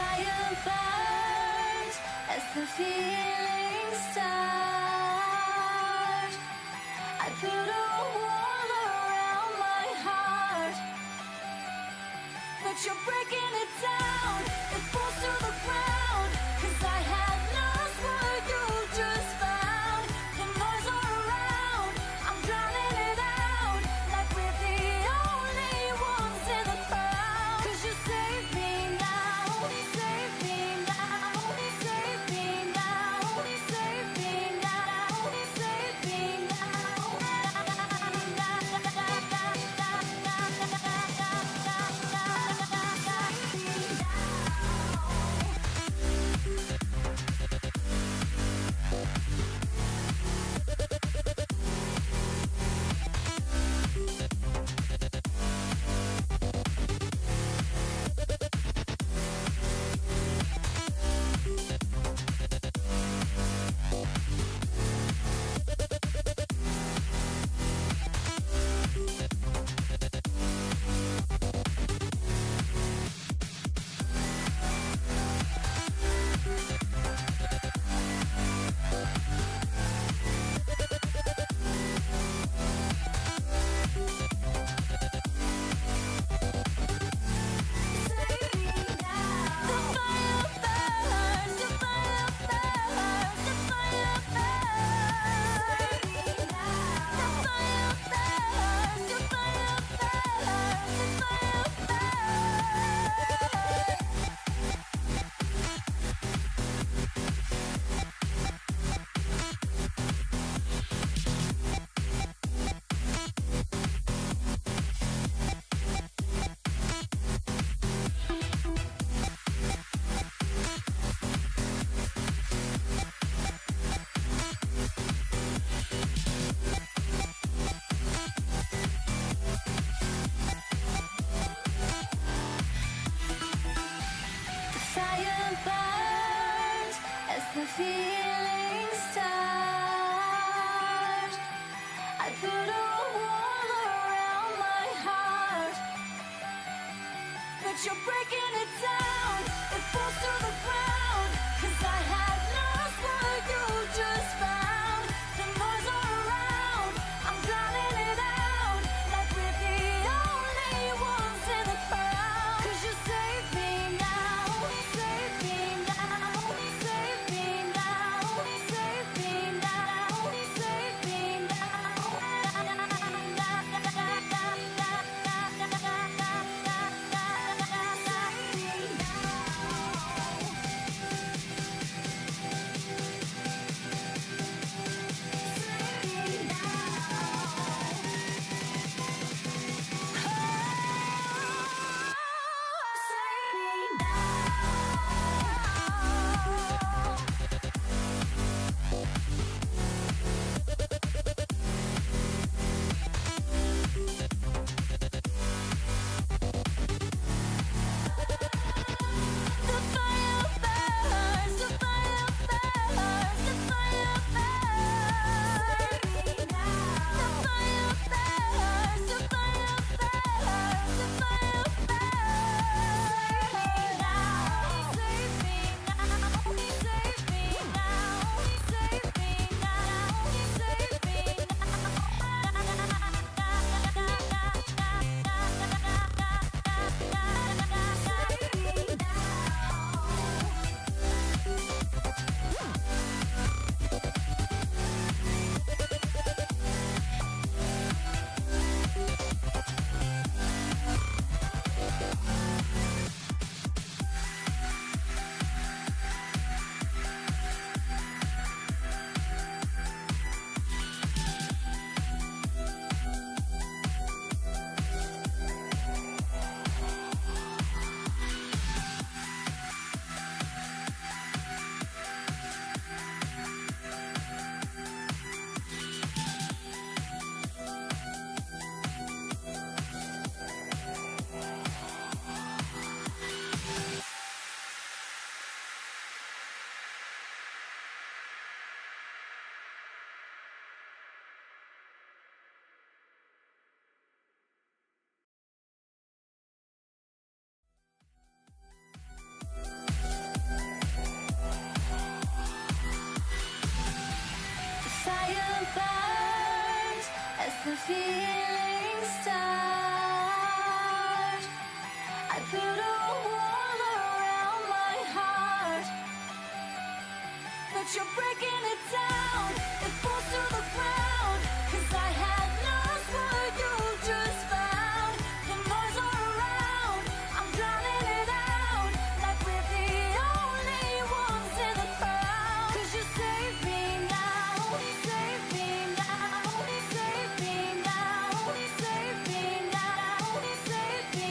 fire burns as the feeling starts. I put a wall around my heart, but you're breaking it down. It falls to the ground, 'cause I had lost what you just found. The noise all around, I'm drowning it out, like we're the only ones in the crowd. 'Cause you save me now, save me now, save me now, save me now, save me fire burns as the feeling starts. I put a wall around my heart, but you're breaking it down. It falls to the ground, 'cause I had lost what you just found. The noise all around, I'm drowning it out, like we're the only ones in the crowd. 'Cause you save me now, save me now, save me now, save me now, save me now. but you're breaking it down. It falls to the ground, 'cause I had lost what you just found. The noise all around, I'm drowning it out, like we're the only ones in the crowd. 'Cause you save me now, save me now, save me now, save me now, save me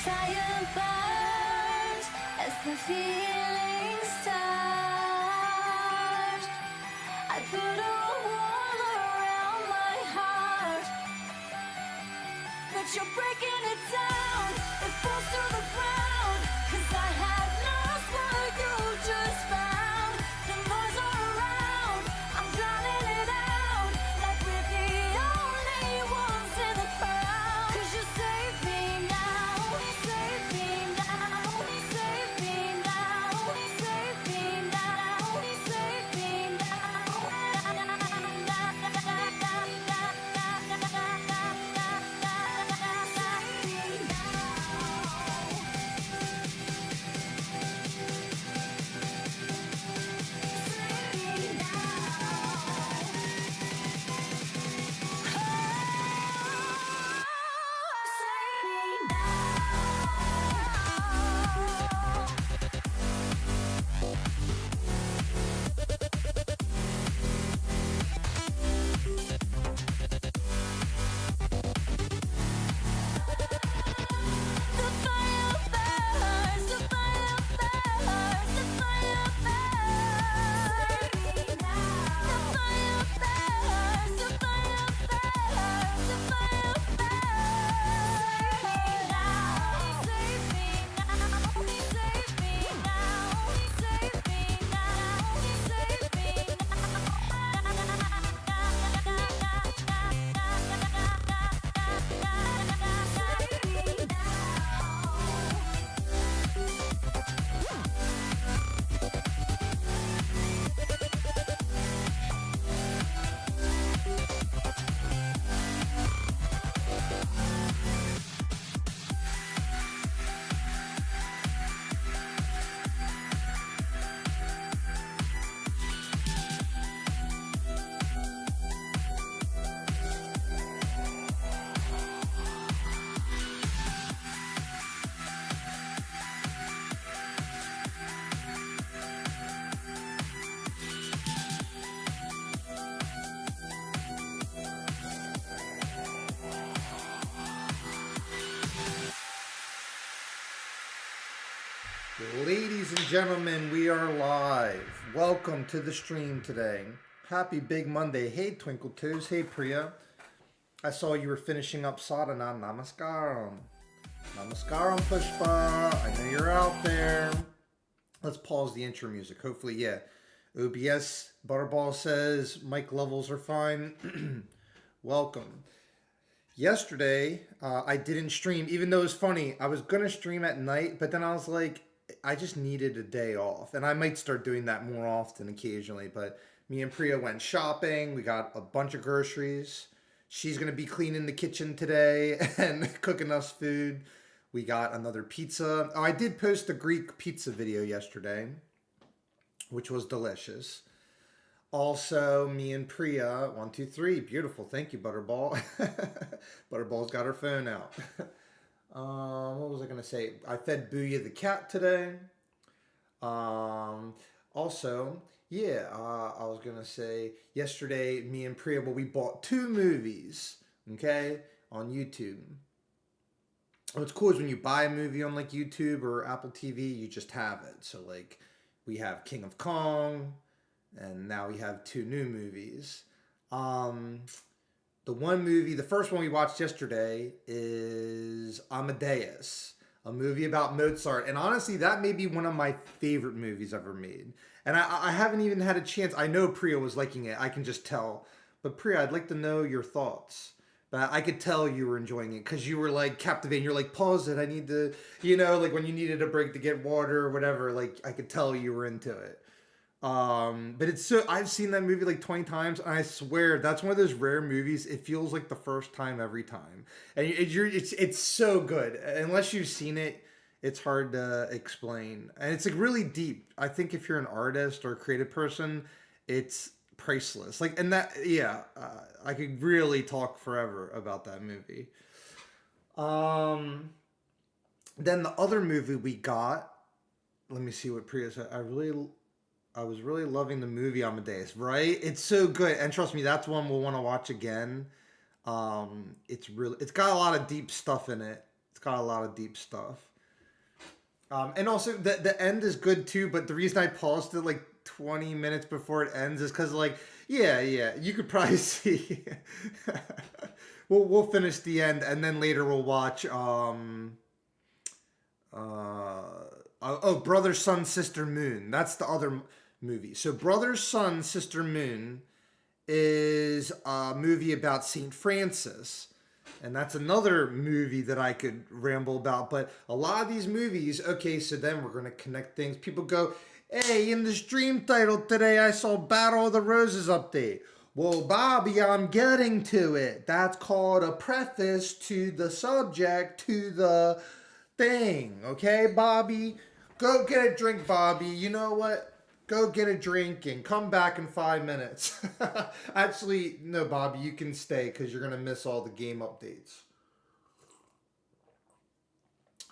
fire burns as the feeling starts. I put a wall around my heart, but you're breaking it down. It falls to the ground, 'cause I had lost what you just found. The noise all around, I'm drowning it out, like we're the only ones in the crowd. 'Cause you save me now, save me now, save me now, save me now, save me Ladies and gentlemen, we are live. Welcome to the stream today. Happy Big Monday. Hey, Twinkle Toes. Hey, Priya. I saw you were finishing up sadhana. Namaskaram. Namaskaram, Pushpa. I know you're out there. Let's pause the intro music. Hopefully, yeah. OBS Butterball says mic levels are fine. Welcome. Yesterday, I didn't stream, even though it was funny. I was gonna stream at night, but then I was like, I just needed a day off, and I might start doing that more often occasionally. But me and Priya went shopping. We got a bunch of groceries. She's gonna be cleaning the kitchen today and cooking us food. We got another pizza. Oh, I did post a Greek pizza video yesterday, which was delicious. Also, me and Priya, one, two, three, beautiful. Thank you, Butterball. Butterball's got her phone out. What was I gonna say? I fed Booyah the cat today. Also, yeah, I was gonna say yesterday, me and Priya, well, we bought two movies, okay, on YouTube. What's cool is when you buy a movie on like YouTube or Apple TV, you just have it. So like, we have King of Kong, and now we have two new movies. Um, the one movie, the first one we watched yesterday is Amadeus, a movie about Mozart. And honestly, that may be one of my favorite movies ever made. And I haven't even had a chance. I know Priya was liking it. I can just tell. But Priya, I'd like to know your thoughts. But I could tell you were enjoying it because you were like captivating. You're like, pause it. I need to, like when you needed a break to get water or whatever. Like I could tell you were into it. But it's so I've seen that movie like 20 times, and I swear that's one of those rare movies. It feels like the first time every time, and it's so good. Unless you've seen it, it's hard to explain, and it's like really deep. I think if you're an artist or a creative person, it's priceless. Like, and that, yeah, I could really talk forever about that movie. Um, then the other movie we got. Let me see what Priya said. I was really loving the movie Amadeus, right? It's so good. And trust me, that's one we'll want to watch again. It's got a lot of deep stuff in it. It's got a lot of deep stuff. And also the end is good too, but the reason I paused it like 20 minutes before it ends is because like, yeah, you could probably see. We'll finish the end and then later we'll watch Brother, Sun, Sister, Moon. That's the other movie. So Brother, Sun, Sister, Moon is a movie about Saint Francis. And that's another movie that I could ramble about. But a lot of these movies, okay, so then we're going to connect things. People go, hey, in the stream title today, I saw Battle of the Roses update. Well, Bobby, I'm getting to it. That's called a preface to the subject, to the thing. Okay, Bobby? Go get a drink, Bobby. You know what? Go get a drink and come back in 5 minutes. Actually, no, Bobby, you can stay because you're going to miss all the game updates.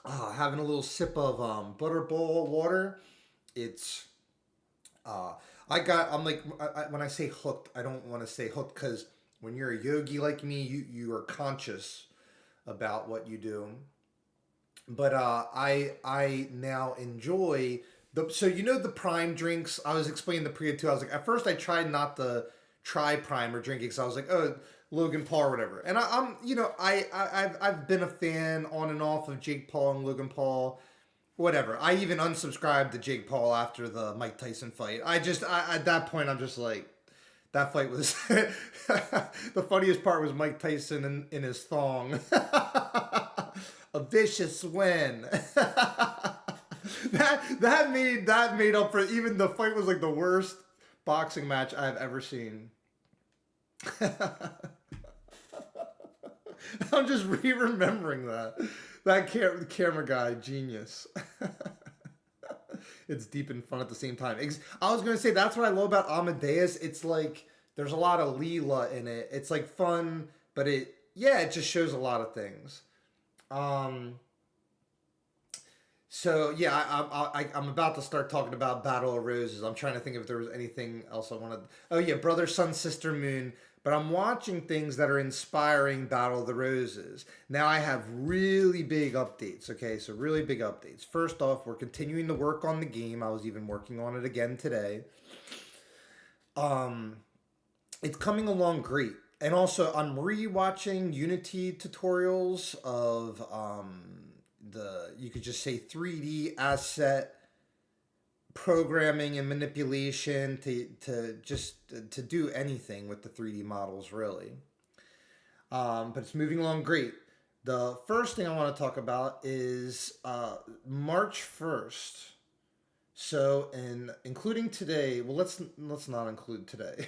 Having a little sip of Butterball water. It's, when I say hooked, I don't want to say hooked because when you're a yogi like me, you are conscious about what you do. But I now enjoy so the Prime drinks. I was explaining the Priya too. I was like, at first I tried not to try Prime or drinking because I was like, oh, Logan Paul or whatever. And I've been a fan on and off of Jake Paul and Logan Paul, whatever. I even unsubscribed to Jake Paul after the Mike Tyson fight. I at that point I'm just like, that fight was the funniest part was Mike Tyson in his thong. A vicious win. that made up for even the fight was like the worst boxing match I've ever seen. I'm just re-remembering that. That camera guy, genius. It's deep and fun at the same time. I was gonna say that's what I love about Amadeus. It's like there's a lot of Leela in it. It's like fun, but it just shows a lot of things. So yeah, I'm about to start talking about Battle of Roses. I'm trying to think if there was anything else I wanted. Oh yeah, Brother, Sun, Sister, Moon. But I'm watching things that are inspiring Battle of the Roses. Now I have really big updates. Okay, so really big updates. First off, we're continuing to work on the game. I was even working on it again today. It's coming along great. And also, I'm rewatching Unity tutorials of you could just say 3D asset programming and manipulation to do anything with the 3D models, really. But it's moving along great. The first thing I want to talk about is March 1st. So, and including today, well, let's not include today.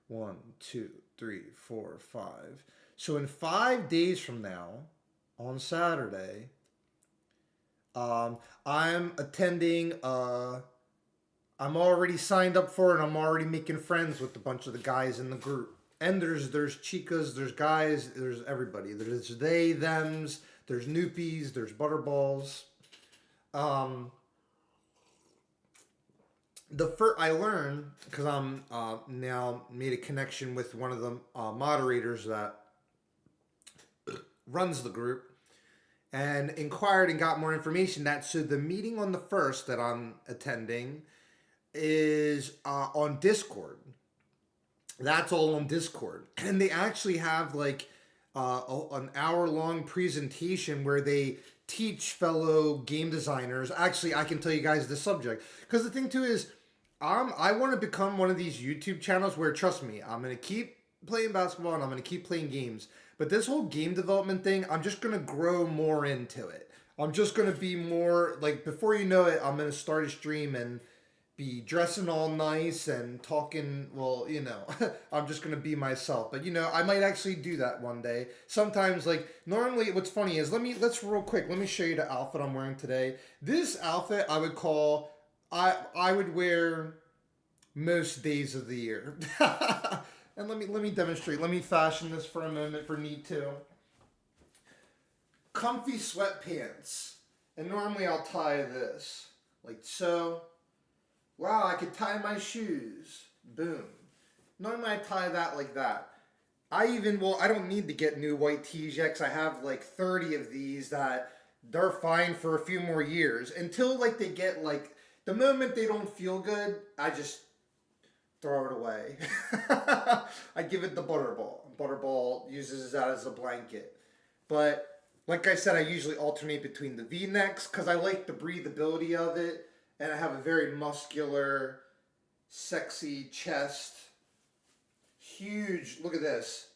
One, two, three, four, five. So, in 5 days from now, on Saturday, I'm attending. I'm already signed up for it. I'm already making friends with a bunch of the guys in the group. And there's chicas, there's guys, there's everybody. There's they, thems, there's noopies, there's butterballs. Um, the first I learned because I'm now made a connection with one of the moderators that runs the group, and inquired and got more information. That so the meeting on the first that I'm attending is on Discord. That's all on Discord, and they actually have like an hour-long presentation where they teach fellow game designers. Actually, I can tell you guys the subject because the thing too is, I want to become one of these YouTube channels where, trust me, I'm gonna keep playing basketball and I'm gonna keep playing games. But this whole game development thing, I'm just gonna grow more into it. I'm just gonna be more like, before you know it, I'm gonna start a stream and be dressing all nice and talking, well, I'm just going to be myself. But I might actually do that one day. Sometimes, like, normally what's funny is, let's real quick, let me show you the outfit I'm wearing today. This outfit I would call, I would wear most days of the year. And let me demonstrate. Let me fashion this for a moment for Need To. Comfy sweatpants. And normally I'll tie this like so. Wow, I could tie my shoes. Boom. Normally I tie that like that. I don't need to get new white tees yet, 'cause I have like 30 of these that they're fine for a few more years. Until like they get like, the moment they don't feel good, I just throw it away. I give it the Butterball. Butterball uses that as a blanket. But like I said, I usually alternate between the V-necks because I like the breathability of it. And I have a very muscular, sexy chest. Huge. Look at this.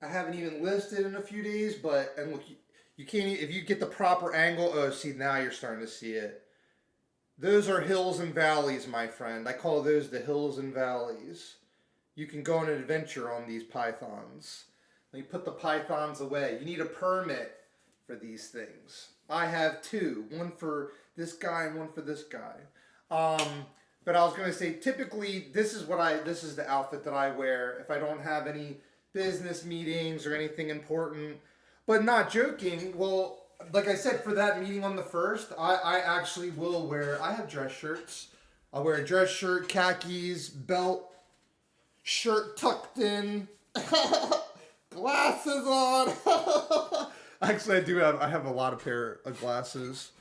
I haven't even lifted in a few days, and look, you can't, if you get the proper angle, oh, see, now you're starting to see it. Those are hills and valleys, my friend. I call those the hills and valleys. You can go on an adventure on these pythons. Let me put the pythons away. You need a permit for these things. I have two. One for this guy and one for this guy. But I was going to say, typically, this is the outfit that I wear if I don't have any business meetings or anything important. But not joking, well, like I said, for that meeting on the first, I actually will I have dress shirts. I'll wear a dress shirt, khakis, belt, shirt tucked in, glasses on. Actually, I have a lot of pairs of glasses.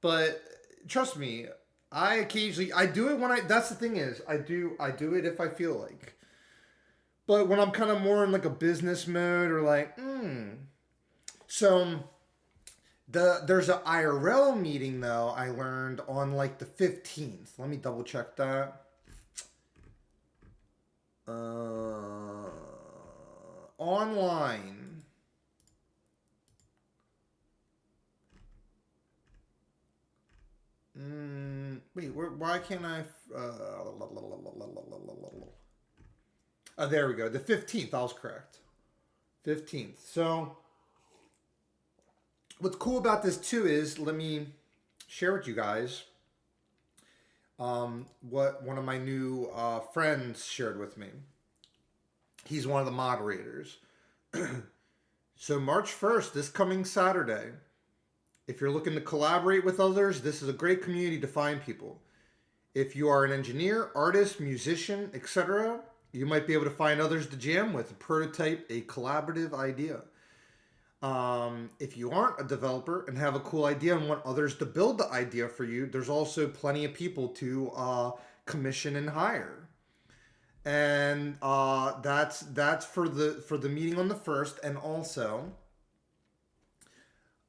But trust me, I do it that's the thing is, I do it if I feel like. But when I'm kind of more in like a business mode or like, So, there's an IRL meeting though, I learned on like the 15th. Let me double check that. Online. Wait, why can't I? Oh, there we go. The 15th. I was correct. 15th. So, what's cool about this too is, let me share with you guys what one of my new friends shared with me. He's one of the moderators. So March 1st, this coming Saturday, if you're looking to collaborate with others, this is a great community to find people. If you are an engineer, artist, musician, etc., you might be able to find others to jam with, a prototype, a collaborative idea. If you aren't a developer and have a cool idea and want others to build the idea for you, there's also plenty of people to commission and hire. And that's for the meeting on the first, and also,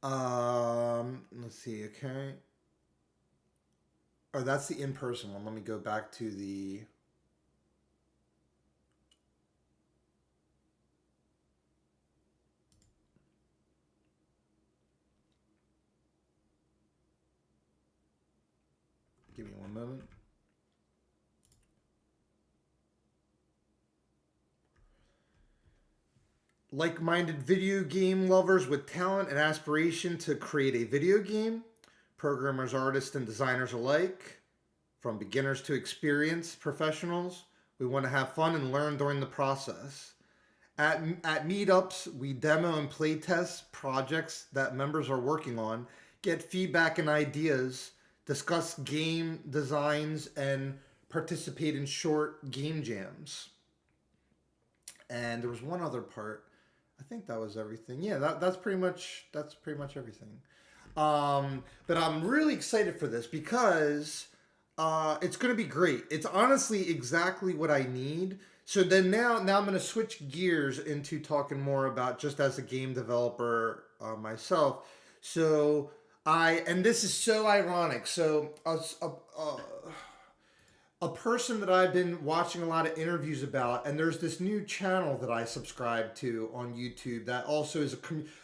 let's see, okay. Oh, that's the in-person one. Let me go back to the. Give me one moment. Like-minded video game lovers with talent and aspiration to create a video game, programmers, artists, and designers alike, from beginners to experienced professionals. We want to have fun and learn during the process. At meetups, we demo and play test projects that members are working on, get feedback and ideas, discuss game designs, and participate in short game jams. And there was one other part. I think that was everything. Yeah, that's pretty much everything. But I'm really excited for this because it's going to be great. It's honestly exactly what I need. So then now I'm going to switch gears into talking more about just as a game developer myself. So and this is so ironic. So a person that I've been watching a lot of interviews about, and there's this new channel that I subscribe to on YouTube that also is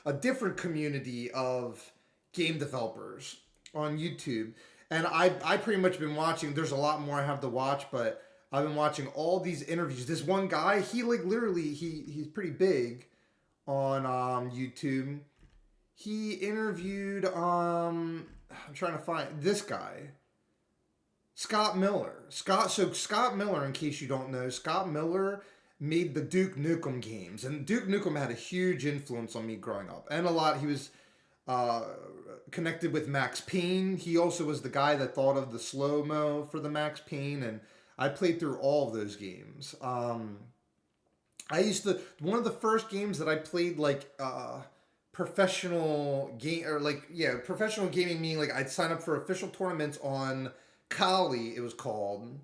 a different community of game developers on YouTube. And I pretty much been watching, there's a lot more I have to watch, but I've been watching all these interviews. This one guy, he like literally, he's pretty big on YouTube. He interviewed, I'm trying to find this guy. Scott Miller. Scott Miller, in case you don't know, Scott Miller made the Duke Nukem games. And Duke Nukem had a huge influence on me growing up. And he was connected with Max Payne. He also was the guy that thought of the slow-mo for the Max Payne. And I played through all of those games. One of the first games that I played, like, professional gaming, meaning like I'd sign up for official tournaments on Kali, it was called.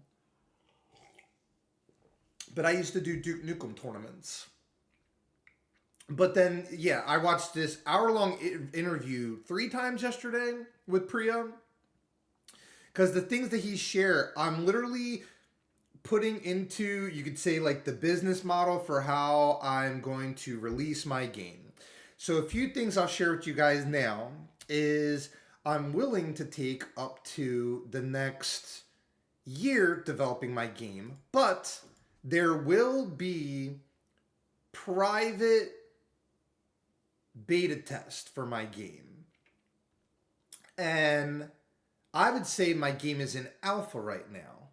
But I used to do Duke Nukem tournaments. But then, yeah, I watched this hour-long interview 3 times yesterday with Priya. Because the things that he shared, I'm literally putting into, you could say, like the business model for how I'm going to release my game. So a few things I'll share with you guys now is I'm willing to take up to the next year developing my game, but there will be private beta test for my game. And I would say my game is in alpha right now.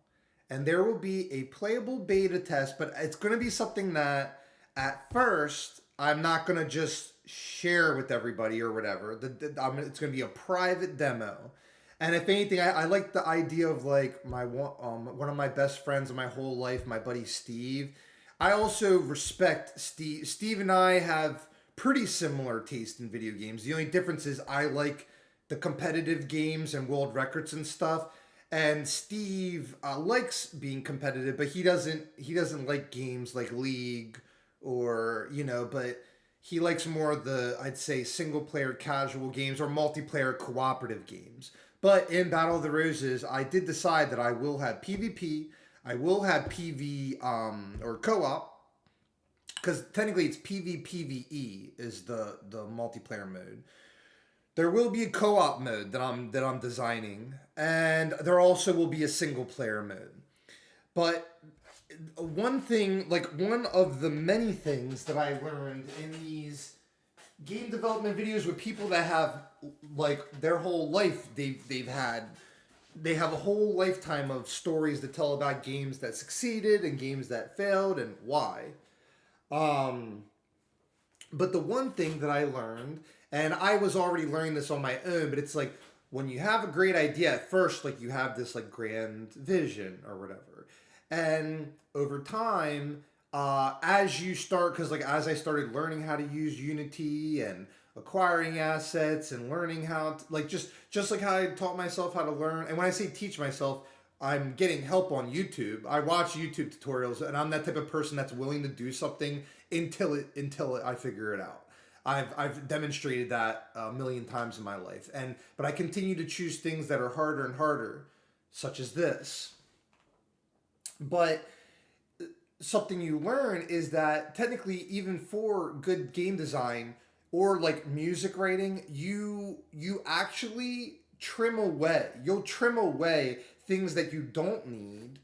And there will be a playable beta test, but it's going to be something that at first I'm not going to just share with everybody or whatever. It's going to be a private demo. And if anything, I like the idea of like one of my best friends of my whole life, my buddy Steve. I also respect Steve. Steve and I have pretty similar taste in video games. The only difference is I like the competitive games and world records and stuff. And Steve likes being competitive, but he doesn't like games like League or, but he likes more of the, I'd say, single-player casual games or multiplayer cooperative games. But in Battle of the Roses, I did decide that I will have PvP, I will have PV or co-op, because technically it's PvPvE is the multiplayer mode. There will be a co-op mode that I'm designing, and there also will be a single-player mode. But one thing, like one of the many things that I learned in these game development videos with people that have like their whole life they have a whole lifetime of stories to tell about games that succeeded and games that failed and why. But the one thing that I learned, and I was already learning this on my own, but it's like when you have a great idea at first, like you have this like grand vision or whatever. And over time, as you start, because like as I started learning how to use Unity and acquiring assets and learning how to, like just like how I taught myself how to learn. And when I say teach myself, I'm getting help on YouTube. I watch YouTube tutorials, and I'm that type of person that's willing to do something until I figure it out. I've demonstrated that a million times in my life, but I continue to choose things that are harder and harder, such as this. But something you learn is that technically, even for good game design or like music writing, you actually trim away. You'll trim away things that you don't need,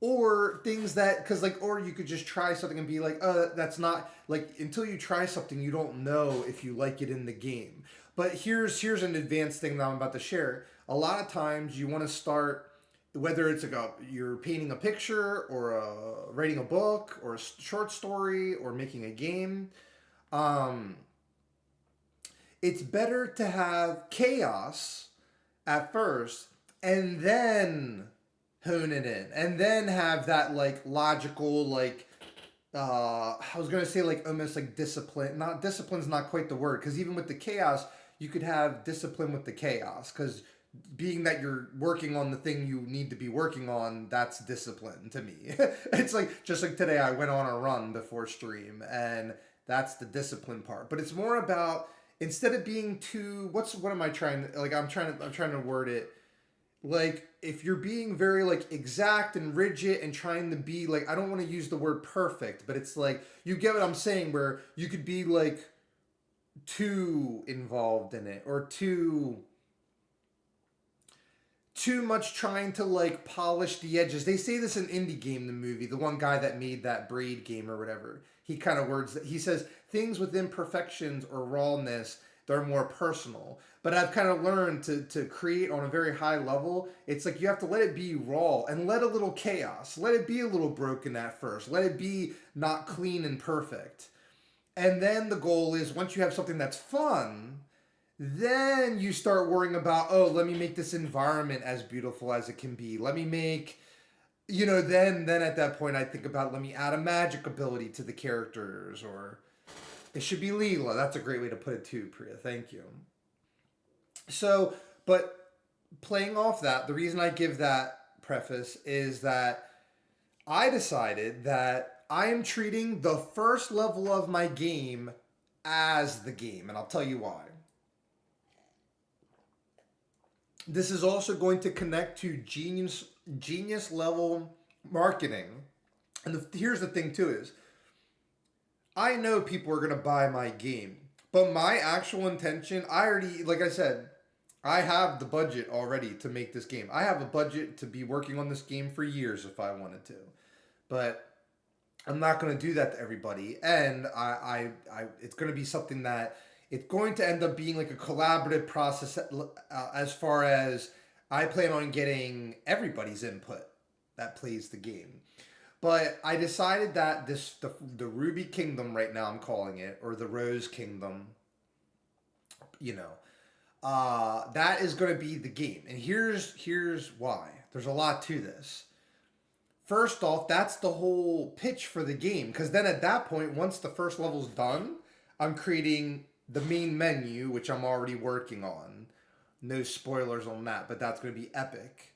or things that, because like, or you could just try something and be like, that's not, like, until you try something you don't know if you like it in the game. But here's an advanced thing that I'm about to share. A lot of times you want to start, whether it's like you're painting a picture or writing a book or a short story or making a game, it's better to have chaos at first and then hone it in, and then have that like logical, like I was gonna say like almost like discipline. Not discipline's not quite the word, because even with the chaos you could have discipline with the chaos, because being that you're working on the thing you need to be working on, that's discipline to me. It's like, just like today I went on a run before stream, and that's the discipline part. But it's more about, instead of being too, what am I trying to, like, I'm trying to word it, like, if you're being very like exact and rigid and trying to be like, I don't want to use the word perfect, but it's like, you get what I'm saying, where you could be like too involved in it, or too much trying to like polish the edges. They say this in Indie Game, the movie, the one guy that made that Braid game or whatever. He kind of words that, he says things with imperfections or rawness, they're more personal. But I've kind of learned to create on a very high level. It's like you have to let it be raw and let a little chaos. Let it be a little broken at first. Let it be not clean and perfect. And then the goal is, once you have something that's fun, then you start worrying about, oh, let me make this environment as beautiful as it can be. Let me make, then at that point I think about, let me add a magic ability to the characters, or it should be Leela. That's a great way to put it too, Priya. Thank you. So, but playing off that, the reason I give that preface is that I decided that I am treating the first level of my game as the game, and I'll tell you why. This is also going to connect to genius level marketing. And here's the thing too is, I know people are going to buy my game, but my actual intention, I already, like I said, I have the budget already to make this game. I have a budget to be working on this game for years if I wanted to. But I'm not going to do that to everybody. And it's going to be something that, it's going to end up being like a collaborative process, as far as I plan on getting everybody's input that plays the game. But I decided that the Ruby Kingdom right now, I'm calling it, or the Rose Kingdom, that is going to be the game. And here's why. There's a lot to this. First off, that's the whole pitch for the game. Because then at that point, once the first level's done, I'm creating the main menu, which I'm already working on. No spoilers on that, but that's going to be epic.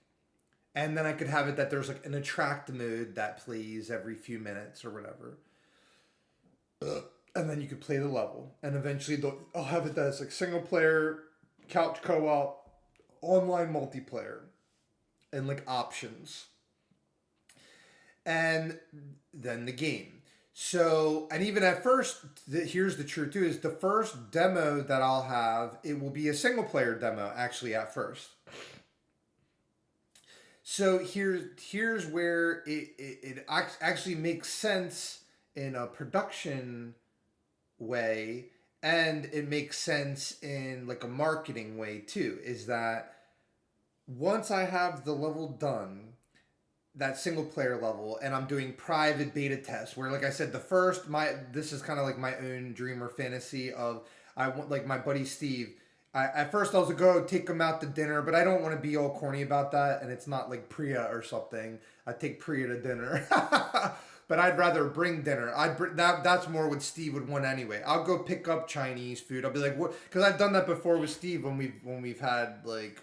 And then I could have it that there's like an attract mode that plays every few minutes or whatever. And then you could play the level. And eventually I'll have it that it's like single player, couch co-op, online multiplayer, and like options. And then the game. So, and even at first, here's the truth too, is the first demo that I'll have, it will be a single player demo actually at first. So here's where it actually makes sense in a production way, and it makes sense in like a marketing way too, is that once I have the level done, that single player level, and I'm doing private beta tests where, like I said, this is kind of like my own dream or fantasy of, I want, like my buddy Steve, at first I was like, oh, take him out to dinner, but I don't want to be all corny about that, and it's not like Priya or something. I take Priya to dinner. But I'd rather bring dinner. That's more what Steve would want anyway. I'll go pick up Chinese food. I'll be like, what? Because I've done that before with Steve when we've had like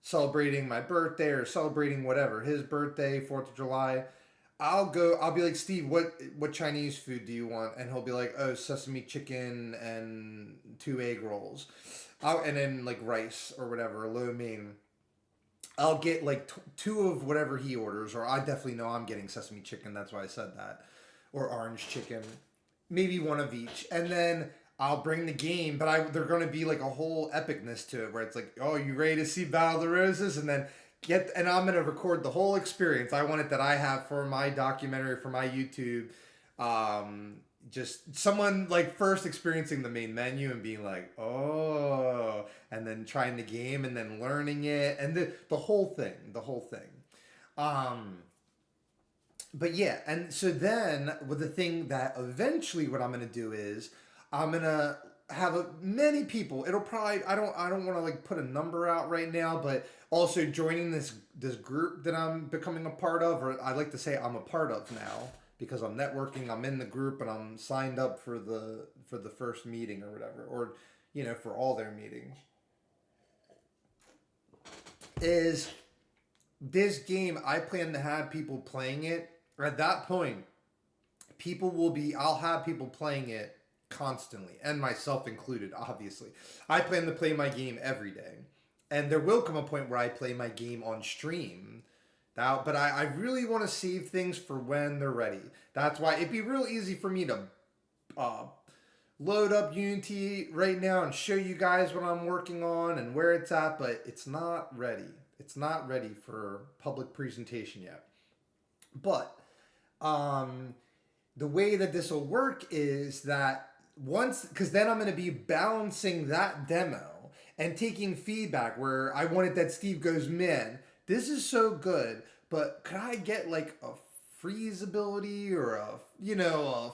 celebrating my birthday or celebrating whatever, his birthday, 4th of July. I'll be like, Steve, what Chinese food do you want? And he'll be like, oh, sesame chicken and 2 egg rolls. And then like rice or whatever, lo mein. I'll get like 2 of whatever he orders, or I definitely know I'm getting sesame chicken, that's why I said that. Or orange chicken. Maybe 1 of each. And then I'll bring the game, but they're going to be like a whole epicness to it, where it's like, oh, you ready to see Battle of the Roses? And then and I'm gonna record the whole experience. I want it that I have for my documentary, for my YouTube. Just someone like first experiencing the main menu and being like, oh, and then trying the game and then learning it and the whole thing, Um, but yeah, and so then with the thing that eventually what I'm gonna do is I'm gonna have many people. It'll probably I don't want to like put a number out right now, but also joining this group that I'm becoming a part of, or I like to say I'm a part of now because I'm networking. I'm in the group and I'm signed up for the first meeting or whatever, or for all their meetings. Is this game I plan to have people playing it at that point I'll have people playing it constantly, and myself included, obviously. I plan to play my game every day. And there will come a point where I play my game on stream. Now, but I really want to save things for when they're ready. That's why it'd be real easy for me to uh, load up Unity right now and show you guys what I'm working on and where it's at, but it's not ready. It's not ready for public presentation yet. But the way that this will work is that because then I'm going to be balancing that demo and taking feedback where I wanted that Steve goes, man, this is so good, but could I get like a freeze ability or a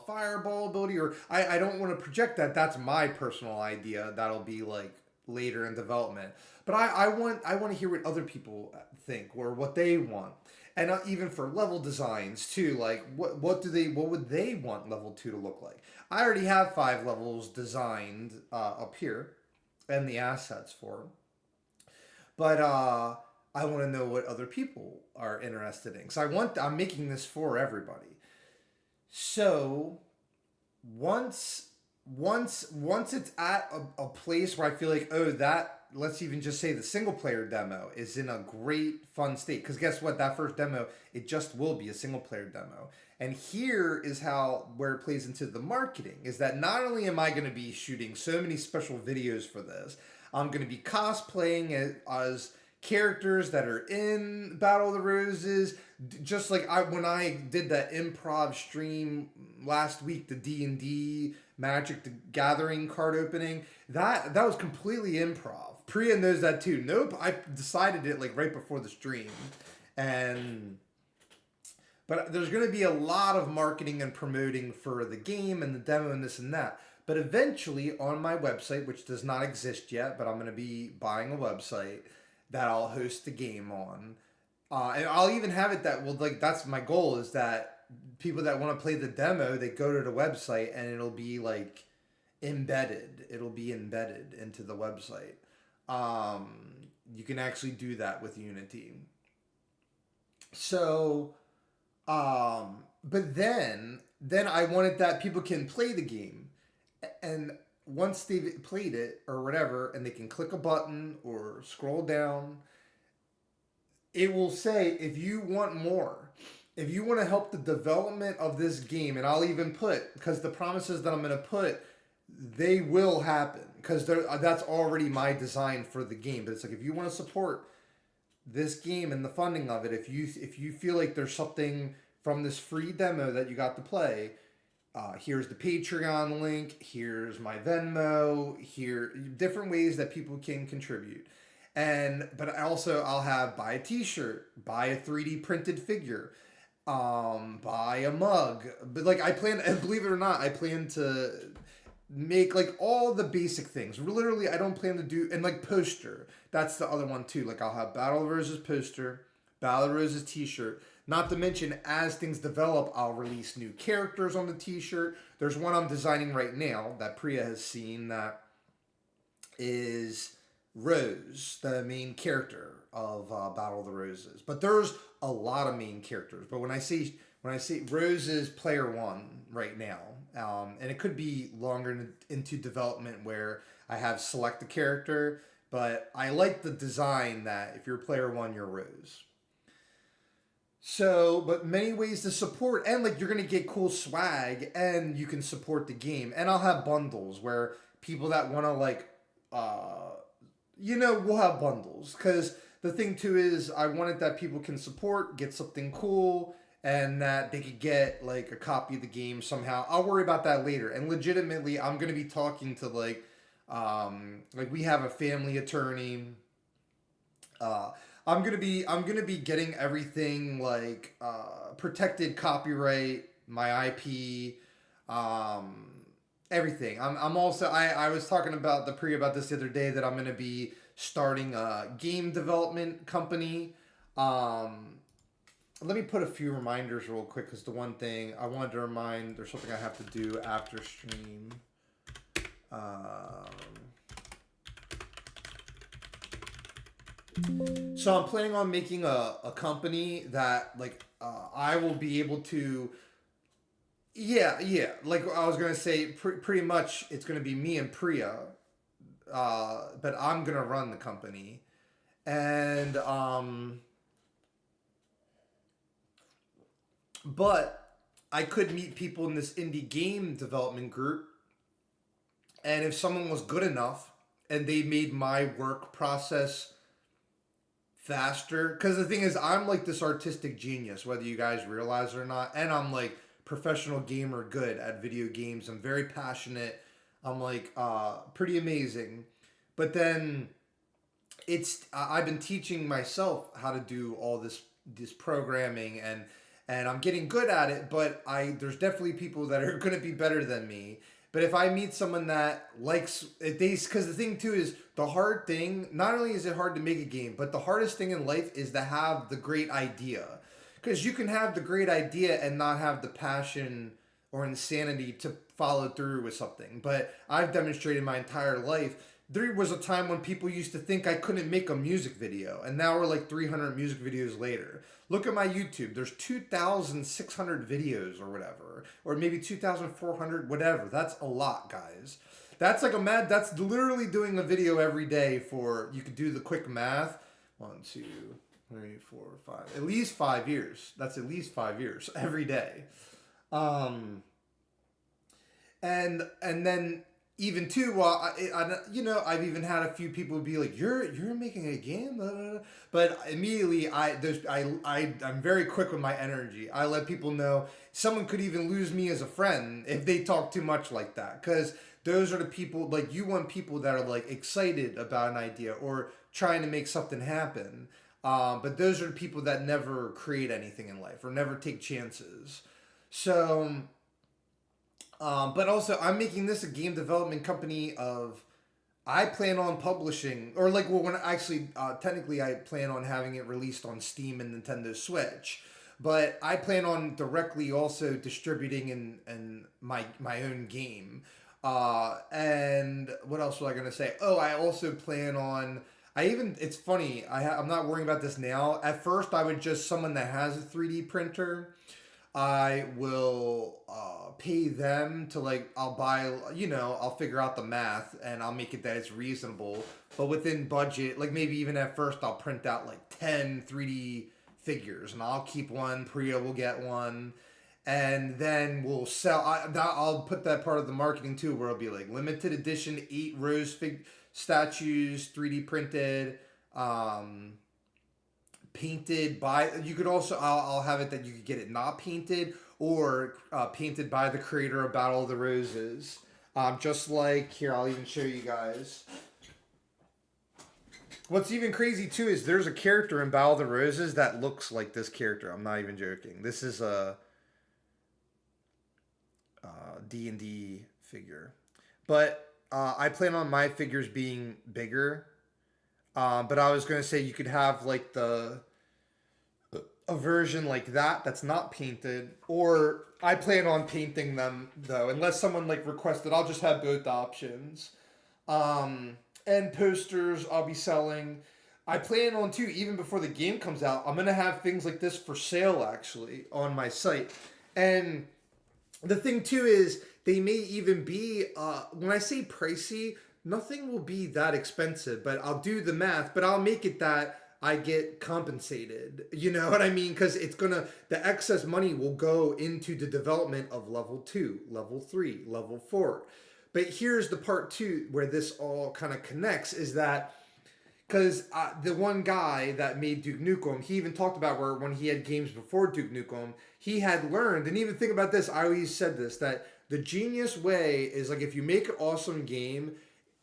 fireball ability, or I don't want to project that. That's my personal idea. That'll be like later in development. But I want to hear what other people think or what they want. And even for level designs too, like what would they want level 2 to look like? I already have 5 levels designed up here and the assets for them. But I want to know what other people are interested in. So I'm making this for everybody. So once it's at a place where I feel like, oh, let's even just say the single player demo is in a great fun state. Because guess what? That first demo, it just will be a single player demo. And here is where it plays into the marketing, is that not only am I going to be shooting so many special videos for this, I'm going to be cosplaying as characters that are in Battle of the Roses, just like when I did that improv stream last week, the D&D Magic the Gathering card opening, that was completely improv. Priya knows that too. Nope, I decided it like right before the stream. But there's going to be a lot of marketing and promoting for the game and the demo and this and that. But eventually on my website, which does not exist yet, but I'm going to be buying a website that I'll host the game on. And I'll even have it that's my goal, is that people that want to play the demo, they go to the website and it'll be like embedded. It'll be embedded into the website. You can actually do that with Unity. So, but then I wanted that people can play the game, and once they've played it or whatever, and they can click a button or scroll down, it will say, if you want more, if you want to help the development of this game, and I'll even put, because the promises that I'm going to put, they will happen, because that's already my design for the game. But it's like, if you want to support this game and the funding of it, if you feel like there's something from this free demo that you got to play, here's the Patreon link, here's my Venmo, here different ways that people can contribute. But I'll have buy a t-shirt, buy a 3D printed figure, buy a mug. But like and believe it or not, I plan to make like all the basic things. Literally, I don't plan to do, and like poster. That's the other one too. Like I'll have Battle of the Roses poster, Battle of the Roses t-shirt. Not to mention, as things develop, I'll release new characters on the t-shirt. There's one I'm designing right now that Priya has seen that is Rose, the main character of Battle of the Roses. But there's a lot of main characters. But when I say Rose is player 1 right now, and it could be longer into development where I have select a character, but I like the design that if you're player 1, you're Rose. So, but many ways to support, and like you're going to get cool swag, and you can support the game. And I'll have bundles where people that want to like, we'll have bundles, because the thing too is I wanted that people can support, get something cool, and that they could get like a copy of the game somehow. I'll worry about that later. And legitimately, I'm gonna be talking to like we have a family attorney. Uh, I'm gonna be getting everything like protected copyright, my IP, um, everything. I'm also I was talking about the pre about this the other day that I'm gonna be starting a game development company. Um, Let me put a few reminders real quick because the one thing I wanted to remind there's something I have to do after stream. Um, so I'm planning on making a company that like I will be able to. Yeah. Like I was gonna say, pretty much it's gonna be me and Priya, but I'm gonna run the company, and but I could meet people in this indie game development group, and if someone was good enough and they made my work process faster, because the thing is, I'm like this artistic genius, whether you guys realize it or not, and I'm like professional gamer, good at video games. I'm very passionate. I'm like pretty amazing, but then I've been teaching myself how to do all this programming and I'm getting good at it, but I there's definitely people that are going to be better than me. But if I meet someone that likes it, they because the thing too is the hard thing. Not only is it hard to make a game, but the hardest thing in life is to have the great idea. Because you can have the great idea and not have the passion or insanity to follow through with something. But I've demonstrated my entire life. There was a time when people used to think I couldn't make a music video, and now we're like 300 music videos later. Look at my YouTube. There's 2,600 videos or whatever, or maybe 2,400, whatever. That's a lot, guys. That's like that's literally doing a video every day for, you could do the quick math. 1, 2, 3, 4, 5. At least 5 years. That's at least 5 years every day. And then even too, I've even had a few people be like, "You're making a game," blah, blah, blah. But immediately I'm very quick with my energy. I let people know someone could even lose me as a friend if they talk too much like that, because those are the people like you want people that are like excited about an idea or trying to make something happen. But those are the people that never create anything in life or never take chances. So. But also, I'm making this a game development company of. I plan on publishing, or like, well, when actually, technically, I plan on having it released on Steam and Nintendo Switch. But I plan on directly also distributing in my own game. And what else was I gonna say? Oh, I also plan on. It's funny. I'm not worrying about this now. At first, I would just someone that has a 3D printer. I will pay them to like I'll buy I'll figure out the math and I'll make it that it's reasonable, but within budget. Like maybe even at first I'll print out like 10 3D figures and I'll keep one. Priya will get one, and then we'll sell. I'll put that part of the marketing too, where it'll be like limited edition 8 rose statues 3D printed. Painted by, you could also, I'll have it that you could get it not painted or painted by the creator of Battle of the Roses. Just like here, I'll even show you guys. What's even crazy too is there's a character in Battle of the Roses that looks like this character. I'm not even joking. This is a D&D figure, but I plan on my figures being bigger. But I was going to say you could have like a version like that that's not painted, or I plan on painting them though, unless someone like requested. I'll just have both options. And posters I'll be selling. I plan on too, even before the game comes out, I'm gonna have things like this for sale actually on my site. And the thing too is they may even be when I say pricey, nothing will be that expensive, but I'll do the math, but I'll make it that I get compensated. You know what I mean? Because the excess money will go into the development of level 2, level 3, level 4. But here's the part 2 where this all kind of connects is that Because the one guy that made Duke Nukem, he even talked about where when he had games before Duke Nukem, he had learned, and even think about this, I always said this, that the genius way is like if you make an awesome game,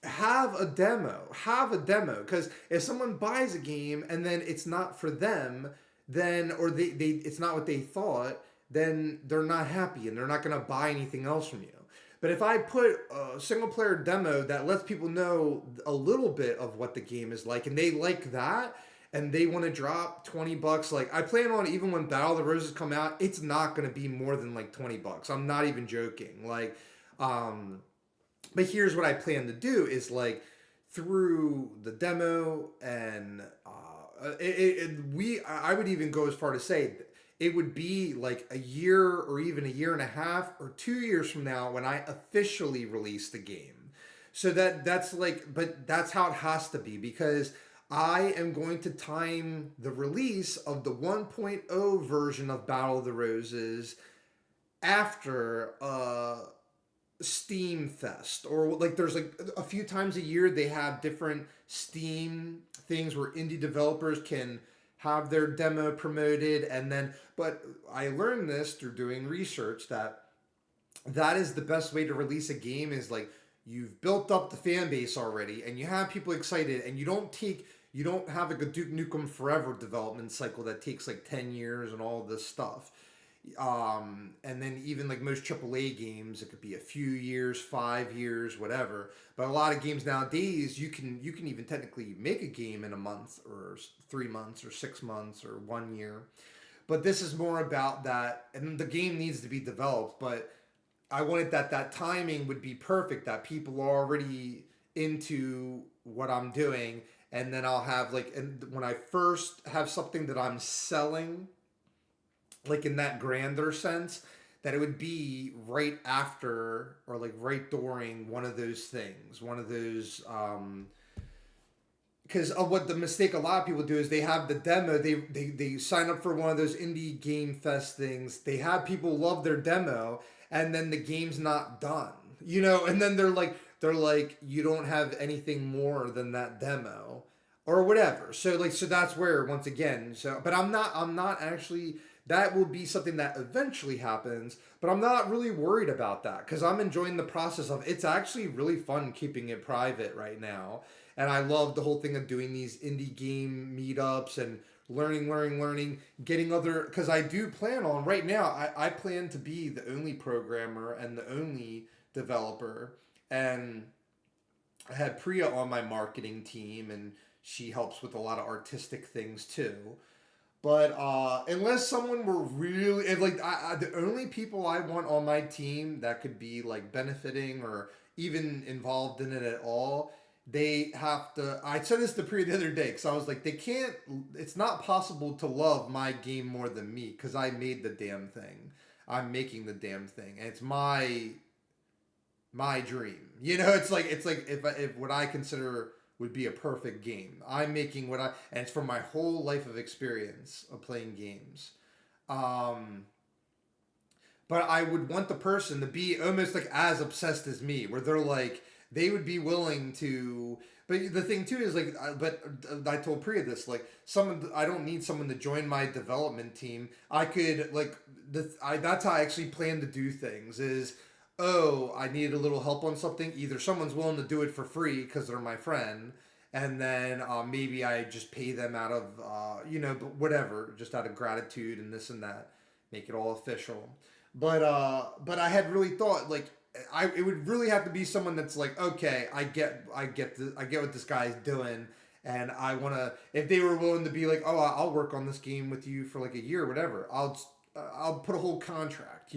have a demo. Have a demo. Because if someone buys a game and then it's not for them, then, or they it's not what they thought, then they're not happy and they're not going to buy anything else from you. But if I put a single player demo that lets people know a little bit of what the game is like and they like that and they want to drop $20, like I plan on even when Battle of the Roses come out, it's not going to be more than like $20. I'm not even joking. Like, but here's what I plan to do is like through the demo and I would even go as far to say it would be like a year or even a year and a half or 2 years from now when I officially release the game. So that's like, but that's how it has to be because I am going to time the release of the 1.0 version of Battle of the Roses after Steam Fest, or like there's like a few times a year they have different Steam things where indie developers can have their demo promoted, and then but I learned this through doing research that is the best way to release a game is like you've built up the fan base already and you have people excited and you don't have like a Duke Nukem Forever development cycle that takes like 10 years and all this stuff. And then even like most AAA games, it could be a few years, 5 years, whatever. But a lot of games nowadays, you can even technically make a game in a month or 3 months or 6 months or 1 year. But this is more about that, and the game needs to be developed. But I wanted that timing would be perfect, that people are already into what I'm doing, and then I'll have like, and when I first have something that I'm selling, like in that grander sense, that it would be right after or like right during one of those things, one of those because of what the mistake a lot of people do is they have the demo, they sign up for one of those indie game fest things, they have people love their demo, and then the game's not done, and then they're like you don't have anything more than that demo or whatever. So that's where once again, but I'm not actually, that will be something that eventually happens, but I'm not really worried about that because I'm enjoying the process of it's actually really fun keeping it private right now. And I love the whole thing of doing these indie game meetups and learning, getting other, because I do plan on, right now, I plan to be the only programmer and the only developer. And I had Priya on my marketing team and she helps with a lot of artistic things too. But unless someone were really, like, the only people I want on my team that could be like benefiting or even involved in it at all, they have to. I said this to Priya the other day because I was like, they can't. It's not possible to love my game more than me because I made the damn thing. I'm making the damn thing, and it's my dream. It's like if what I consider would be a perfect game. I'm making and it's from my whole life of experience of playing games. But I would want the person to be almost like as obsessed as me, where they're like, they would be willing to, but the thing too is like, but I told Priya this, like I don't need someone to join my development team. I could that's how I actually plan to do things is, oh, I need a little help on something. Either someone's willing to do it for free because they're my friend, and then maybe I just pay them out of, whatever, just out of gratitude and this and that, make it all official. But I had really thought like it would really have to be someone that's like, okay, I get what this guy's doing, and I want to. If they were willing to be like, oh, I'll work on this game with you for like a year or whatever, I'll put a whole contract,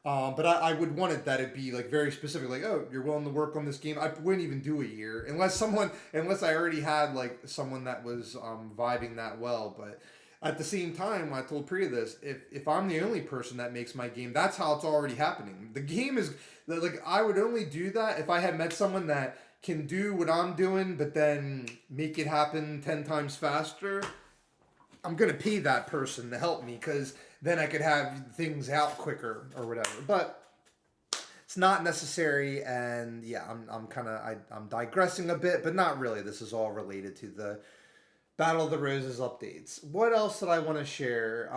But I would want it that it'd be like very specific, like, oh, you're willing to work on this game. I wouldn't even do a year unless I already had like someone that was vibing that well. But at the same time, I told Priya this, if I'm the only person that makes my game, that's how it's already happening. The game is like, I would only do that if I had met someone that can do what I'm doing, but then make it happen 10 times faster. I'm going to pay that person to help me because then I could have things out quicker or whatever. But it's not necessary. And yeah, I'm kind of I'm digressing a bit, but not really. This is all related to the Battle of the Roses updates. What else did I want to share?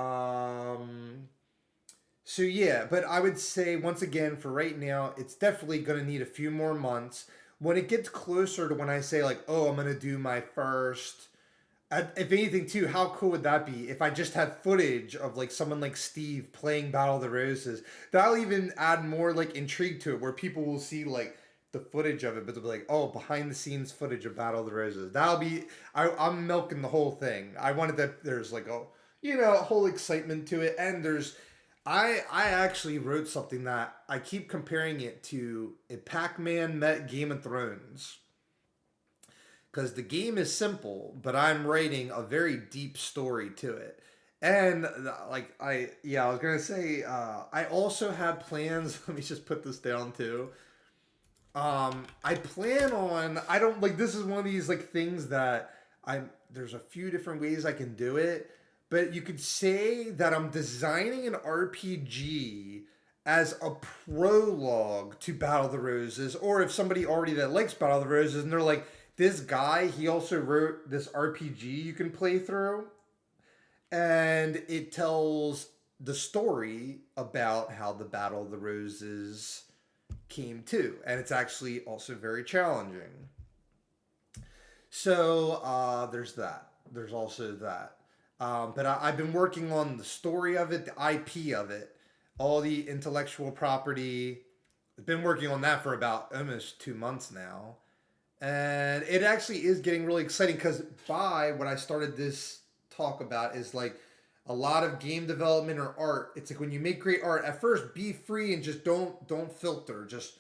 So yeah, but I would say once again for right now, it's definitely going to need a few more months. When it gets closer to when I say like, oh, I'm going to do my first, if anything too, how cool would that be if I just had footage of like someone like Steve playing Battle of the Roses? That'll even add more like intrigue to it, where people will see like the footage of it, but they'll be like, oh, behind the scenes footage of Battle of the Roses. That'll be, I'm milking the whole thing. I wanted that there's like a, a whole excitement to it, and there's I actually wrote something that I keep comparing it to a Pac-Man met Game of Thrones. Because the game is simple, but I'm writing a very deep story to it. And like I was gonna say, I also have plans. Let me just put this down too. I plan on. I don't like. This is one of these like things that I'm. There's a few different ways I can do it, but you could say that I'm designing an RPG as a prologue to Battle of the Roses, or if somebody already that likes Battle of the Roses and they're like, this guy, he also wrote this RPG you can play through, and it tells the story about how the Battle of the Roses came to, and it's actually also very challenging. So there's that. There's also that. But I've been working on the story of it, the IP of it, all the intellectual property. I've been working on that for about almost 2 months now. And it actually is getting really exciting because by what I started this talk about is like a lot of game development or art. It's like when you make great art, at first be free and just don't filter. Just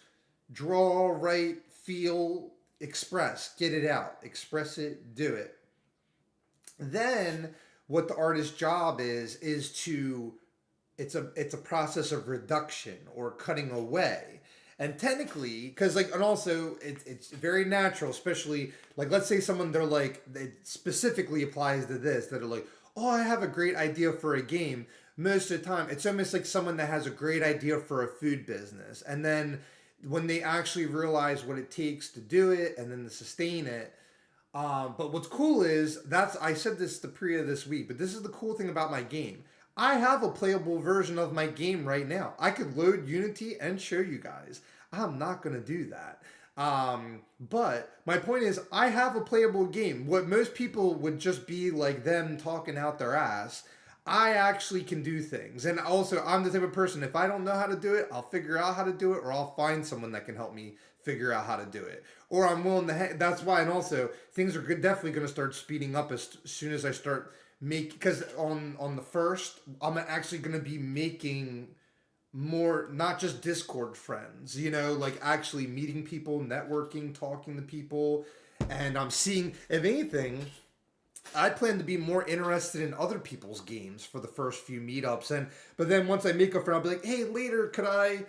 draw, write, feel, express, get it out, express it, do it. Then what the artist's job is to it's a process of reduction or cutting away. And technically, because like, and also it's very natural, especially like, let's say someone, they're like, it specifically applies to this, that are like, oh, I have a great idea for a game. Most of the time, it's almost like someone that has a great idea for a food business. And then when they actually realize what it takes to do it and then to sustain it. But what's cool is, I said this to Priya this week, but this is the cool thing about my game. I have a playable version of my game right now. I could load Unity and show you guys. I'm not going to do that. But my point is, I have a playable game. What most people would just be like them talking out their ass, I actually can do things. And also, I'm the type of person, if I don't know how to do it, I'll figure out how to do it, or I'll find someone that can help me figure out how to do it. Or I'm willing to, that's why, and also, things are definitely going to start speeding up as soon as I start because on the first, I'm actually going to be making more, not just Discord friends, like actually meeting people, networking, talking to people. And I'm seeing, if anything, I plan to be more interested in other people's games for the first few meetups. But then once I make a friend, I'll be like, hey, later, could I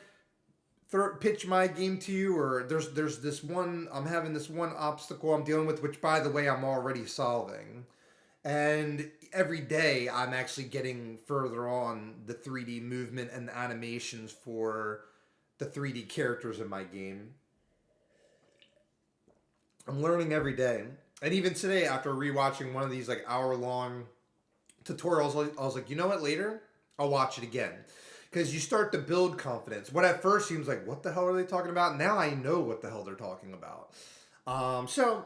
pitch my game to you? Or there's this one, I'm having this one obstacle I'm dealing with, which by the way, I'm already solving. And every day I'm actually getting further on the 3D movement and the animations for the 3D characters in my game. I'm learning every day. And even today, after rewatching one of these like hour-long tutorials, I was like, you know what, later, I'll watch it again. Because you start to build confidence. What at first seems like, what the hell are they talking about? Now I know what the hell they're talking about. So,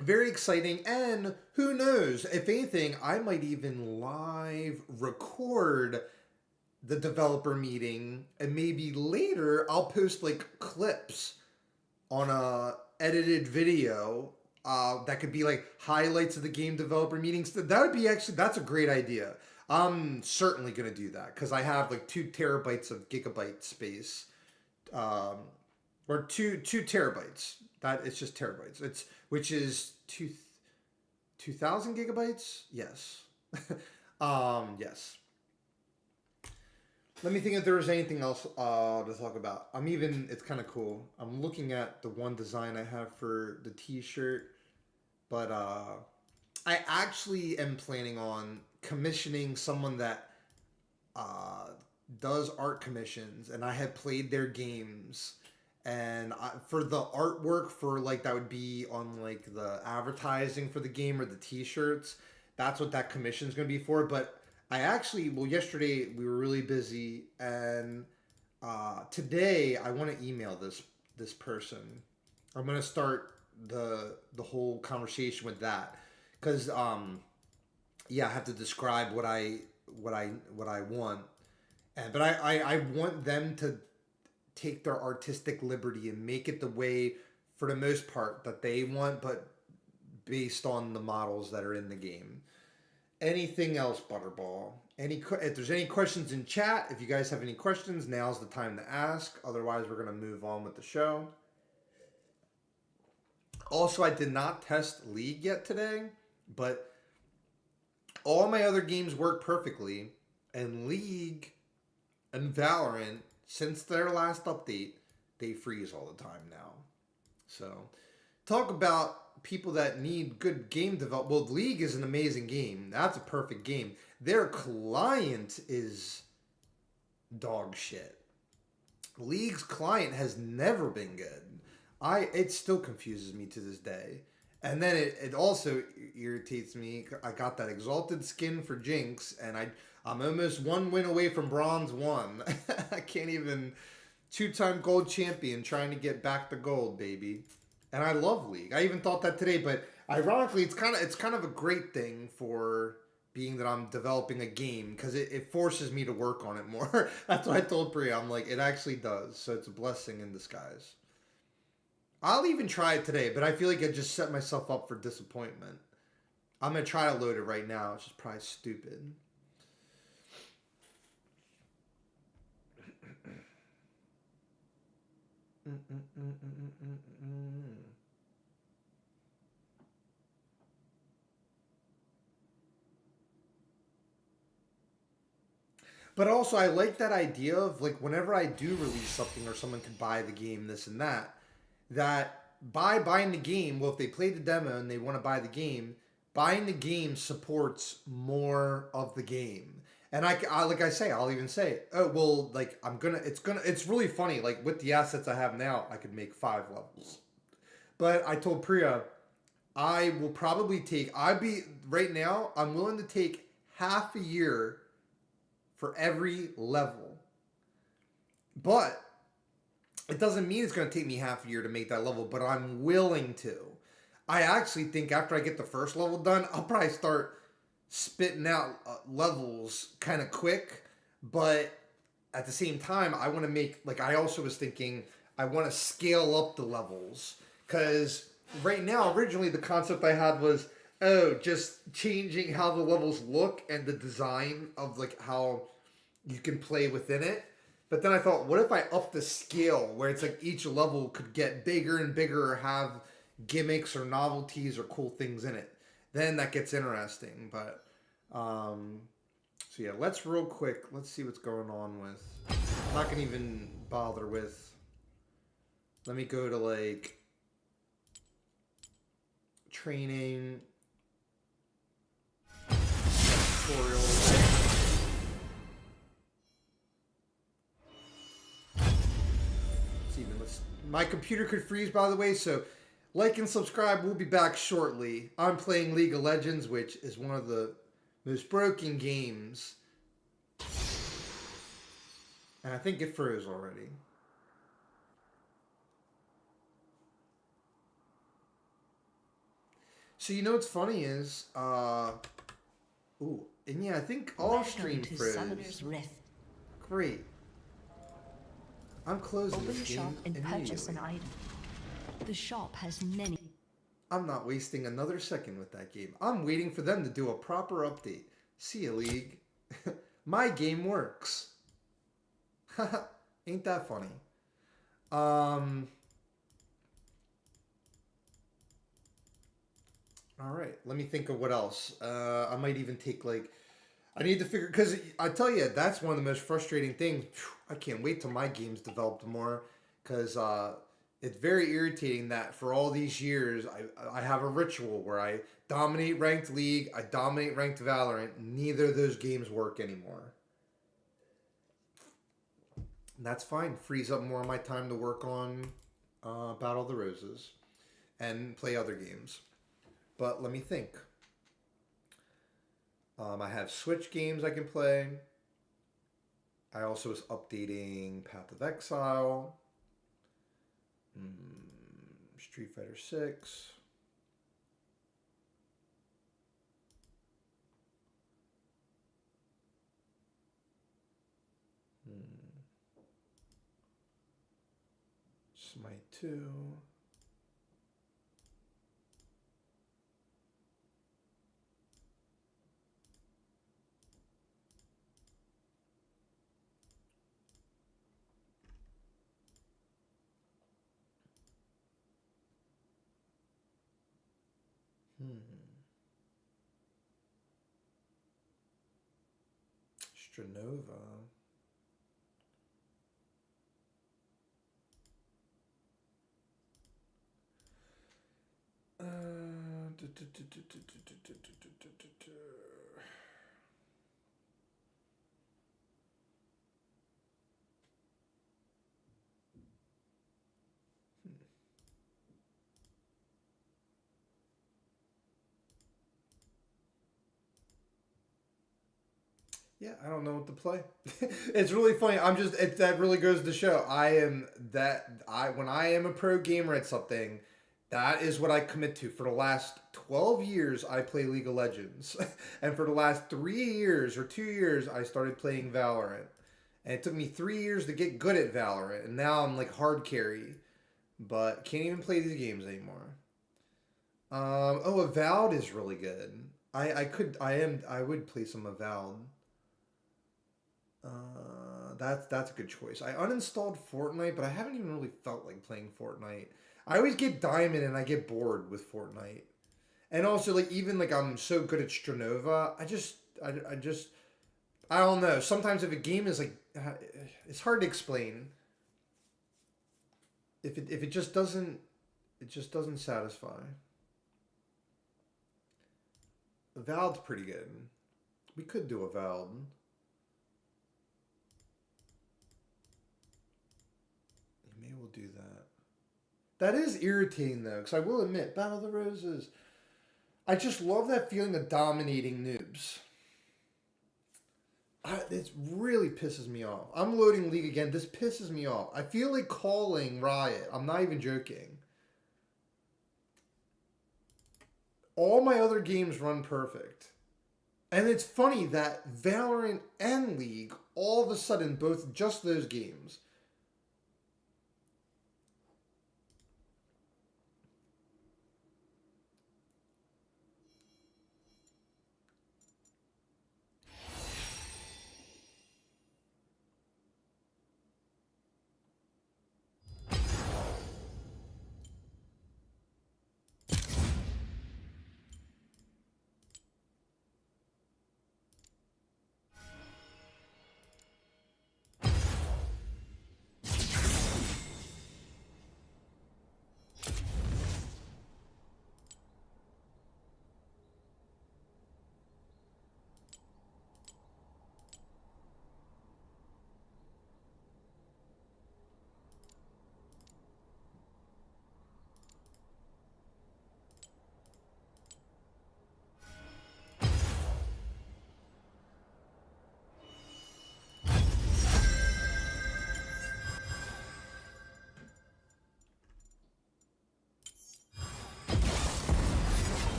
very exciting. And who knows, if anything, I might even live record the developer meeting. And maybe later, I'll post like clips on a edited video that could be like highlights of the game developer meetings. That would be actually, that's a great idea. I'm certainly going to do that because I have like 2 terabytes of gigabyte space, or two terabytes. That it's just terabytes. Which is 2,000 gigabytes. Yes. Yes. Let me think if there was anything else to talk about. It's kind of cool. I'm looking at the one design I have for the t-shirt, but I actually am planning on commissioning someone that does art commissions, and I have played their games. And for the artwork, for like that would be on like the advertising for the game or the T-shirts. That's what that commission is going to be for. But I actually, well, yesterday we were really busy, and today I want to email this person. I'm going to start the whole conversation with that, because yeah, I have to describe what I want, and but I want them to take their artistic liberty and make it the way, for the most part, that they want, but based on the models that are in the game. Anything else, Butterball? If there's any questions in chat, if you guys have any questions, now's the time to ask. Otherwise, we're gonna move on with the show. Also, I did not test League yet today, but all my other games work perfectly, and League and Valorant, since their last update, they freeze all the time now. So, talk about people that need good game development. Well, League is an amazing game. That's a perfect game. Their client is dog shit. League's client has never been good. It still confuses me to this day. And then it also irritates me. I got that Exalted skin for Jinx, and I'm almost one win away from Bronze 1. I can't even... Two-time gold champion trying to get back to gold, baby. And I love League. I even thought that today, but ironically, it's kind of a great thing for being that I'm developing a game, because it forces me to work on it more. That's what I told Priya. I'm like, it actually does. So it's a blessing in disguise. I'll even try it today, but I feel like I just set myself up for disappointment. I'm going to try to load it right now, which is probably stupid. But also, I like that idea of, like, whenever I do release something or someone can buy the game, this and that, that by buying the game, well, if they play the demo and they want to buy the game, buying the game supports more of the game. And I like I say, I'll even say, oh, well, like, it's really funny. Like, with the assets I have now, I could make 5 levels. But I told Priya, I will probably right now, I'm willing to take half a year for every level. But it doesn't mean it's going to take me half a year to make that level, but I'm willing to. I actually think after I get the first level done, I'll probably start spitting out levels kind of quick. But at the same time, I want to make, like, I also was thinking, I want to scale up the levels. Because right now, originally the concept I had was, just changing how the levels look and the design of, like, how you can play within it. But then I thought, what if I up the scale where it's like each level could get bigger and bigger or have gimmicks or novelties or cool things in it? Then that gets interesting. But, so yeah, let's see what's going on with, I'm not going to even bother with, let me go to, like, training, tutorials. My computer could freeze, by the way, so like and subscribe. We'll be back shortly. I'm playing League of Legends, which is one of the most broken games. And I think it froze already. So you know what's funny is, ooh, and yeah, I think all stream froze. Great. I'm closing Open this the game shop and purchase an immediately. item. The shop has many. I'm not wasting another second with that game. I'm waiting for them to do a proper update. See ya, League. My game works. Ain't that funny? Alright, let me think of what else. I might even take, like, I need to figure, because I tell you, that's one of the most frustrating things. I can't wait till my game's developed more, because it's very irritating that for all these years, I have a ritual where I dominate ranked League, I dominate ranked Valorant. Neither of those games work anymore. That's fine. Frees up more of my time to work on Battle of the Roses and play other games. But let me think. I have Switch games I can play. I also was updating Path of Exile, Street Fighter 6. Smite 2. Stranova. Yeah, I don't know what to play. It's really funny. That really goes to show when I am a pro gamer at something, that is what I commit to. For the last 12 years, I play League of Legends. And for the last 3 years or 2 years, I started playing Valorant. And it took me 3 years to get good at Valorant. And now I'm like hard carry. But can't even play these games anymore. Avowed is really good. I would play some Avowed. That's a good choice. I uninstalled Fortnite, but I haven't even really felt like playing Fortnite. I always get Diamond and I get bored with Fortnite. And also, like, even like I'm so good at Stranova, I don't know. Sometimes if a game is like, it's hard to explain. If it just doesn't satisfy. Avowed's pretty good. We could do Avowed. Maybe we'll do that. That is irritating though, because I will admit, Battle of the Roses, I just love that feeling of dominating noobs. It really pisses me off. I'm loading League again. This pisses me off. I feel like calling Riot. I'm not even joking. All my other games run perfect. And it's funny that Valorant and League, all of a sudden, both just those games,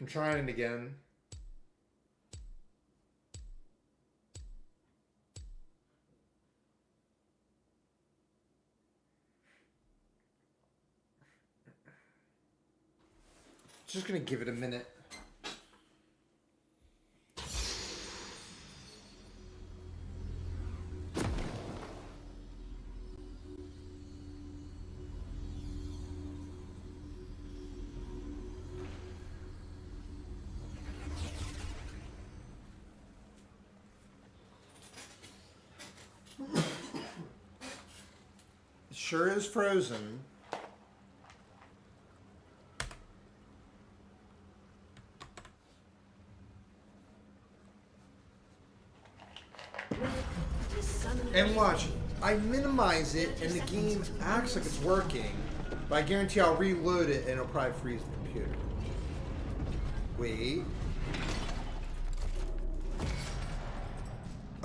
I'm trying it again. Just gonna give it a minute. It sure is frozen. And watch, I minimize it and the game acts like it's working, but I guarantee I'll reload it and it'll probably freeze the computer. Wait.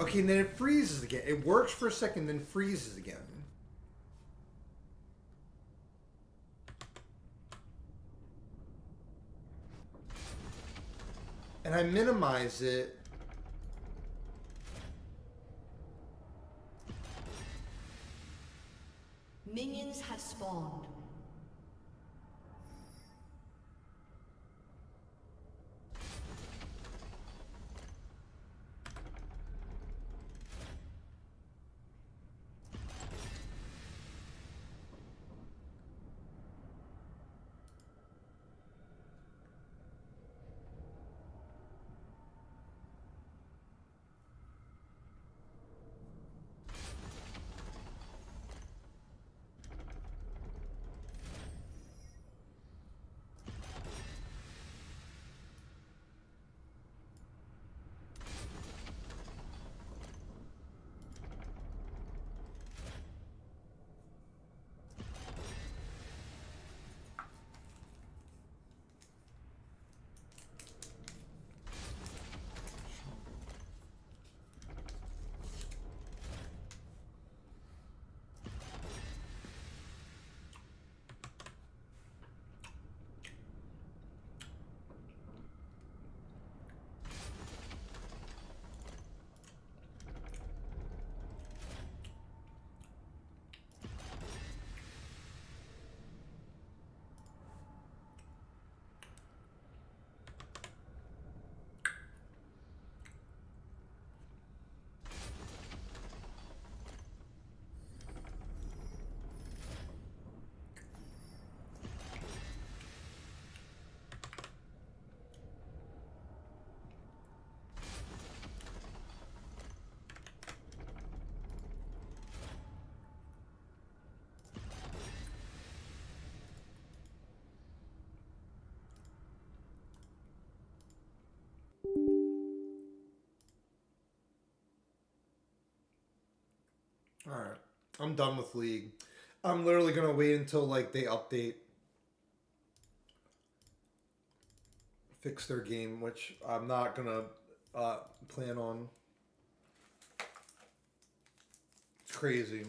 Okay, and then it freezes again. It works for a second, then freezes again. And I minimize it. Minions have spawned. Alright. I'm done with League. I'm literally gonna wait until like they update. Fix their game, which I'm not gonna plan on. It's crazy.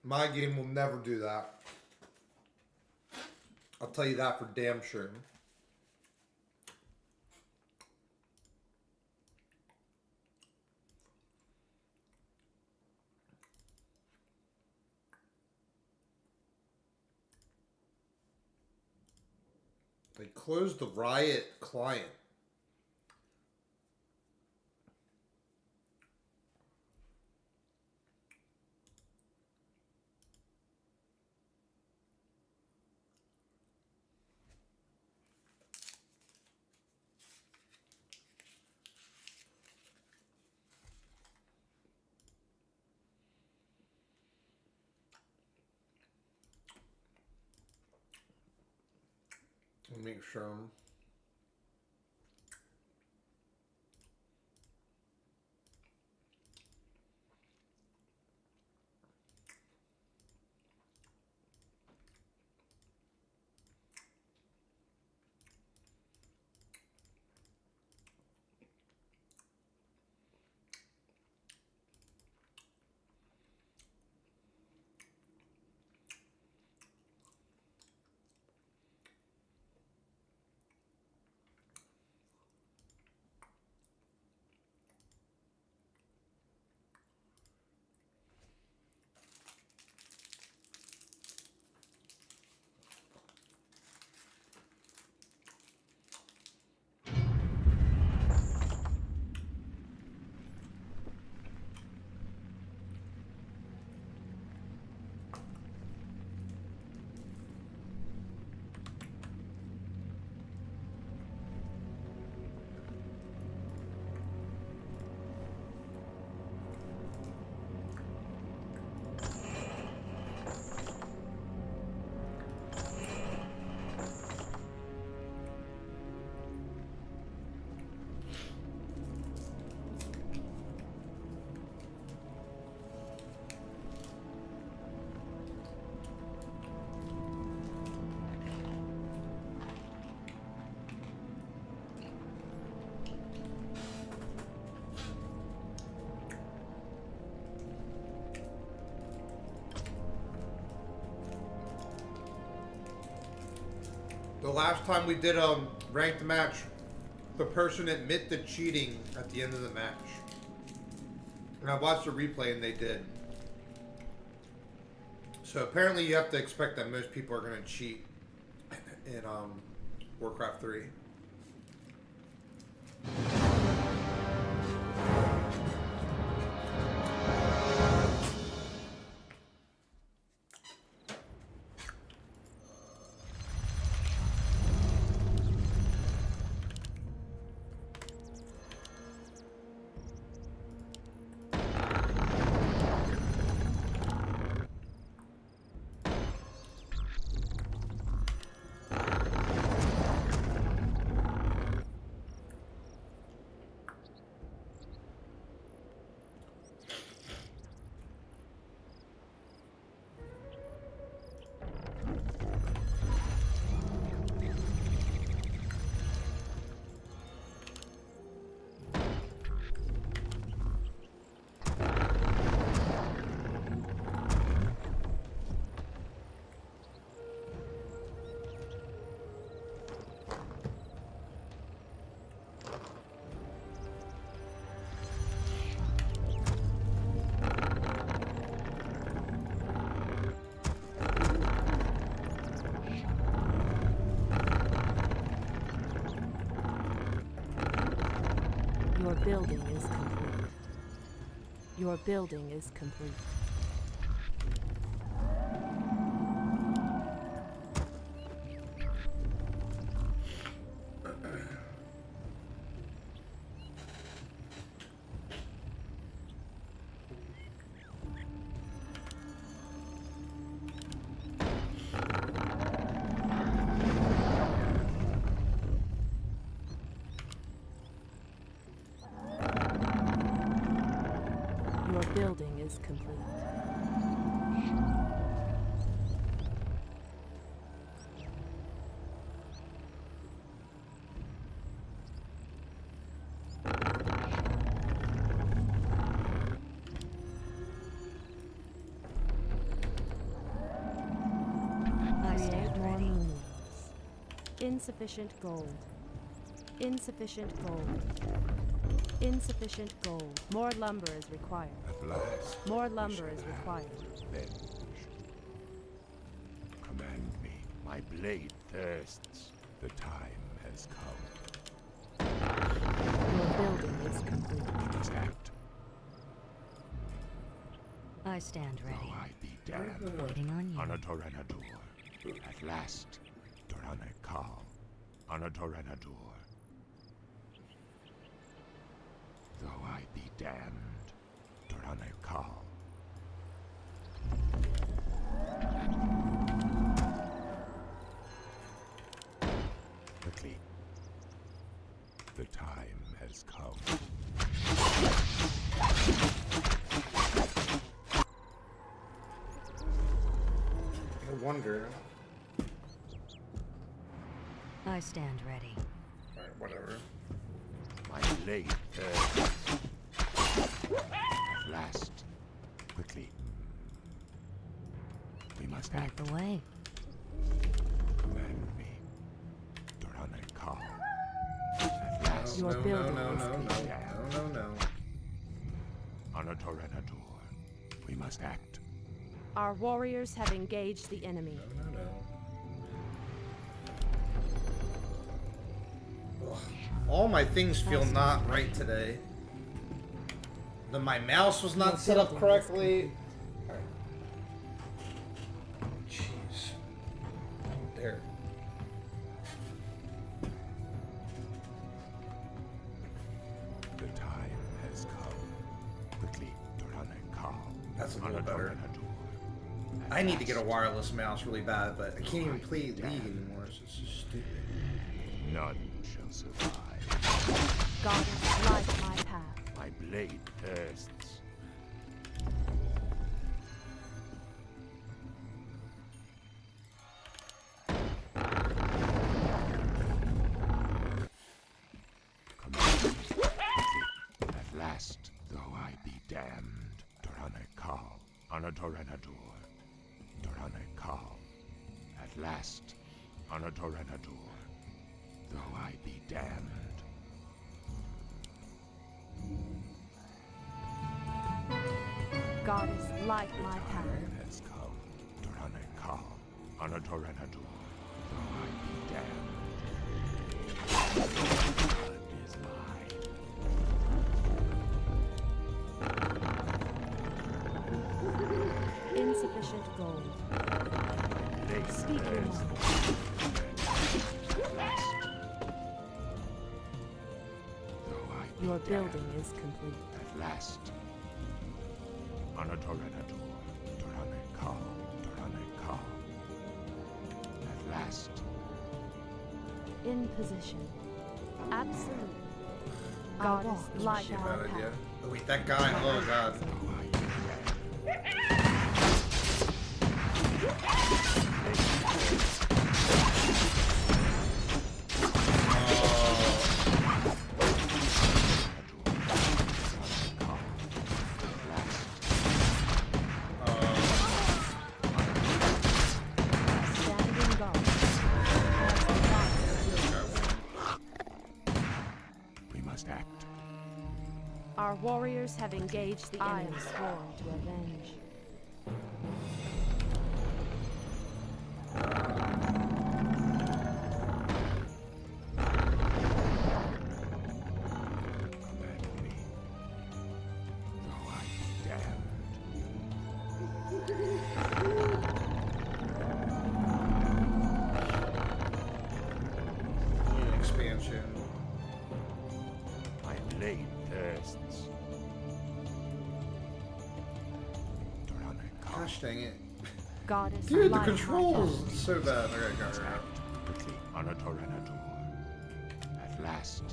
My game will never do that. I'll tell you that for damn sure. They closed the Riot client. Let me make sure. The last time we did a ranked match, the person admitted cheating at the end of the match. And I watched the replay and they did. So apparently you have to expect that most people are going to cheat in Warcraft 3. Your building is complete. Your building is complete. Your building is complete. I stand ready. Insufficient gold. Insufficient gold. Insufficient gold. More lumber is required. At last, More we lumber shall is have required. revenge. Command me. My blade thirsts. The time has come. Your building is complete. We must act, I stand though ready. I be damned. Waiting on you. Anatorenadur. At last, Durane Kal. Anatorenadur. Though I be damned, Durane Kal. Quickly. The time has come. I wonder. I stand ready. Alright, whatever. My blade thirsts. At last. Quickly. We must Light act. the way. Command me. Durane Kal. At last. Your no, building no, is no, no, complete. no, no, no. Anatorenadur. We must act. Our warriors have engaged the enemy. No, no, no. Ugh. All my things feel not right today. My mouse was not Your set up building is correctly. Alright. Jeez. There. The time has come. Quickly, Durane Kal. That's a little better. Anatorenadur. I need to get a wireless mouse really bad, but I can't even play League anymore. It's just so stupid. None shall survive. Goddess, light my path. My blade thirsts. Command me. Quickly. At last, though I be damned, Durane Kal. Anatorenadur. Durane Kal. At last, on a Torenator, though I be damned. Goddess, light my path. Time has come, Torane Kal, on a Torenator, though I be damned. Blood is mine. Insufficient gold. Speak your mind. At last. Though I be Your damned. building is complete. At last. On a Torenator, Torane Kal, Torane Kal. At last. In position. Absolute. Goddess, light Shit, my bad idea. path. Oh, wait, that guy. Oh, God. Though I be damned. Standing guard. We must act. Our warriors have engaged the enemy. I am sworn to avenge. Command me. Though I be damned. Expansion. My blade thirsts. Torane Kal. Gosh dang it. Goddess, Dude, the light my controls path. so bad. Okay, got her out. Quickly on a Torenator. At last.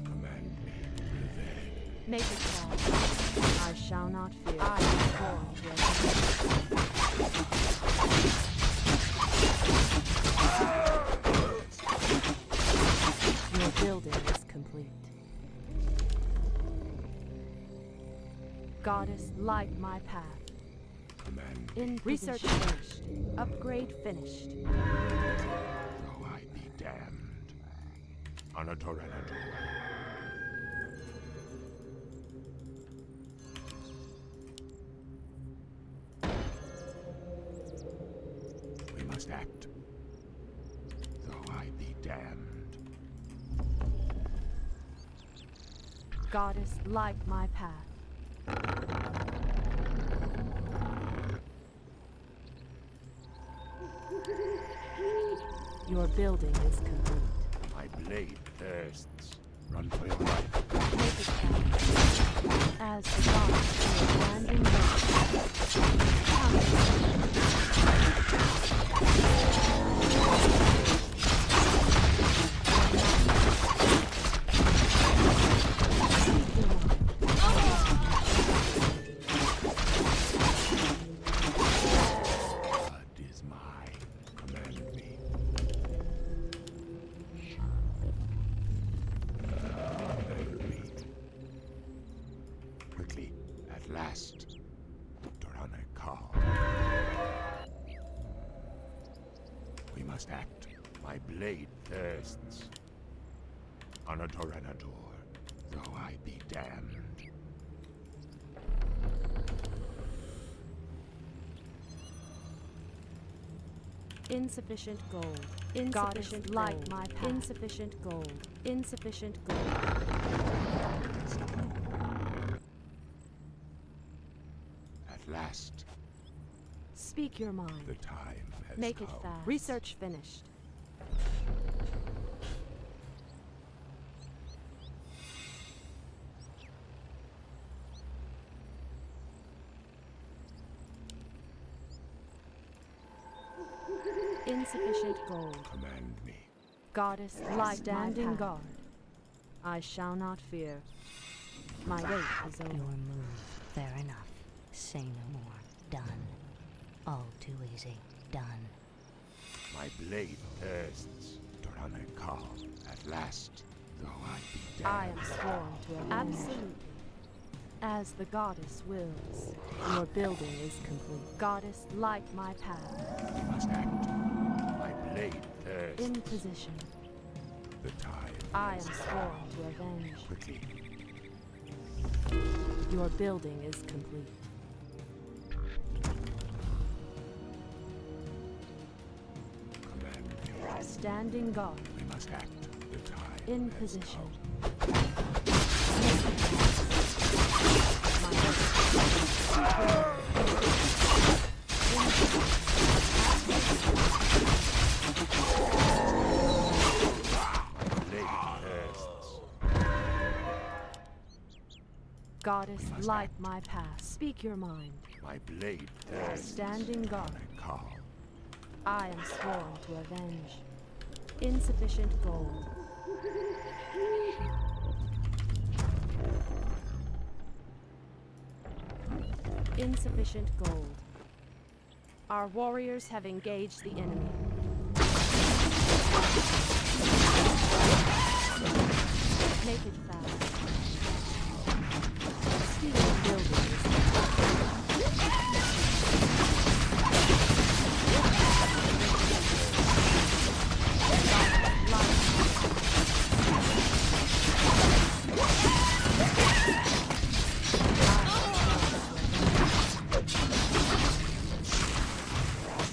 Command me. Make it fall. I shall not fear. I am sworn to avenge. Your building is complete. Goddess, light my path. Command In research finished. Upgrade finished. though I be damned. On a Torenator. We must act. Though I be damned. Goddess, light my path. Your building is complete. My blade thirsts. Run for your life. Make it count. As the goddess is standing Blood is mine. Command me. Command me. Quickly, at last. Torane Kal. We must act. My blade thirsts. On a Torenator, though I be damned. insufficient gold. Insufficient light my path. Insufficient gold. Insufficient gold. At last, Speak your mind. the time has Make come. it fast. Research finished. Insufficient gold. Command me. Goddess, light standing guard. I shall not fear. My wait is Your over. move. Fair enough. Say no more. Done. All too easy. Done. My My blade thirsts. Doranekal, at last, though I be dead. I am sworn to it. Absolutely. As the goddess wills, your building is complete. Goddess, light my path. We must act. My blade thirsts. In position. The tide. I am sworn to avenge. Quickly. Your building is complete. Command me. Standing guard. We must act. The tide. In has position. come. My Blade thirsts. goddess, light my path. Speak your mind. My blade thirsts. Standing guard. Doranekal. I am sworn to avenge. Insufficient gold. Insufficient gold. Our warriors have engaged the enemy. Make it fast. Steel building is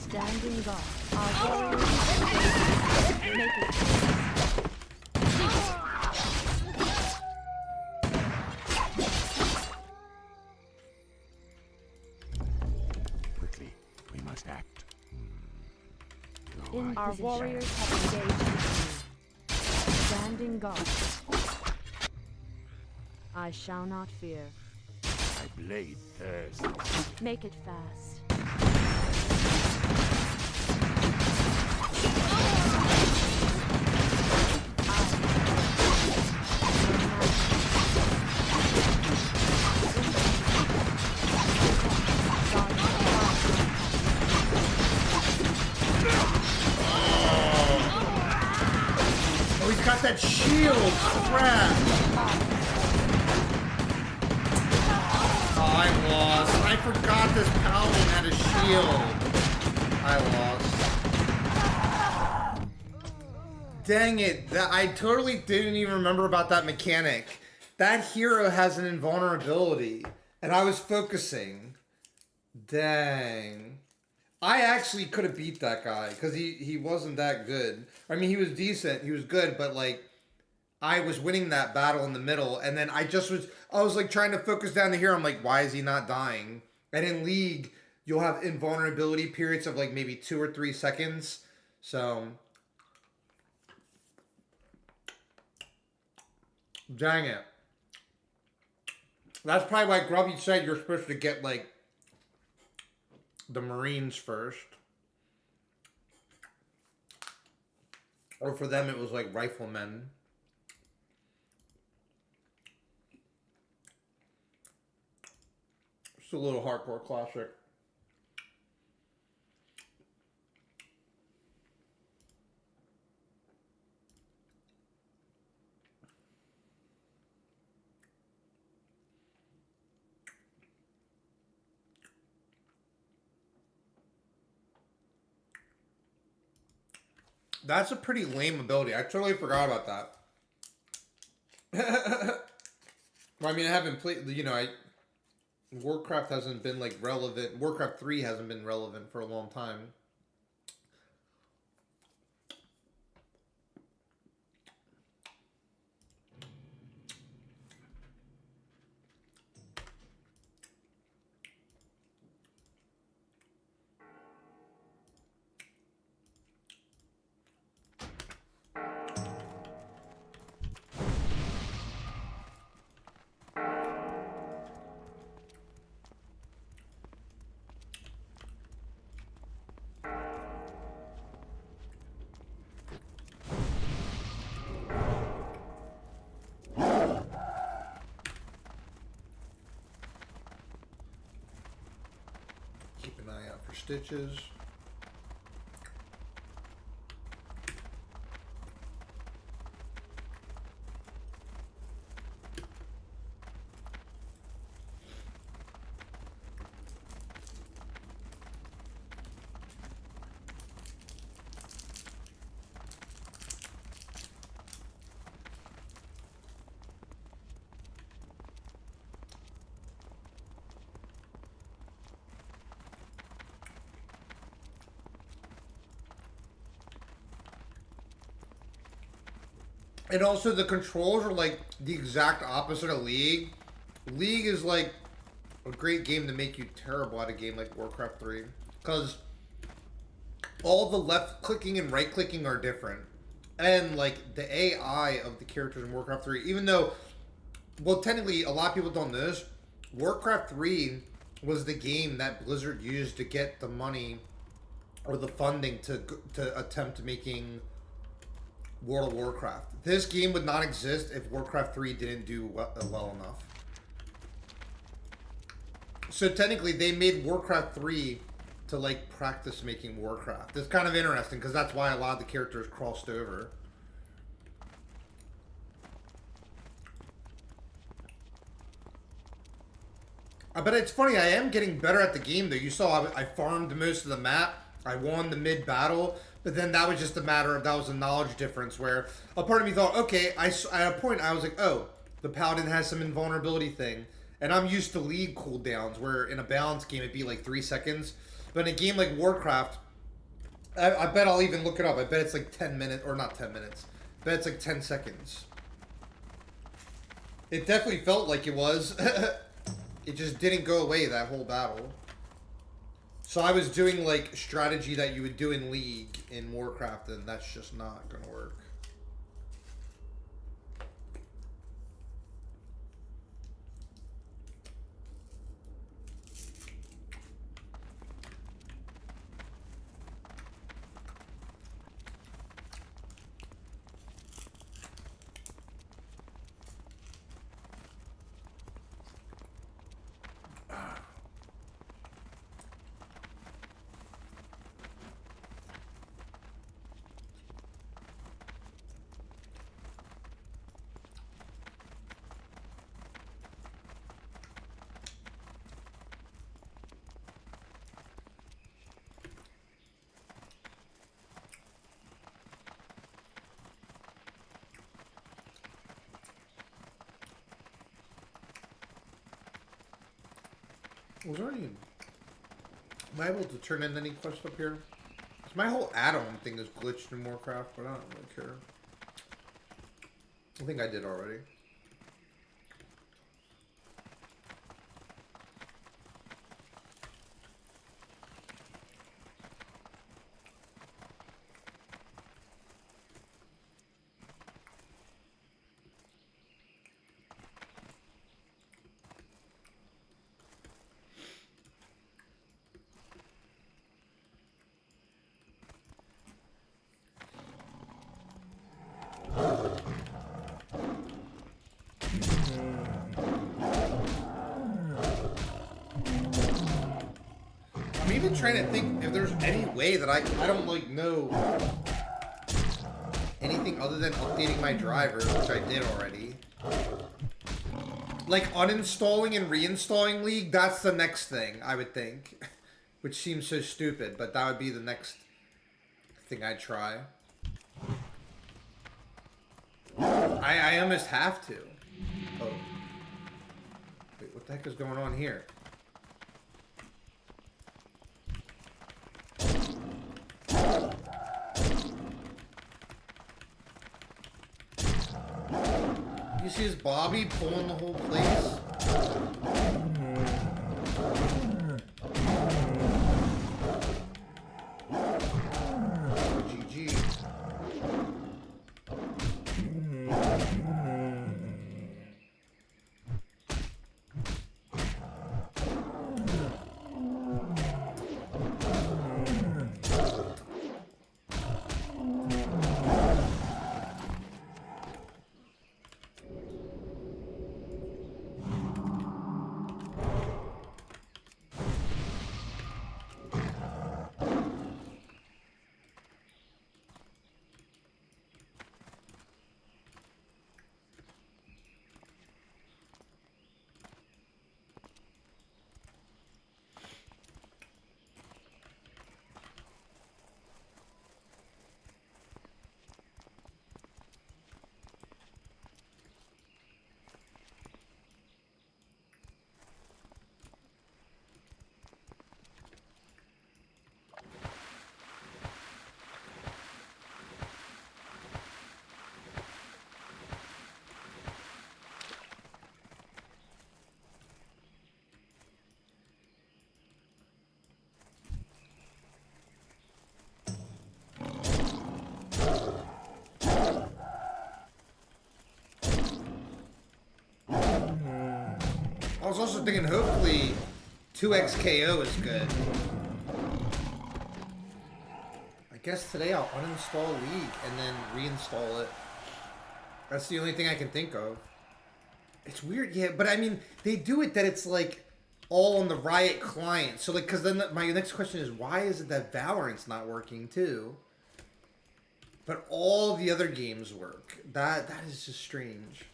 standing guard. Our warriors have engaged. Make it fast. Quickly. We must act. Though In I our be warriors dead. have engaged the enemy. Standing guard. I shall not fear. My blade thirsts. Make it fast. Oh, he's got that shield. Crap. Oh, I lost. I forgot this paladin had a shield. I lost. Dang it. I totally didn't even remember about that mechanic. That hero has an invulnerability. And I was focusing. Dang. I actually could have beat that guy because he wasn't that good. I mean, he was decent. He was good, but like I was winning that battle in the middle, and then I was like trying to focus down the hero. I'm like, why is he not dying? And in League, you'll have invulnerability periods of like maybe 2 or 3 seconds. So dang it. That's probably why Grubby said you're supposed to get like the Marines first. Or for them it was like riflemen. It's a little hardcore classic. That's a pretty lame ability. I totally forgot about that. Well, I mean, I haven't played, you know, Warcraft hasn't been like relevant. Warcraft 3 hasn't been relevant for a long time. Keep an eye out for stitches. And also the controls are like the exact opposite of League. League is like a great game to make you terrible at a game like Warcraft 3. Because all the left clicking and right clicking are different. And like the AI of the characters in Warcraft 3, even though, well, technically a lot of people don't know this, Warcraft 3 was the game that Blizzard used to get the money or the funding to attempt making World of Warcraft. This game would not exist if Warcraft 3 didn't do well enough. So technically they made Warcraft 3 to like practice making Warcraft. It's kind of interesting because that's why a lot of the characters crossed over. But it's funny, I am getting better at the game though. You saw I farmed most of the map. I won the mid battle, but then that was just a matter of, that was a knowledge difference where a part of me thought, okay, at a point I was like, oh, the Paladin has some invulnerability thing. And I'm used to League cooldowns where in a balanced game it'd be like 3 seconds. But in a game like Warcraft, I bet I'll even look it up. I bet it's like 10 minutes, or not 10 minutes. I bet it's like 10 seconds. It definitely felt like it was. It just didn't go away that whole battle. So I was doing like strategy that you would do in League in Warcraft, and that's just not gonna work. Was there any... Am I able to turn in any quest up here? 'Cause my whole add-on thing is glitched in Warcraft, but I don't really care. I think I did already. I'm even trying to think if there's any way that I don't like know anything other than updating my driver, which I did already. Like uninstalling and reinstalling League, that's the next thing, I would think. Which seems so stupid, but that would be the next thing I'd try. I almost have to. Oh. Wait, what the heck is going on here? You see this Bobby pulling the whole place? GG. thinking hopefully 2xKO is good. I guess today I'll uninstall League and then reinstall it. That's the only thing I can think of. It's weird, yeah, but I mean, they do it that it's like all on the Riot client. So like, because then my next question is, why is it that Valorant's not working too? But all the other games work. That is just strange.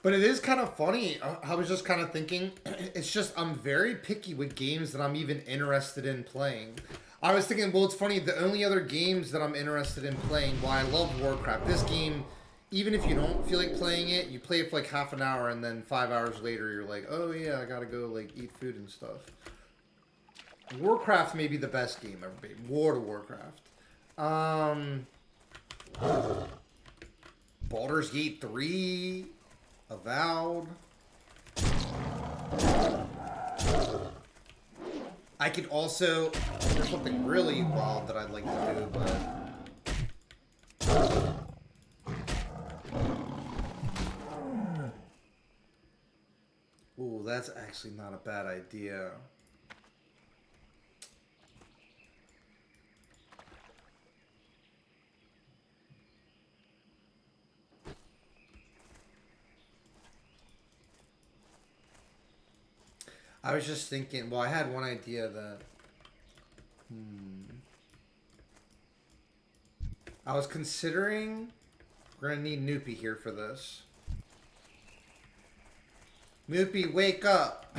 But it is kind of funny. I was just kind of thinking, it's just I'm very picky with games that I'm even interested in playing. I was thinking, well, it's funny, the only other games that I'm interested in playing, while I love Warcraft, this game, even if you don't feel like playing it, you play it for like half an hour and then 5 hours later you're like, oh yeah, I gotta go like eat food and stuff. Warcraft may be the best game ever made. World of Warcraft. Baldur's Gate 3... Avowed. I could also, there's something really wild that I'd like to do, but... Ooh, that's actually not a bad idea. I was just thinking, well, I had one idea that... I was considering... We're going to need Noopy here for this. Noopy, wake up!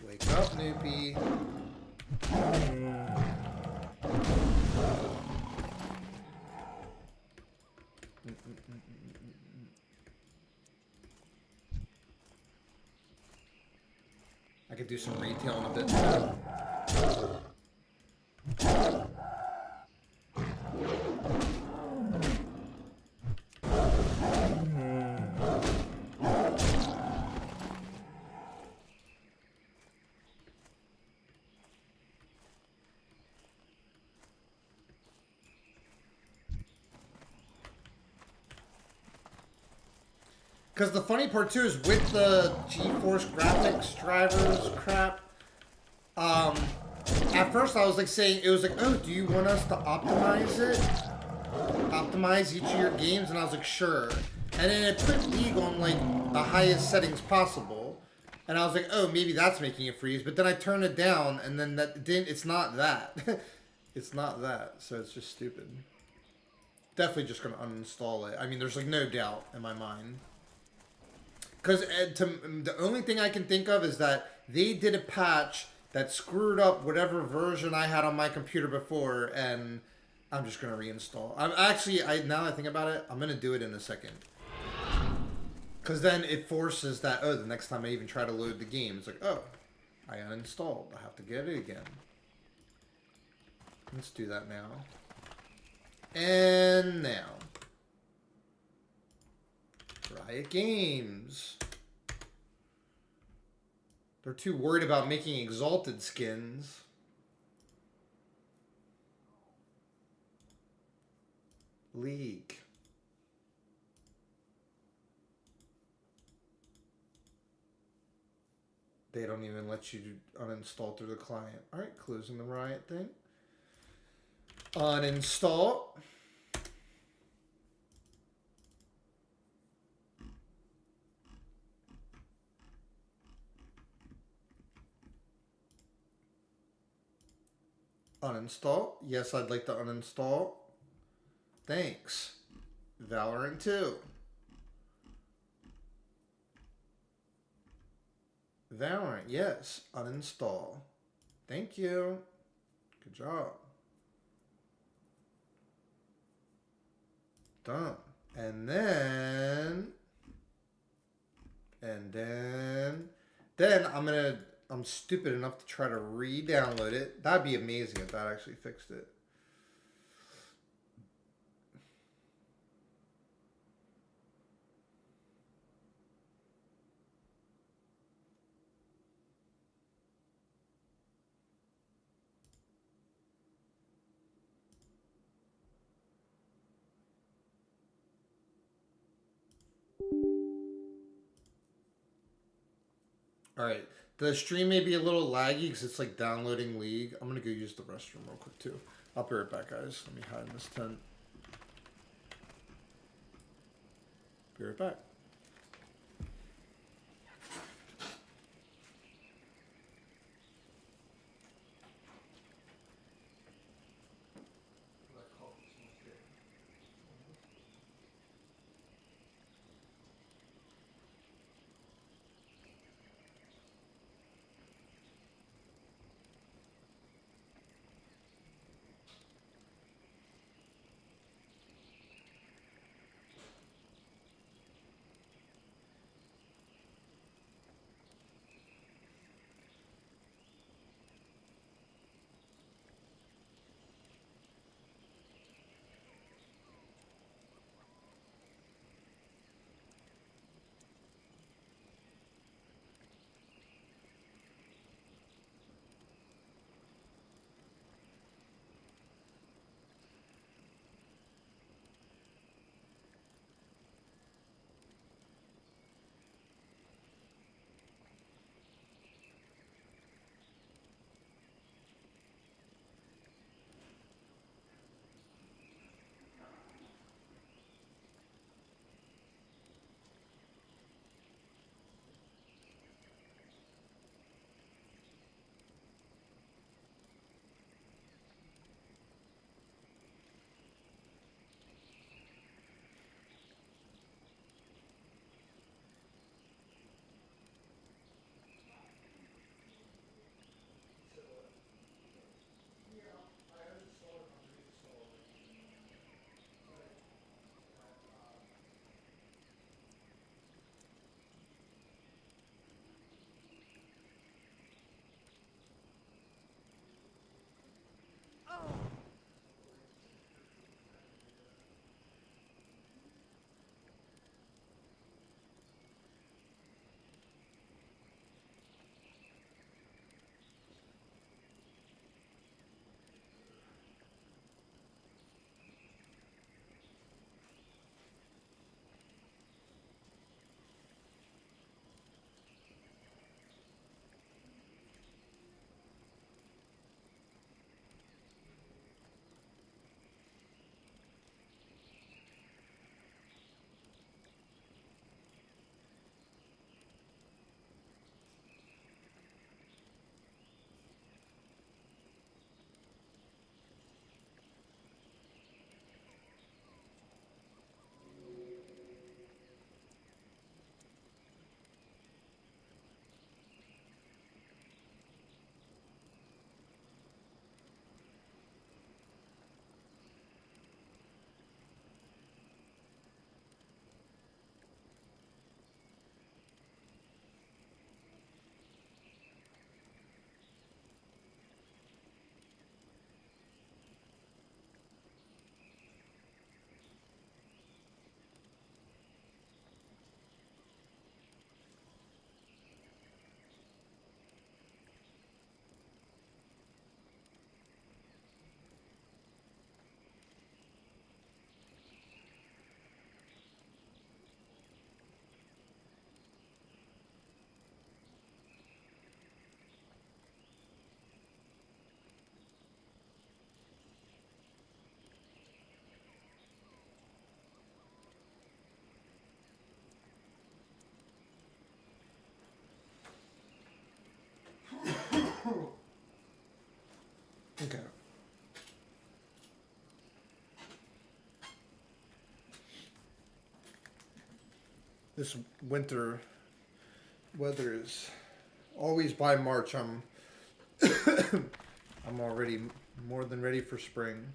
Wake up, Noopy. I could do some retail in a bit too. Because the funny part too is with the GeForce graphics drivers crap, at first I was like saying, it was like, oh, do you want us to optimize it? Optimize each of your games? And I was like, sure. And then it put League on like the highest settings possible. And I was like, oh, maybe that's making it freeze. But then I turned it down and then that didn't, it's not that. It's not that. So it's just stupid. Definitely just going to uninstall it. I mean, there's like no doubt in my mind. Because the only thing I can think of is that they did a patch that screwed up whatever version I had on my computer before, and I'm just going to reinstall. I'm actually, now that I think about it, I'm going to do it in a second. Because then it forces that, oh, the next time I even try to load the game, it's like, oh, I uninstalled. I have to get it again. Let's do that now. And now. Riot Games. They're too worried about making exalted skins. League. They don't even let you uninstall through the client. Alright, closing the Riot thing. Uninstall. Uninstall. Yes, I'd like to uninstall. Thanks. Valorant 2. Valorant, yes. Uninstall. Thank you. Good job. Done. And then I'm gonna I'm stupid enough to try to re-download it. That'd be amazing if that actually fixed it. All right, the stream may be a little laggy because it's like downloading League. I'm gonna go use the restroom real quick too. I'll be right back, guys. Let me hide in this tent. Be right back. Okay. This winter weather is always by March. I'm I'm already more than ready for spring.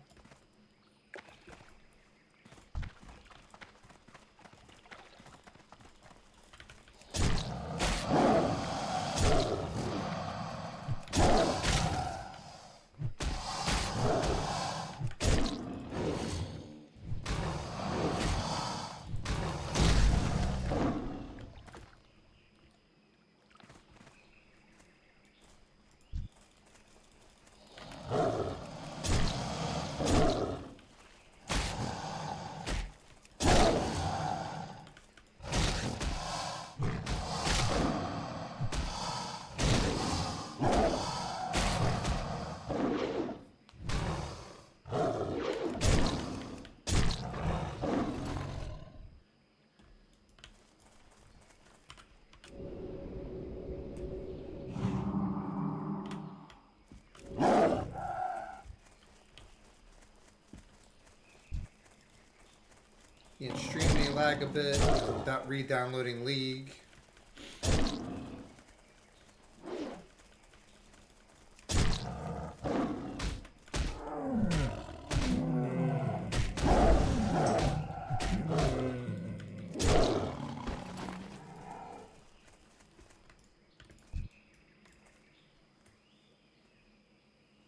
The stream may lag a bit without re-downloading League.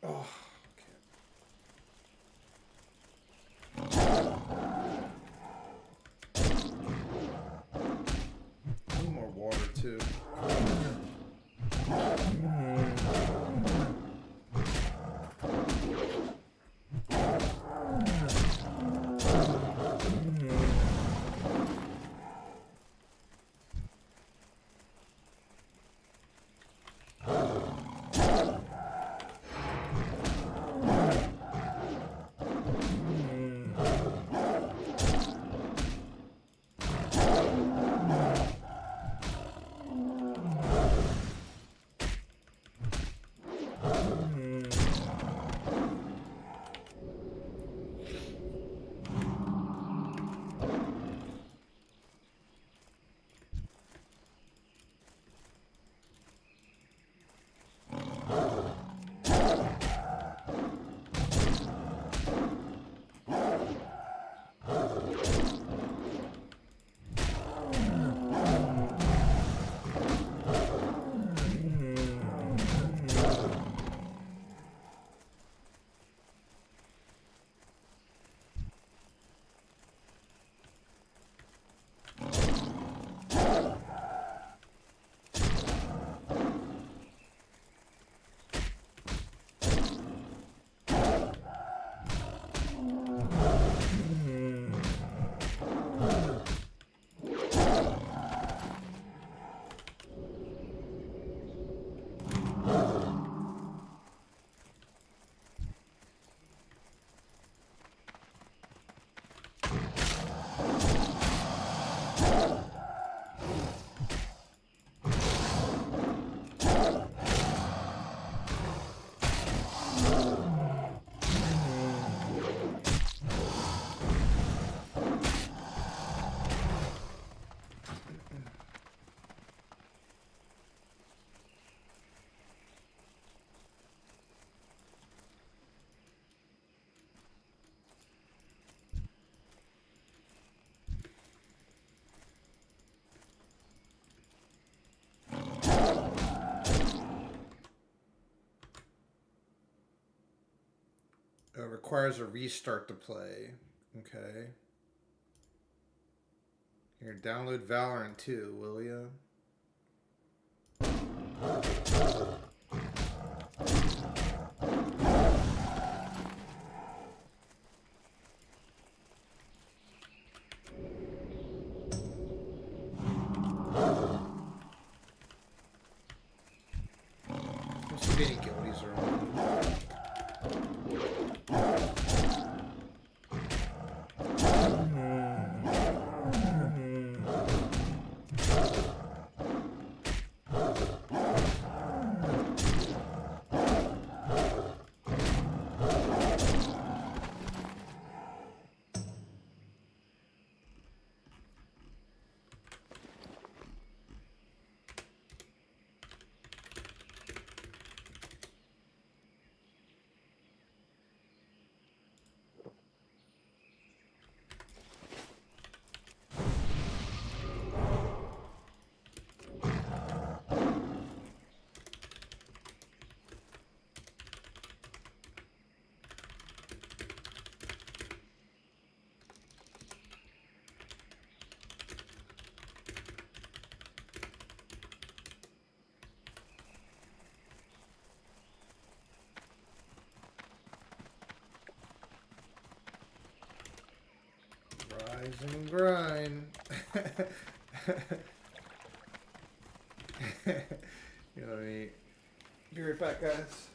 Oh, okay. Need more water too. Requires a restart to play. Okay. Here, download Valorant too, will ya? Let's see if any guildies are on. Rise and grind. You know what I mean? Be right back, guys.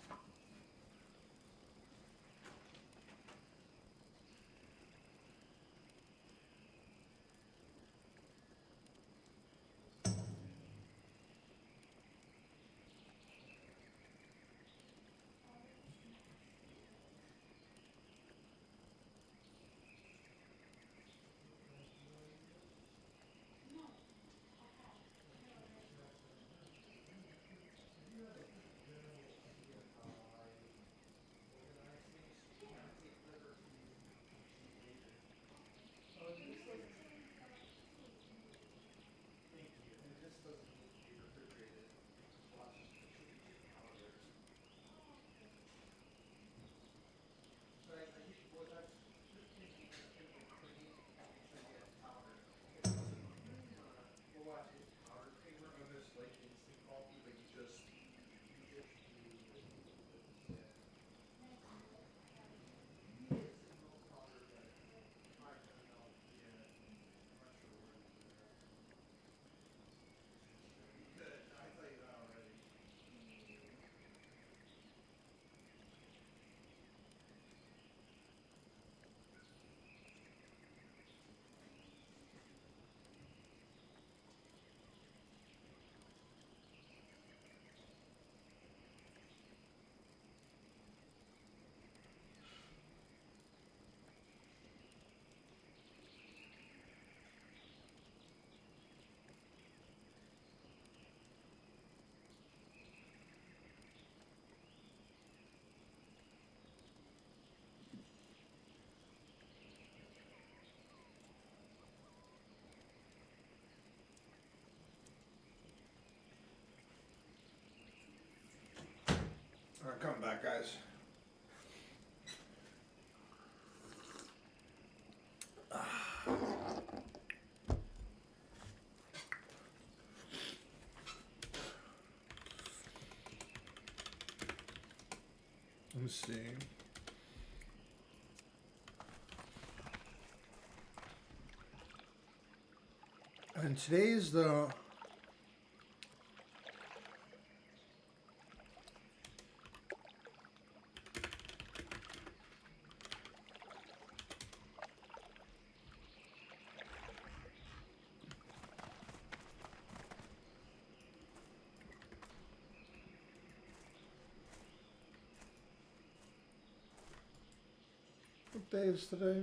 Let's see. And today's the what day is today?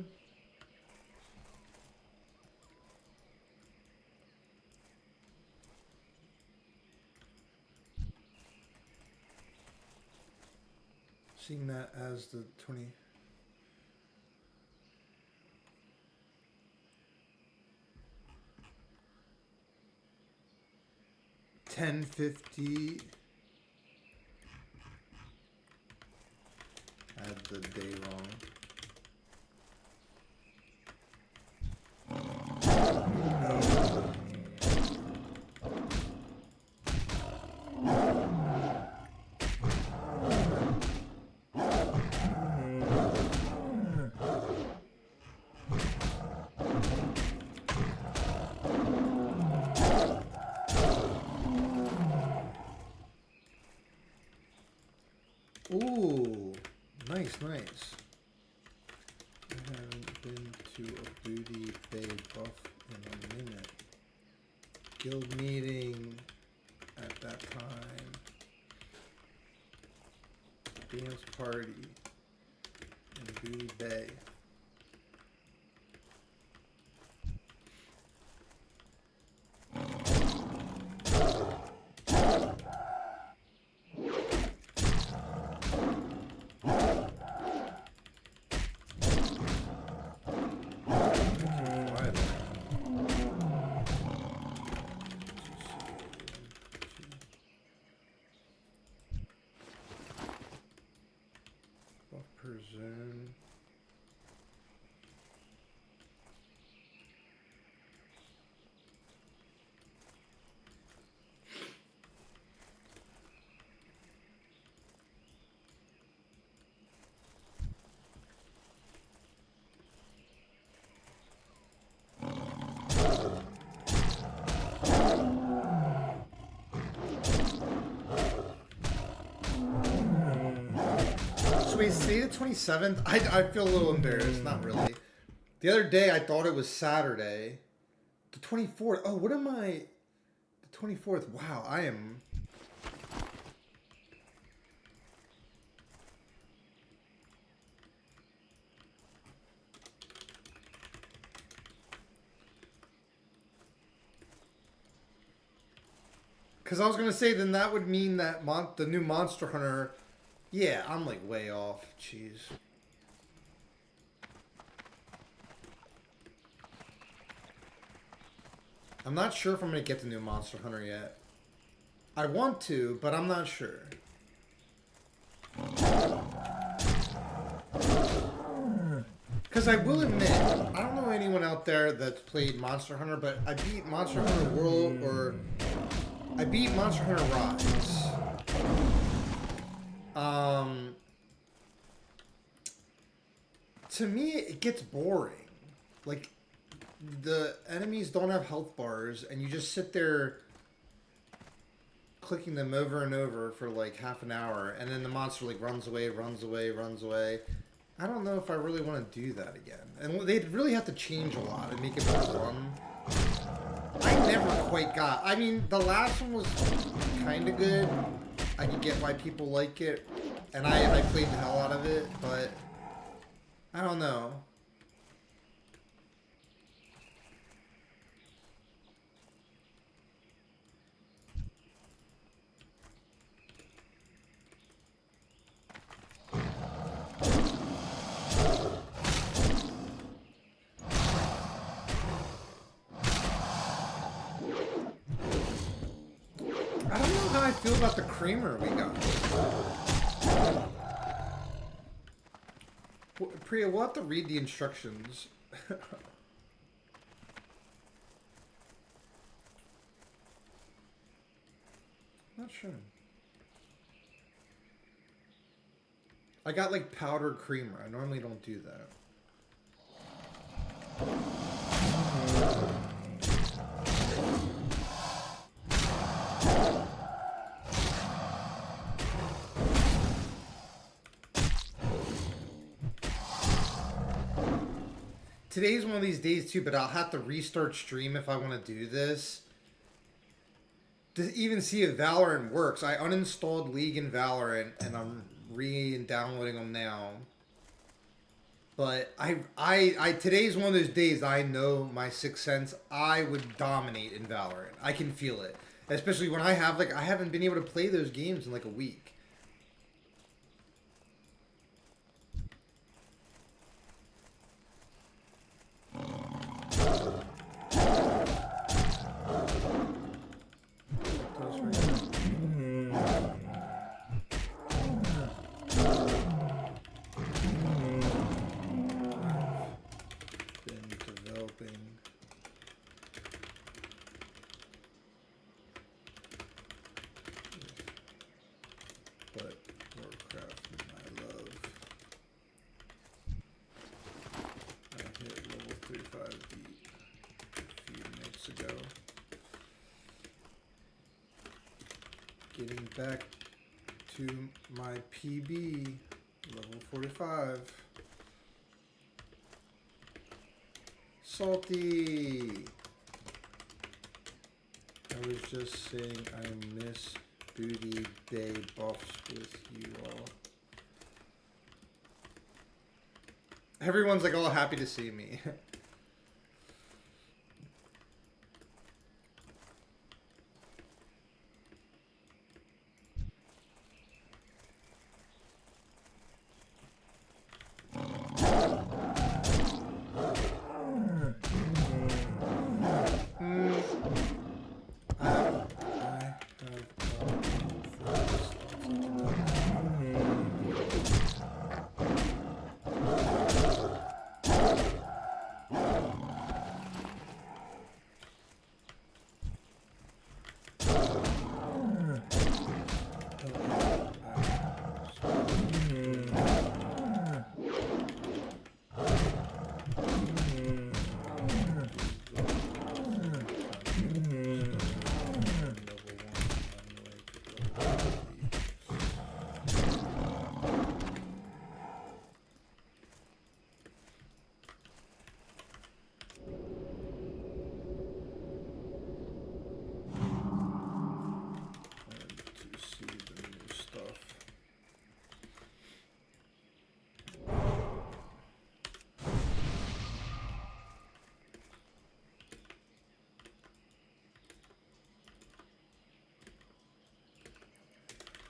Seeing that as the 20. $10.50. Had the day wrong. Ooh, nice, nice. I haven't been to a booty bay buff in a minute. Guild meeting at that time. Dance party in Booty Bay. Per zone. So we say the 27th. I feel a little embarrassed. Not really. The other day I thought it was Saturday. The 24th. Oh, what am I? The 24th. Wow, I am. Because I was going to say, then that would mean that the new Monster Hunter. Yeah, I'm like way off. Jeez. I'm not sure if I'm going to get the new Monster Hunter yet. I want to, but I'm not sure. Because I will admit, I don't know anyone out there that's played Monster Hunter, but I beat Monster Hunter World, or I beat Monster Hunter Rise. To me, it gets boring. Like, the enemies don't have health bars, and you just sit there clicking them over and over for like half an hour, and then the monster like runs away, runs away, runs away. I don't know if I really want to do that again. And they'd really have to change a lot and make it more fun. I never quite got... I mean, the last one was kind of good. I can get why people like it. And I played the hell out of it, but... I don't know. I don't know how I feel about the creamer we got. Priya, we'll have to read the instructions. Not sure. I got like powdered creamer. I normally don't do that. Today's one of these days too, but I'll have to restart stream if I want to do this. To even see if Valorant works. I uninstalled League and Valorant and I'm re-downloading them now. But I today's one of those days I know my sixth sense. I would dominate in Valorant. I can feel it. Especially when I haven't been able to play those games in like a week. Getting back to my PB, level 45. Salty! I was just saying I miss Booty Bay buffs with you all. Everyone's like all happy to see me.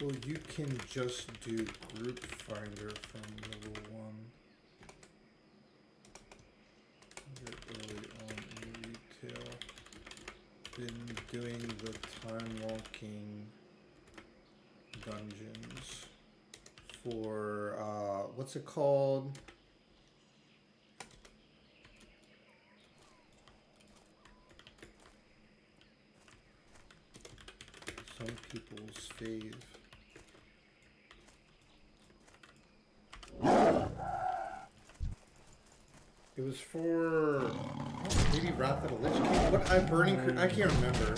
Well, you can just do group finder from level 1. Very early on in retail. Been doing the time walking dungeons for what's it called? Some people's fave. It was for maybe Wrath of the Lich King. What I can't remember.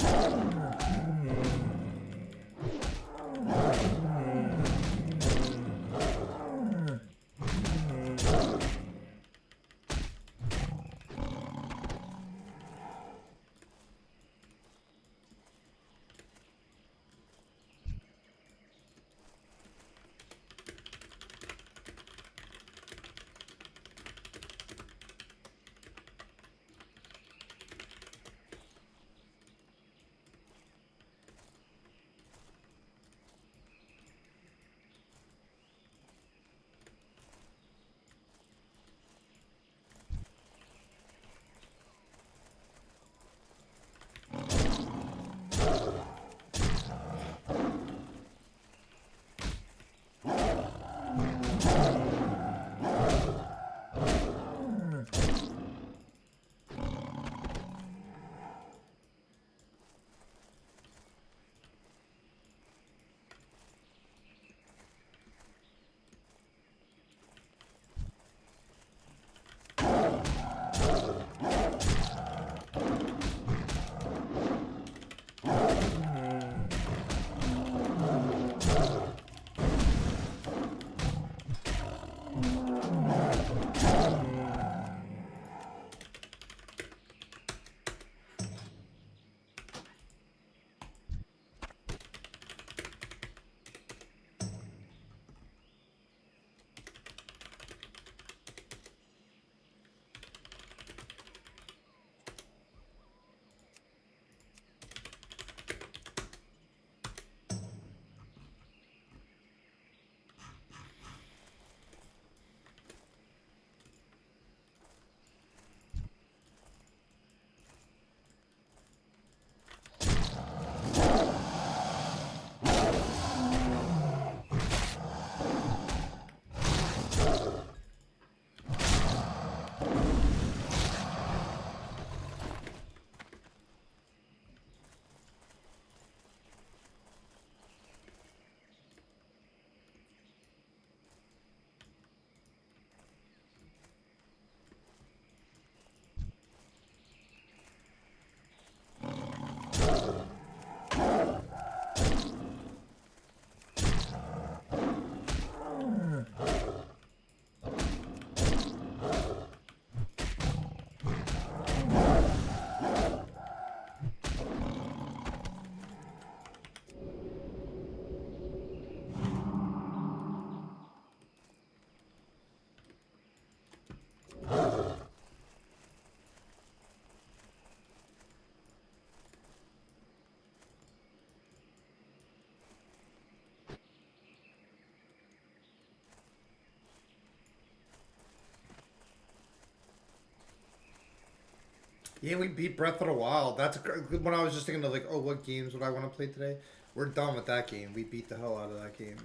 Yeah, we beat Breath of the Wild. That's when I was just thinking of like, oh, what games would I want to play today? We're done with that game. We beat the hell out of that game.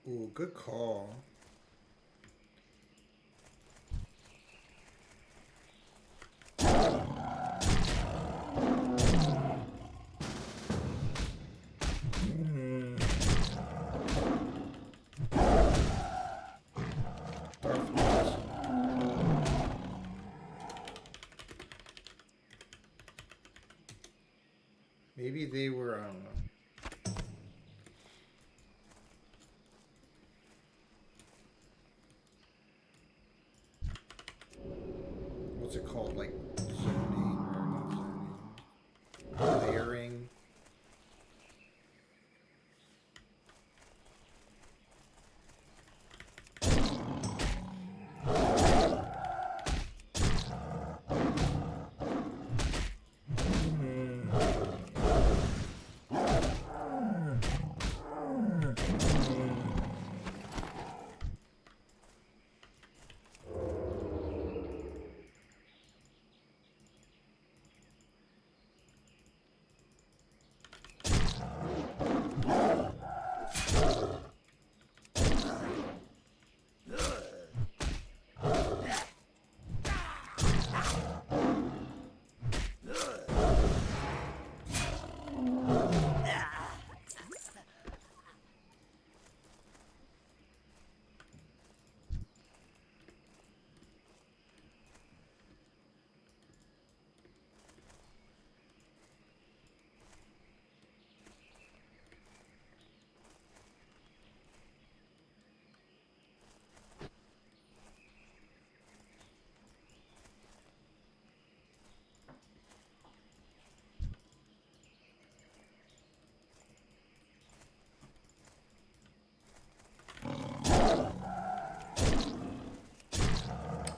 Ooh, good call. Maybe they were, I don't know. What's it called? Like zoning or not zoning? Layering.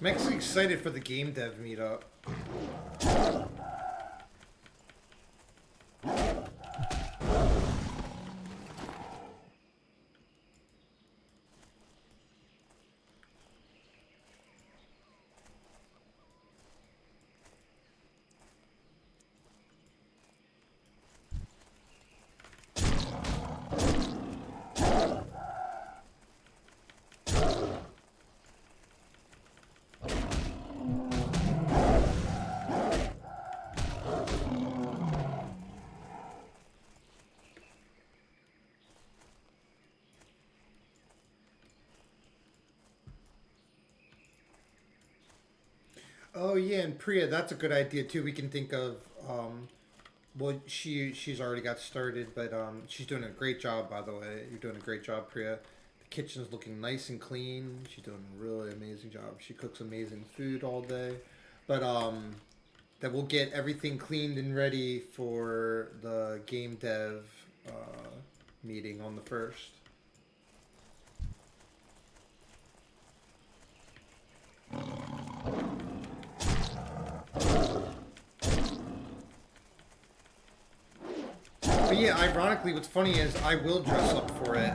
I'm actually excited for the game dev meetup. Oh yeah, and Priya, that's a good idea too. We can think of well, she's already got started, but she's doing a great job, by the way. You're doing a great job, Priya. The kitchen's looking nice and clean. She's doing a really amazing job. She cooks amazing food all day. But that we'll get everything cleaned and ready for the game dev meeting on the 1st. But yeah, ironically, what's funny is I will dress up for it.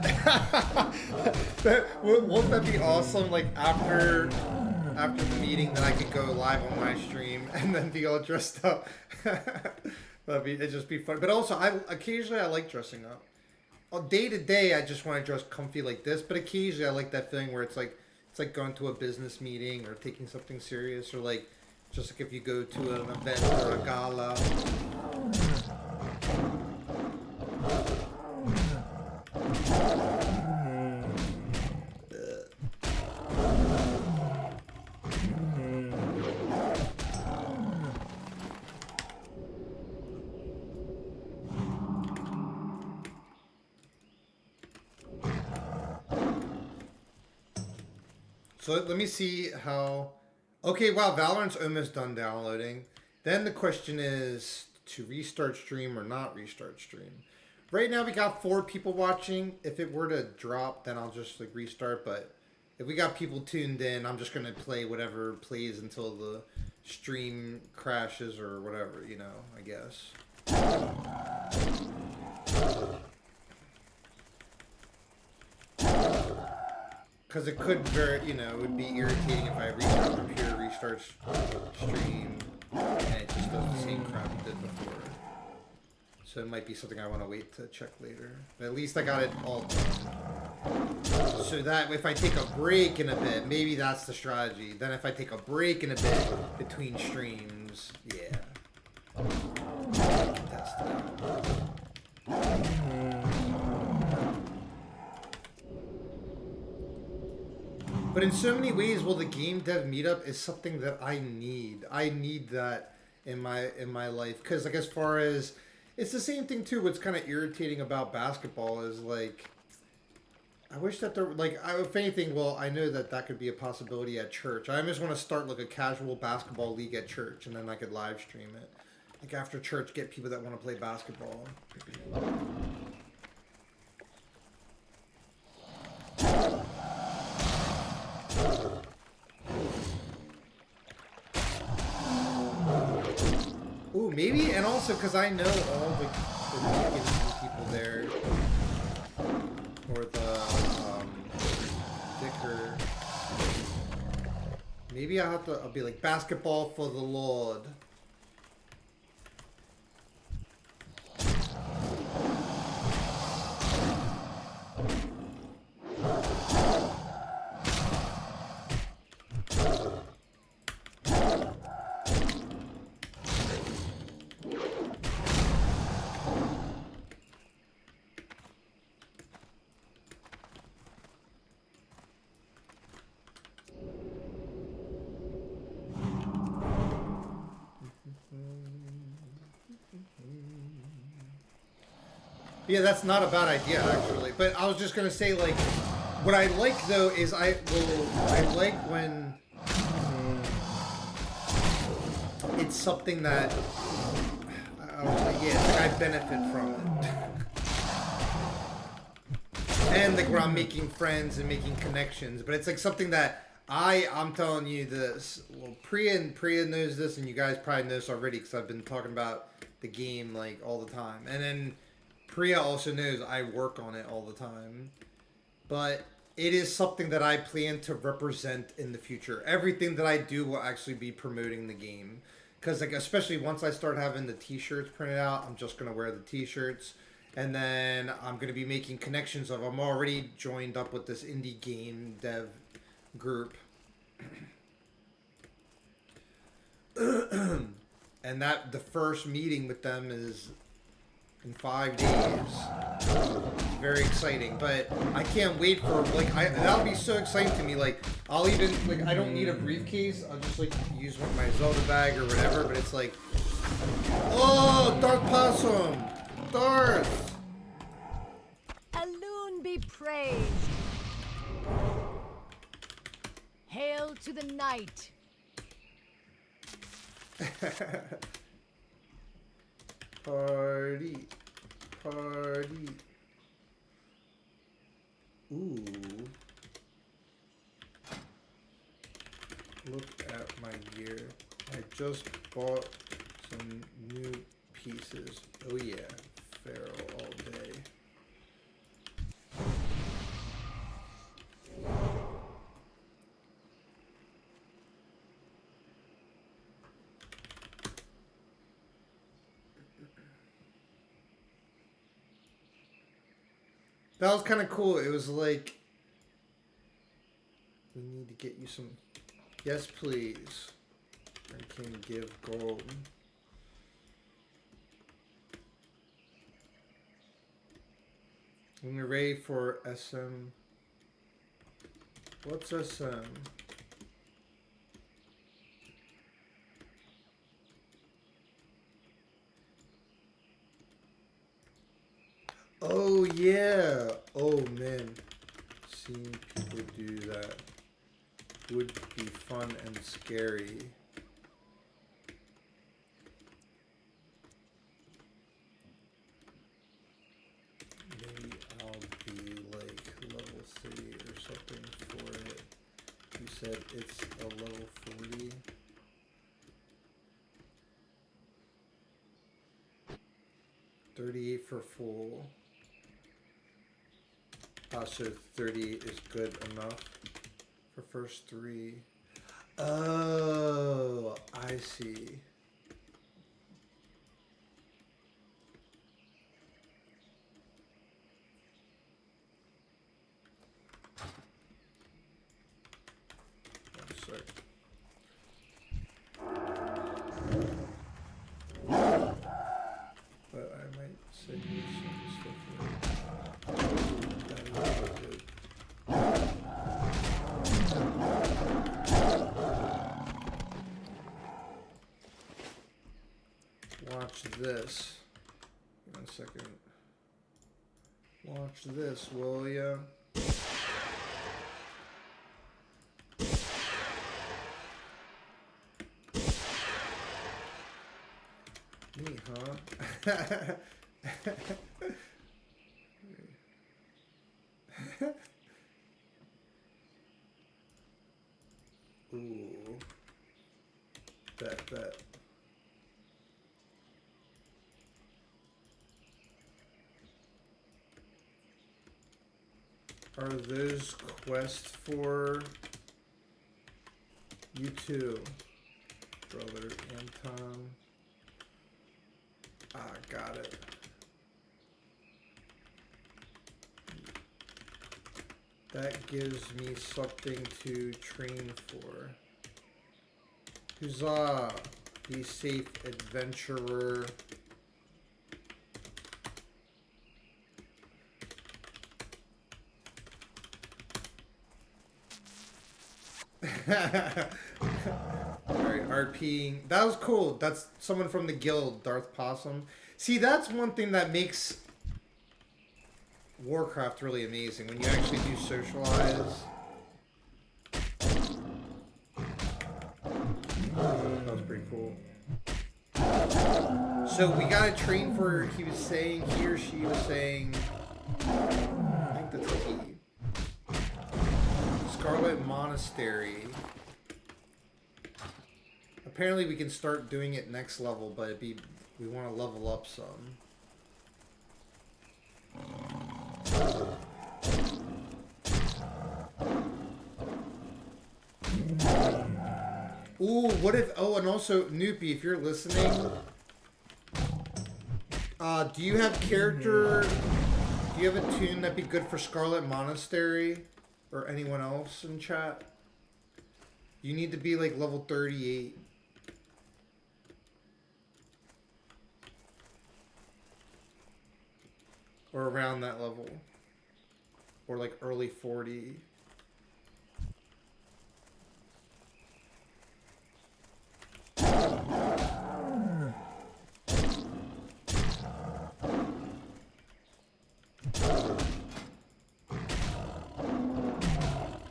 Won't that be awesome? Like after the meeting, then I could go live on my stream and then be all dressed up. It'd just be fun. But also, occasionally I like dressing up. Day to day, I just want to dress comfy like this. But occasionally, I like that feeling where it's like going to a business meeting or taking something serious, or like just like if you go to an event or a gala. So let me see how... Okay, wow, Valorant's almost done downloading. Then the question is to restart stream or not restart stream. Right now we got 4 people watching. If it were to drop, then I'll just like restart. But if we got people tuned in, I'm just going to play whatever plays until the stream crashes or whatever, you know, I guess. Because it could very, you know, it would be irritating if I restart computer, restart stream, and it just does the same crap it did before. So it might be something I want to wait to check later. But at least I got it all done. So that if I take a break in a bit, maybe that's the strategy. Then if I take a break in a bit between streams, yeah. Test it out. But in so many ways, well, the game dev meetup is something that I need. I need that in my life, because like as far as it's the same thing too. What's kind of irritating about basketball is like I wish that there like if anything, well, I know that could be a possibility at church. I just want to start like a casual basketball league at church, and then I could live stream it. Like after church, get people that want to play basketball. Ooh, maybe, and also because I know all the people there, or the vicar. Maybe I'll be like basketball for the Lord. Yeah, that's not a bad idea actually. But I was just gonna say, like, what I like though is I like when it's something that it's like I benefit from it, and like where I'm making friends and making connections. But it's like something that I'm telling you this. Well, Priya knows this, and you guys probably know this already because I've been talking about the game like all the time. And then Priya also knows I work on it all the time. But it is something that I plan to represent in the future. Everything that I do will actually be promoting the game. Because, like, especially once I start having the t-shirts printed out, I'm just going to wear the t-shirts. And then I'm going to be making connections of... I'm already joined up with this indie game dev group. And that the first meeting with them is in 5 days. It's very exciting, but I can't wait for like that'll be so exciting to me. Like I'll even like I don't need a briefcase. I'll just like use one my Zelda bag or whatever. But it's like, oh, Darth Possum, Darth. Elune be praised. Hail to the night. Party. Party. Ooh. Look at my gear. I just bought some new pieces. Oh yeah. Pharaoh all day. That was kind of cool. It was like, we need to get you some. Yes, please. I can give gold. When you're ready for SM. What's SM? Oh yeah. Oh man. Seeing people do that would be fun and scary. Maybe I'll be like level 3 or something for it. You said it's a level 40. $38 for full. So 38 is good enough for first 3. Oh, I see. One sec. But I might send you some stuff that is good. Watch this. 1 second. Watch this, will ya? Me, huh? Ooh. Bet. Are those quests for you too, brother Anton? Ah, got it. That gives me something to train for. Huzzah! Be safe, adventurer. Alright, RPing. That was cool. That's someone from the guild, Darth Possum. See, that's one thing that makes Warcraft really amazing, when you actually do socialize. That was pretty cool. So we gotta train for, he or she was saying, I think that's a he. Scarlet Monastery. Apparently we can start doing it next level, but we want to level up some. Ooh, what if... Oh, and also, Noopy, if you're listening... do you have character... Do you have a tune that'd be good for Scarlet Monastery? Or anyone else in chat? You need to be like level 38. Or around that level. Or like early 40.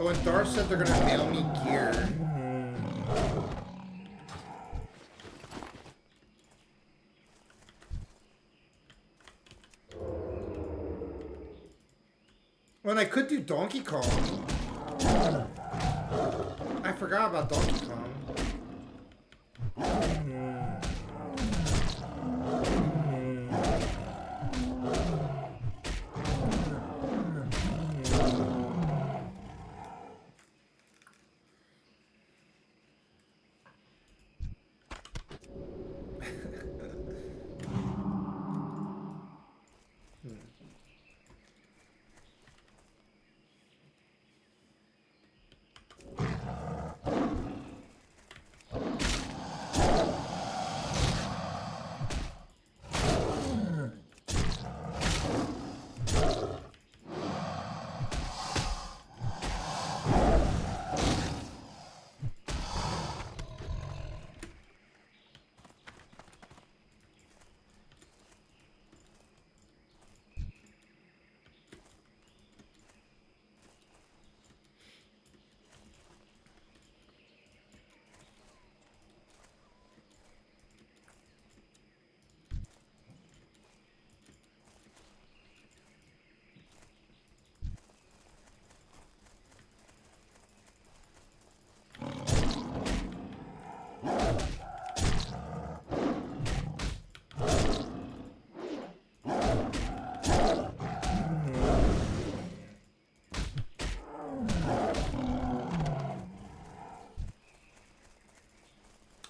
Oh, and Dar said they're gonna mail me gear. Well, and I could do Donkey Kong. I forgot about Donkey Kong.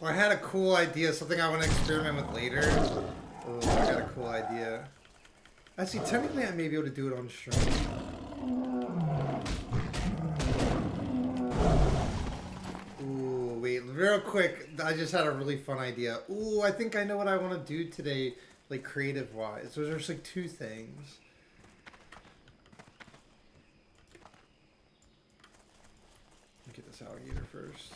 I had a cool idea, something I want to experiment with later. Oh, I got a cool idea. Actually, technically I may be able to do it on stream. Ooh, wait, real quick, I just had a really fun idea. Ooh, I think I know what I want to do today, like creative-wise. So there's like two things. Let me get this alligator first.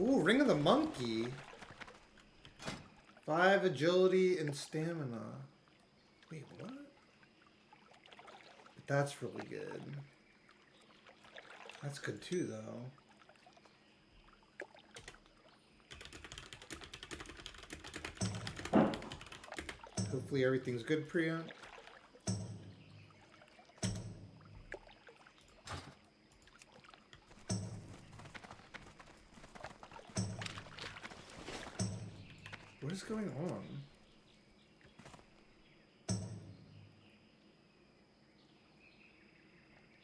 Ooh, Ring of the Monkey. 5 agility and stamina. Wait, what? That's really good. That's good too, though. Hopefully everything's good, Priya. What is going on?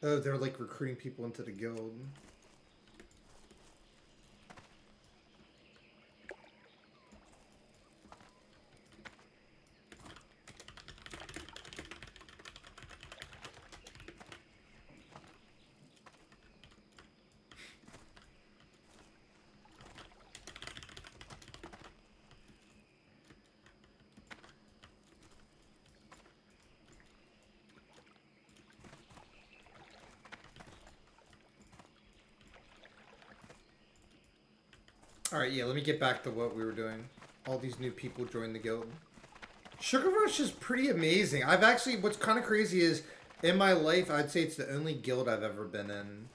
Oh, they're like recruiting people into the guild. Alright, yeah, let me get back to what we were doing. All these new people joined the guild. Sugar Rush is pretty amazing. I've actually, what's kind of crazy is, in my life, I'd say it's the only guild I've ever been in.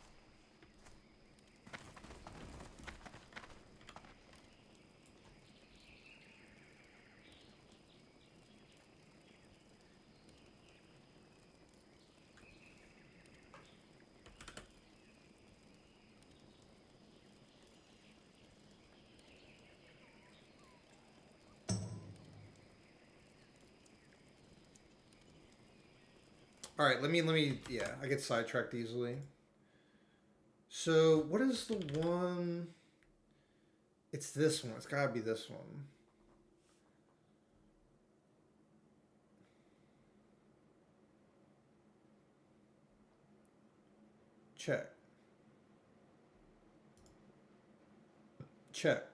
All right, let me. Yeah, I get sidetracked easily. So what is the one? It's this one. It's gotta be this one. Check. Check.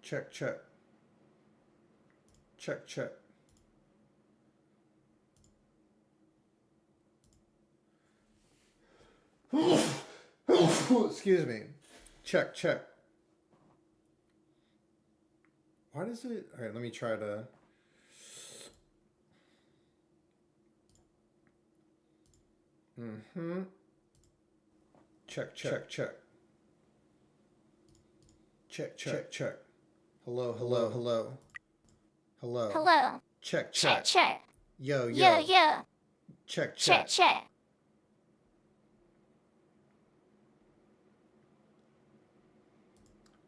Check, check. Check, check. Excuse me. Check, check. Why does it... Alright, let me try to... Mm-hmm. Check, check, check. Check, check, check. Hello, hello, hello. Hello. Hello. Check, Check, check. check. Yo, Yo, yo. yo. Check, Check, check. check.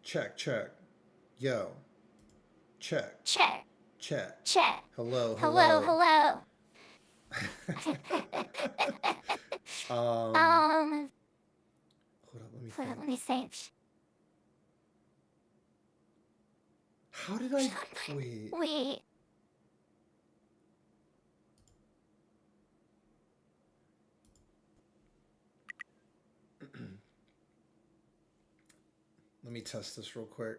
Check, check. Yo. Check, Check, check. check. Hello, Hello, hello. hello. Hold up, let me think. Let me think. How did I... Wait. Wait. Let me test this real quick.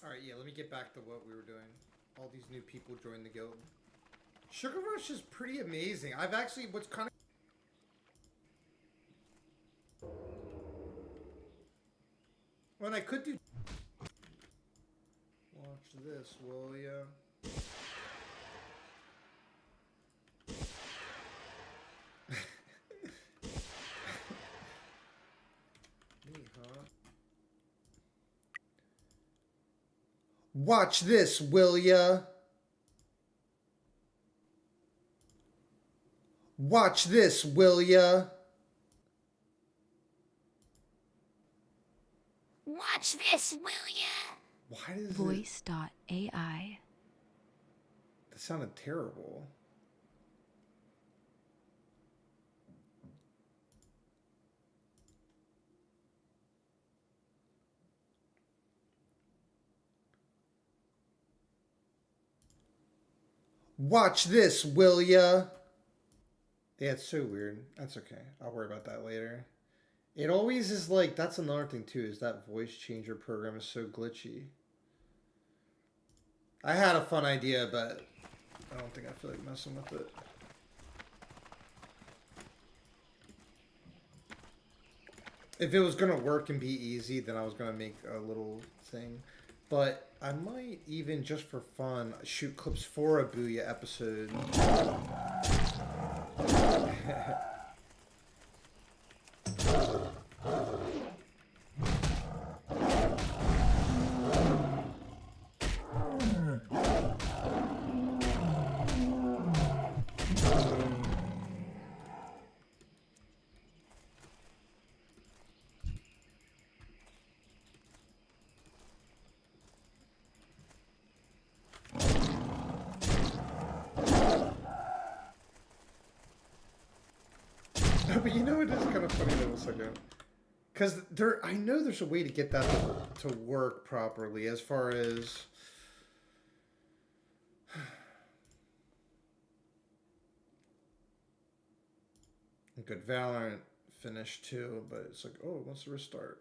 Alright, yeah, let me get back to what we were doing. All these new people joined the guild. Sugar Rush is pretty amazing. I've actually, what's kind of... When I could do... Watch this, will ya? Me, huh? Watch this, will ya? Watch this, will ya? Watch this, will ya? Why does it... Voice.ai. That sounded terrible. Watch this, will ya? Yeah, it's so weird. That's okay. I'll worry about that later. It always is like, that's another thing too, is that voice changer program is so glitchy. I had a fun idea, but I don't think I feel like messing with it. If it was gonna work and be easy, then I was gonna make a little thing. But I might even, just for fun, shoot clips for a Booyah episode. But you know, it is kind of funny though, a second. Because I know there's a way to get that to work properly as far as... Good, Valorant finished too, but it's like, oh, it wants to restart.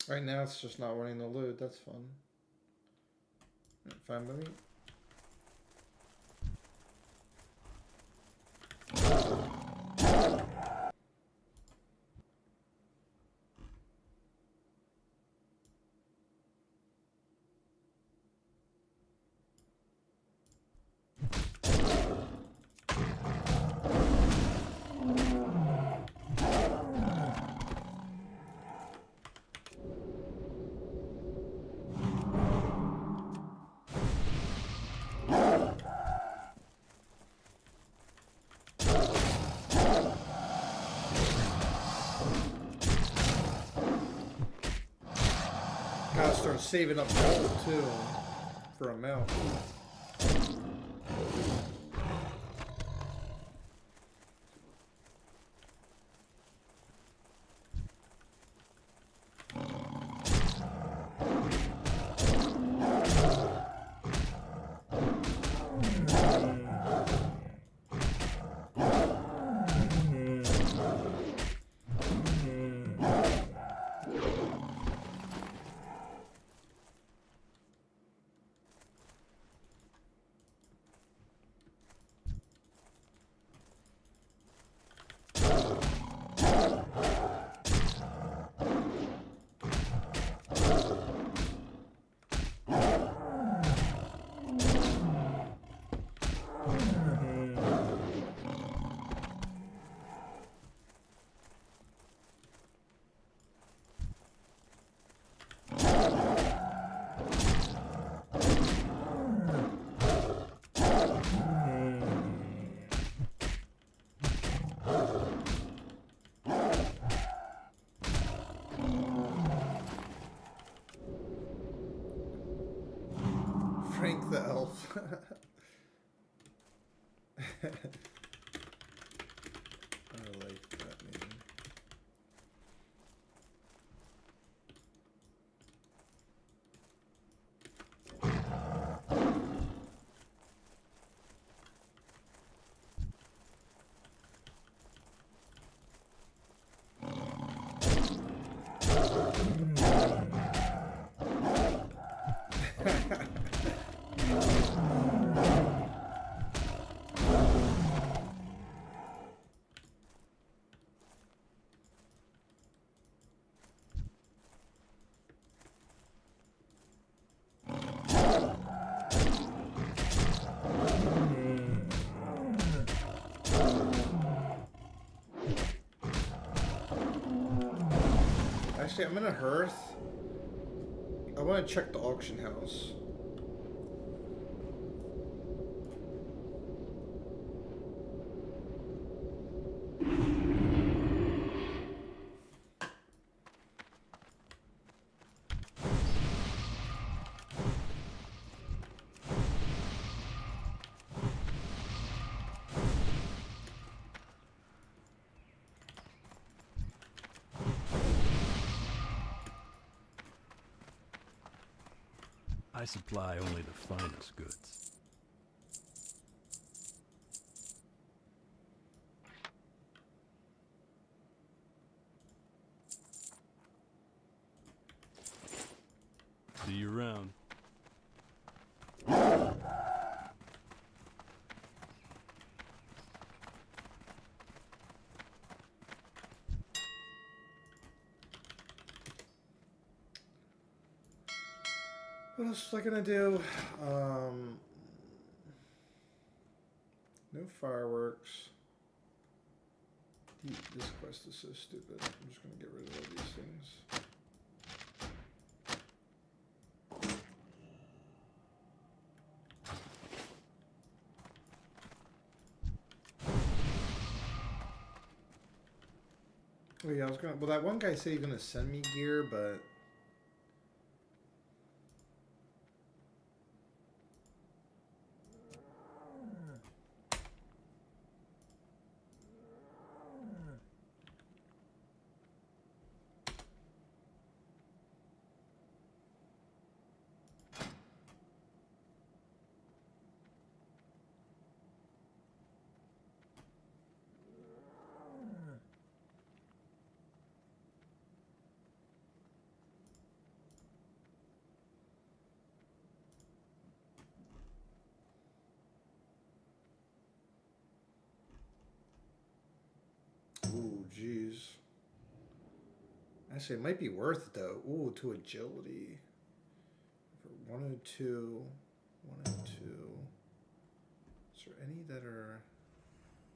Right now it's just not running the load. That's fun. Fine by me. Gotta start saving up gold too for a mount. Frank the elf. I like that name. Actually, I'm in a hearth. I want to check the auction house. I supply only the finest goods. See you around. What else was I gonna do? No fireworks. This quest is so stupid. I'm just gonna get rid of all these things. Oh yeah, I was gonna. Well, that one guy said he's gonna send me gear, but. Actually, it might be worth it though. Ooh, to agility. For 102, 102. Is there any that are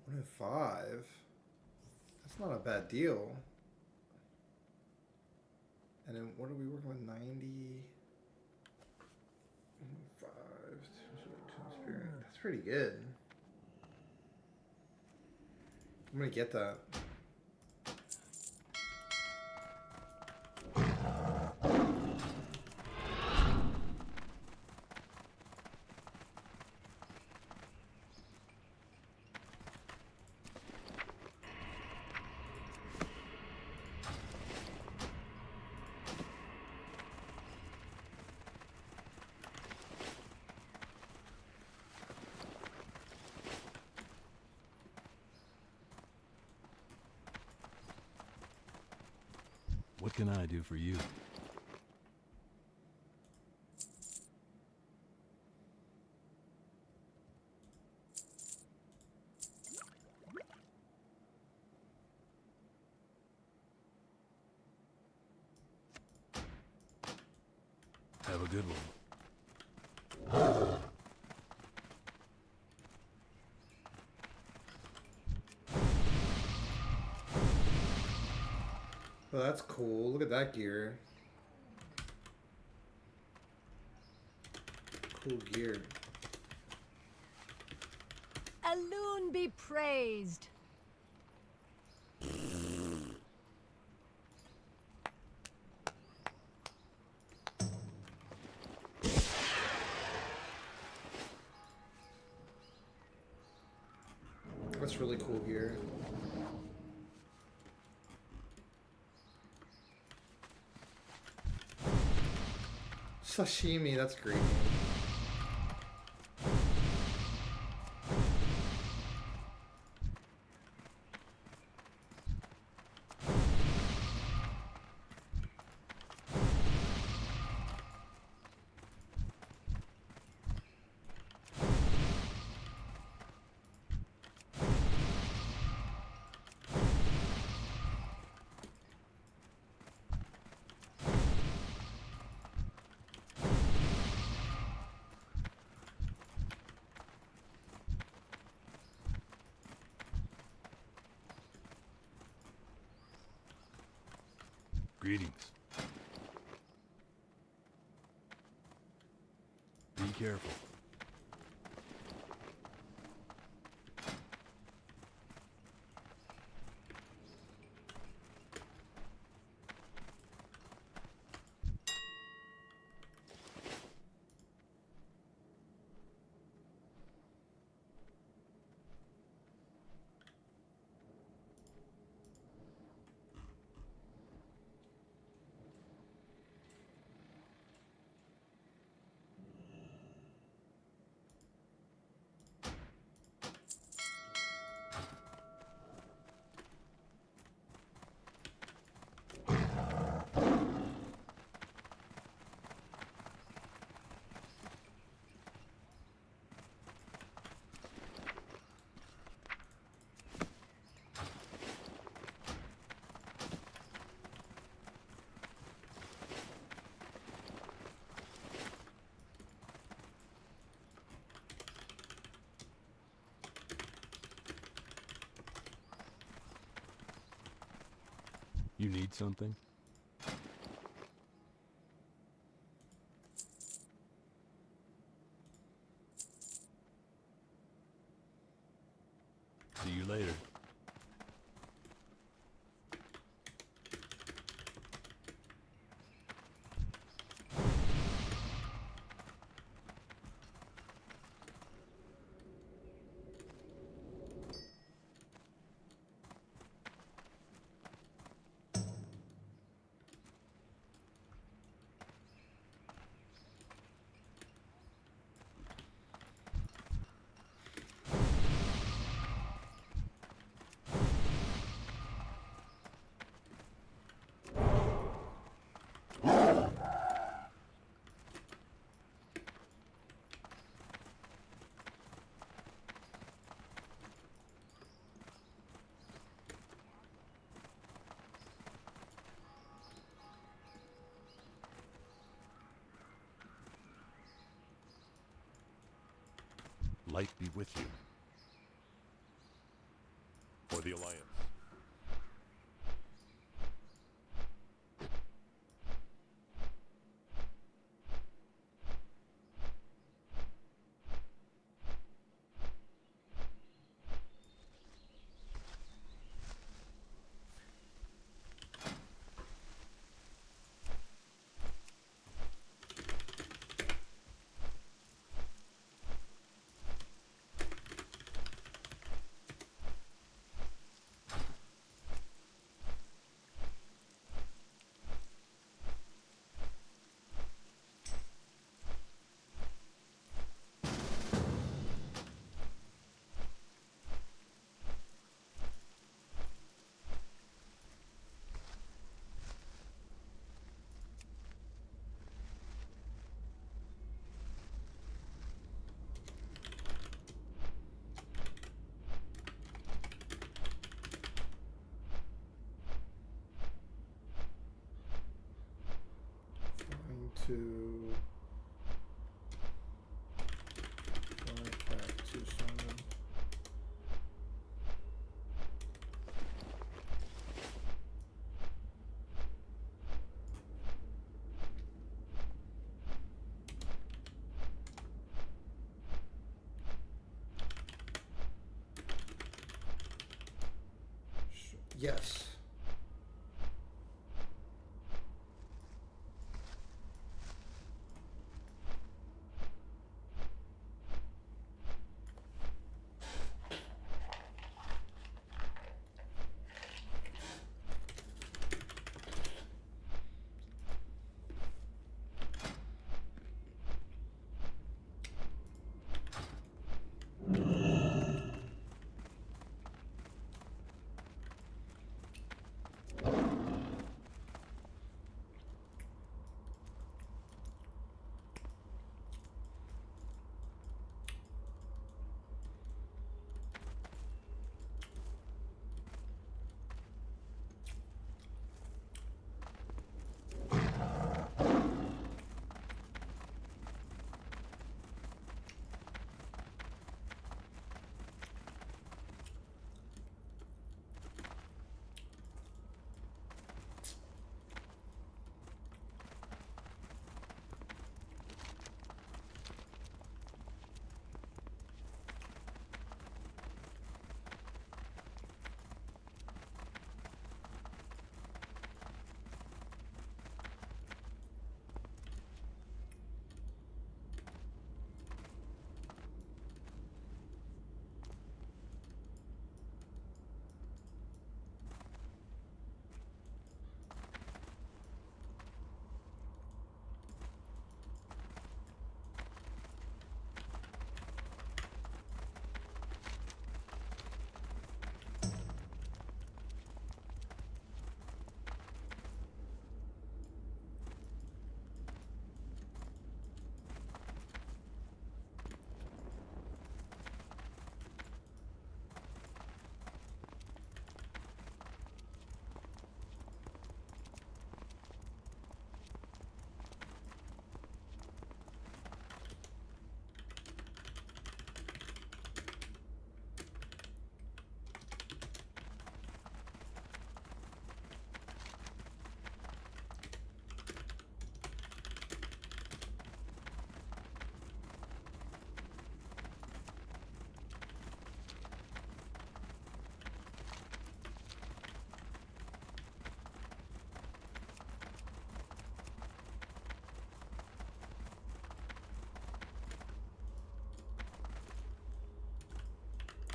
105? That's not a bad deal. And then what are we working with? 90. 105. Spirit. That's pretty good. I'm gonna get that. What can I do for you? Have a good one. Oh, that's cool. Look at that gear. Cool gear. Elune be praised. That's really cool gear. Sashimi, that's great. Greetings. Be careful. You need something? See you later. light be with you. For the Alliance. Going to going back to summon. Yes.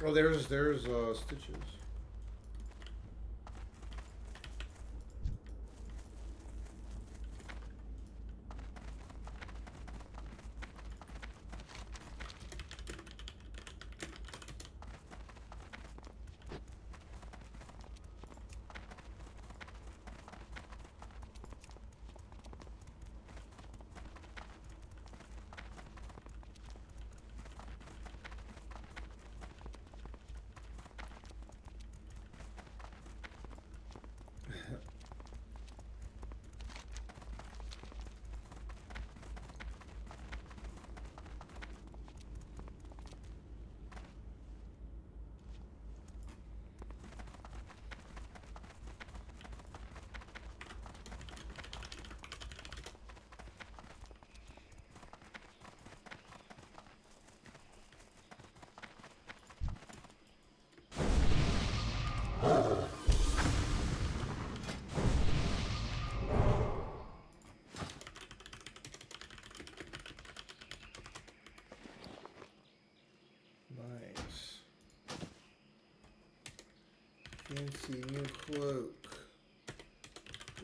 Oh, there's stitches. Fancy new cloak.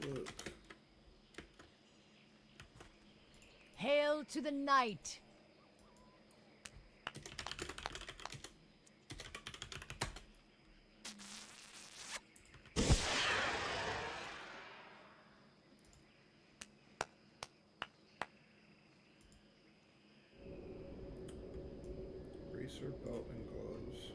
Cloak. Hail to the night! Racer belt and gloves.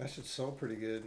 That should sell pretty good.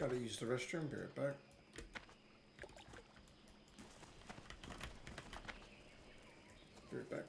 Gotta use the restroom. Be right back. Be right back.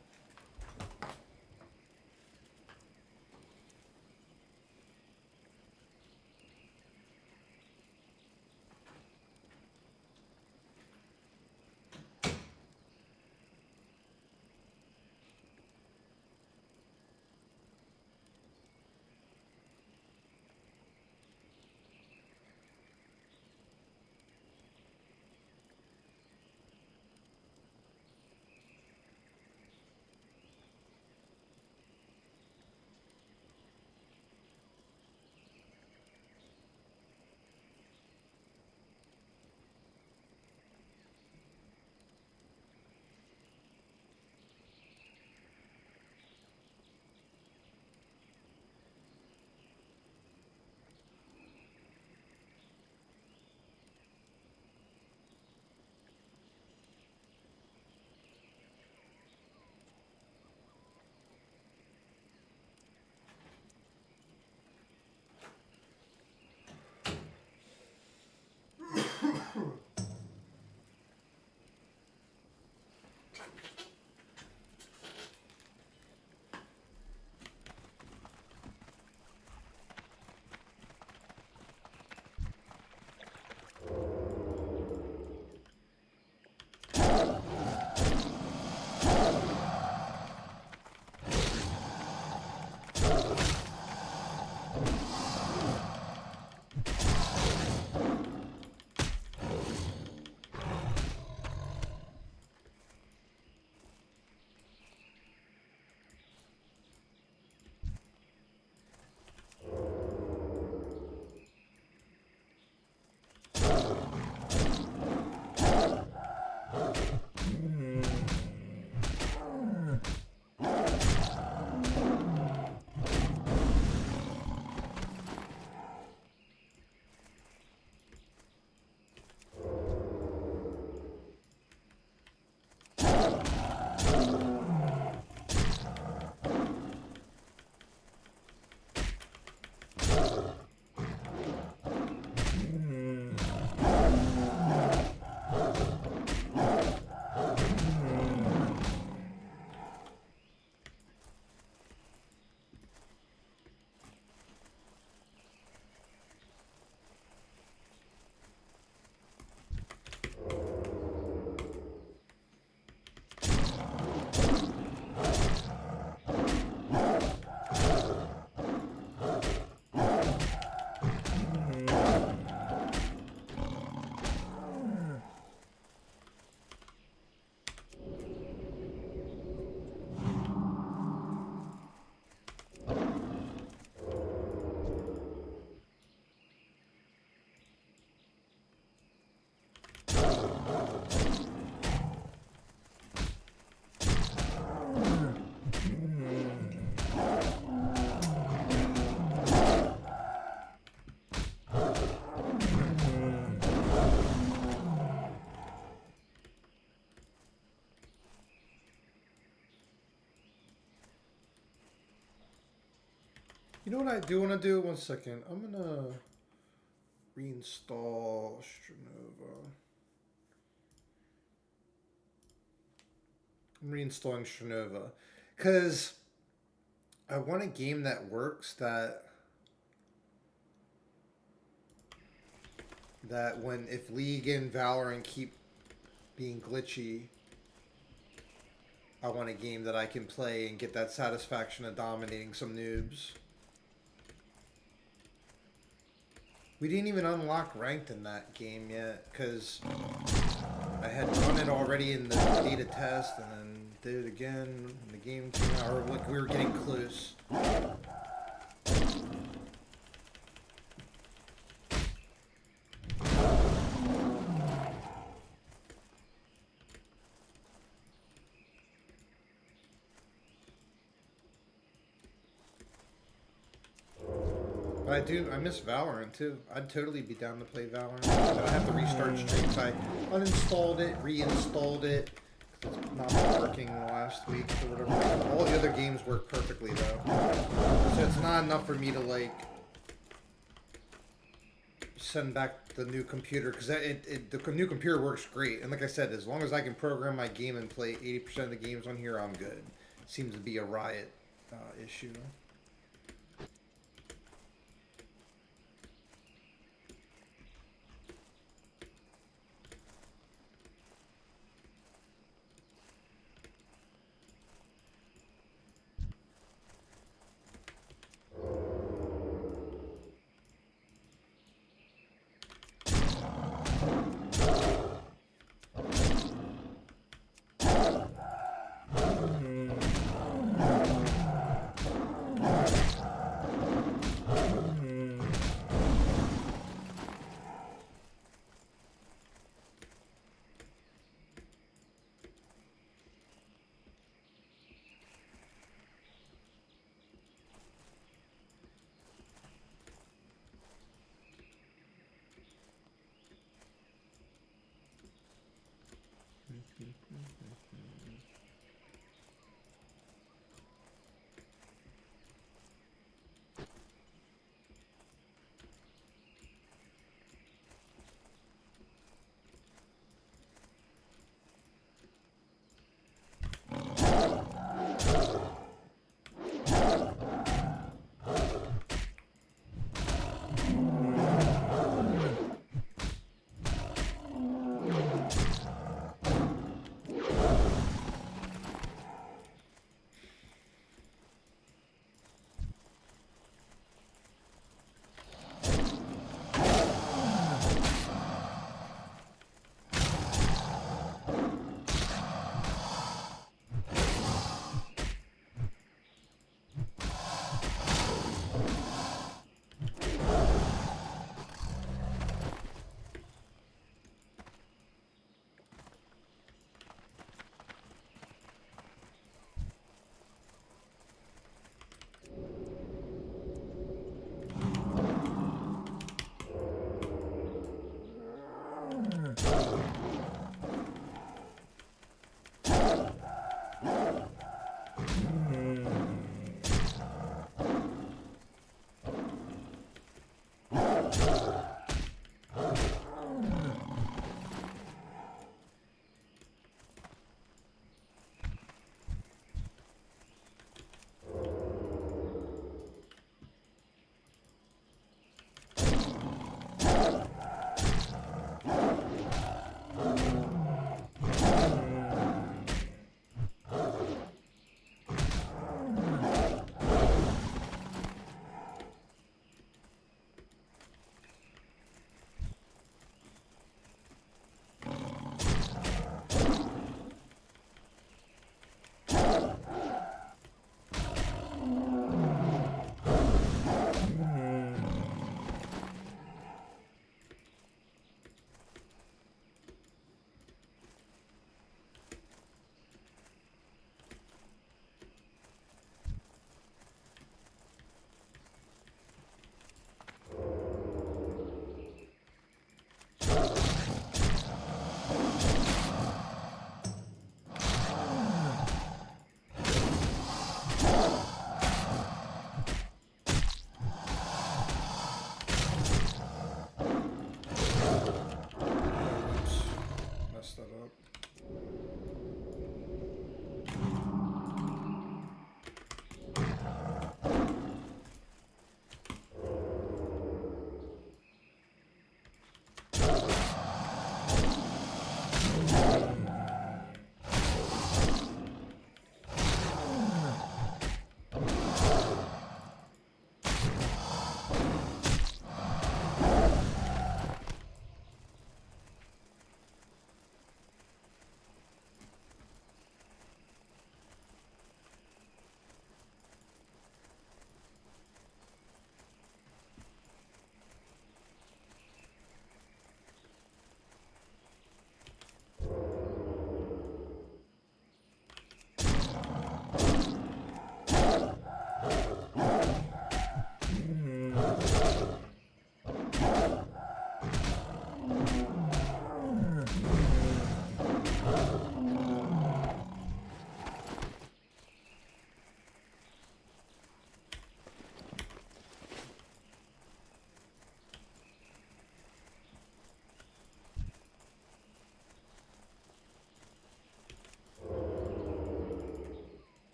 You know what I do want to do? One second. I'm going to reinstall Strenova. I'm reinstalling Strenova. Because I want a game that works, that when, if League and Valorant keep being glitchy, I want a game that I can play and get that satisfaction of dominating some noobs. We didn't even unlock ranked in that game yet, because I had done it already in the beta test, and then did it again, and the game came out, or like we were getting close. But I miss Valorant too. I'd totally be down to play Valorant. But I have to restart streams. I uninstalled it, reinstalled it. It's not been working the last week or whatever. All the other games work perfectly though. So it's not enough for me to like send back the new computer because the new computer works great. And like I said, as long as I can program my game and play 80% of the games on here, I'm good. Seems to be a Riot issue.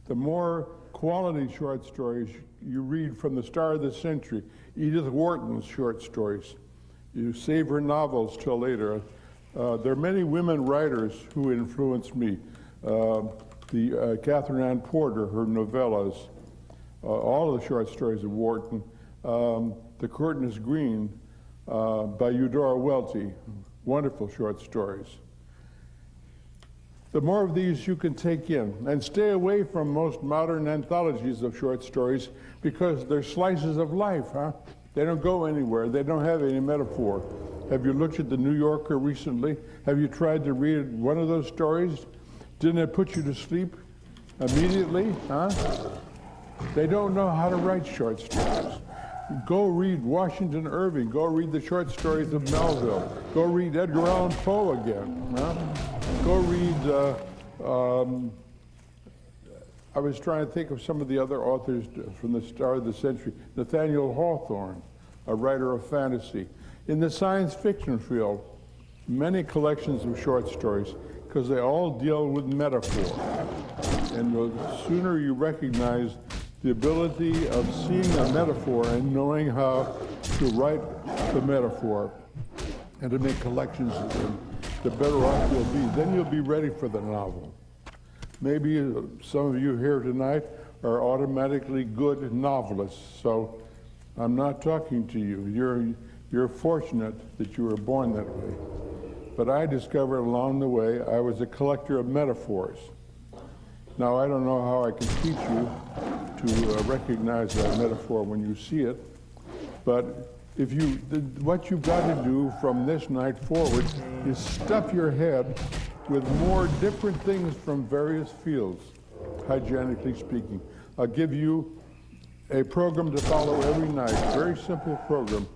the more quality short stories you read from the star of the century, Edith Wharton's short stories. You save her novels till later. There are many women writers who influenced me. Catherine Ann Porter, her novellas, all of the short stories of Wharton. The Curtain is Green by Eudora Welty, wonderful short stories. The more of these you can take in, and stay away from most modern anthologies of short stories because they're slices of life, huh? They don't go anywhere. They don't have any metaphor. Have you looked at the New Yorker recently? Have you tried to read one of those stories? Didn't it put you to sleep immediately, huh? They don't know how to write short stories. Go read Washington Irving. Go read the short stories of Melville. Go read Edgar Allan Poe again. Huh? Go read, I was trying to think of some of the other authors from the start of the century. Nathaniel Hawthorne, a writer of fantasy. In the science fiction field, many collections of short stories, because they all deal with metaphor. And the sooner you recognize the ability of seeing a metaphor and knowing how to write the metaphor and to make collections of them, the better off you'll be. Then you'll be ready for the novel. Maybe some of you here tonight are automatically good novelists, so I'm not talking to you. You're fortunate that you were born that way. But I discovered along the way I was a collector of metaphors. Now, I don't know how I can teach you to recognize that metaphor when you see it, but what you've got to do from this night forward is stuff your head with more different things from various fields, hygienically speaking. I'll give you a program to follow every night, very simple program.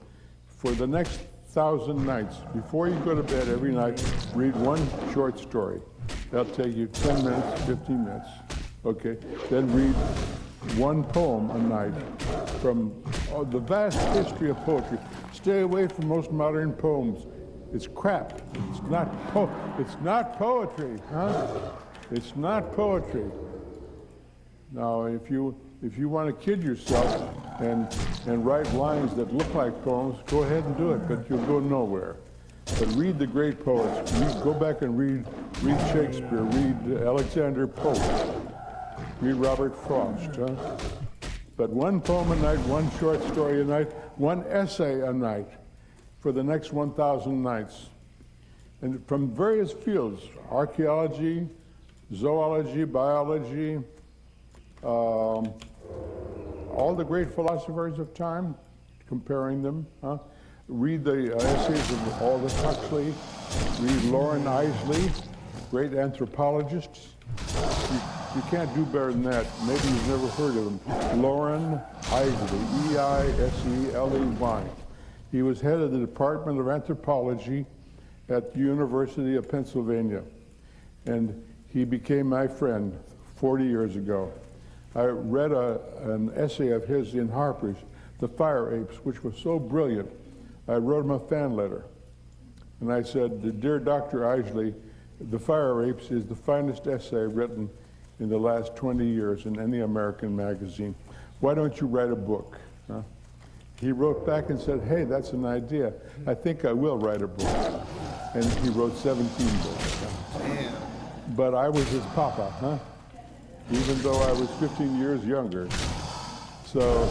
For the next 1,000 nights, before you go to bed every night, read one short story. That'll take you 10 minutes, 15 minutes, okay? Then read one poem a night from the vast history of poetry. Stay away from most modern poems. It's crap. It's not poetry, huh? It's not poetry. Now, if you want to kid yourself and write lines that look like poems, go ahead and do it, but you'll go nowhere. But read the great poets. Go back and read Shakespeare, read Alexander Pope, read Robert Frost. Huh? But one poem a night, one short story a night, one essay a night for the next 1,000 nights. And from various fields, archaeology, zoology, biology, all the great philosophers of time, comparing them. Huh? Read the essays of Aldous Huxley, read Lauren Isley, great anthropologists. You can't do better than that. Maybe you've never heard of him. Lauren Isley, E-I-S-E-L-E-Y. He was head of the Department of Anthropology at the University of Pennsylvania. And he became my friend 40 years ago. I read an essay of his in Harper's, The Fire Apes, which was so brilliant. I wrote him a fan letter. And I said, "Dear Dr. Isley, The Fire Apes is the finest essay written in the last 20 years in any American magazine. Why don't you write a book?" Huh? He wrote back and said, "Hey, that's an idea. I think I will write a book." And he wrote 17 books. Damn. But I was his papa, huh? Even though I was 15 years younger. So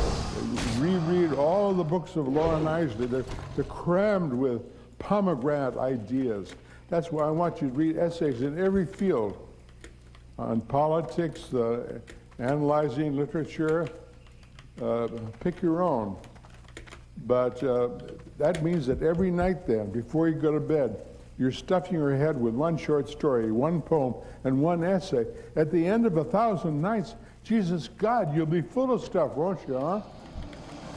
reread all the books of Lauren Isley. They're crammed with pomegranate ideas. That's why I want you to read essays in every field, on politics, analyzing literature. Pick your own. But that means that every night then, before you go to bed, you're stuffing your head with one short story, one poem, and one essay. At the end of 1,000 nights, Jesus God, you'll be full of stuff, won't you, huh?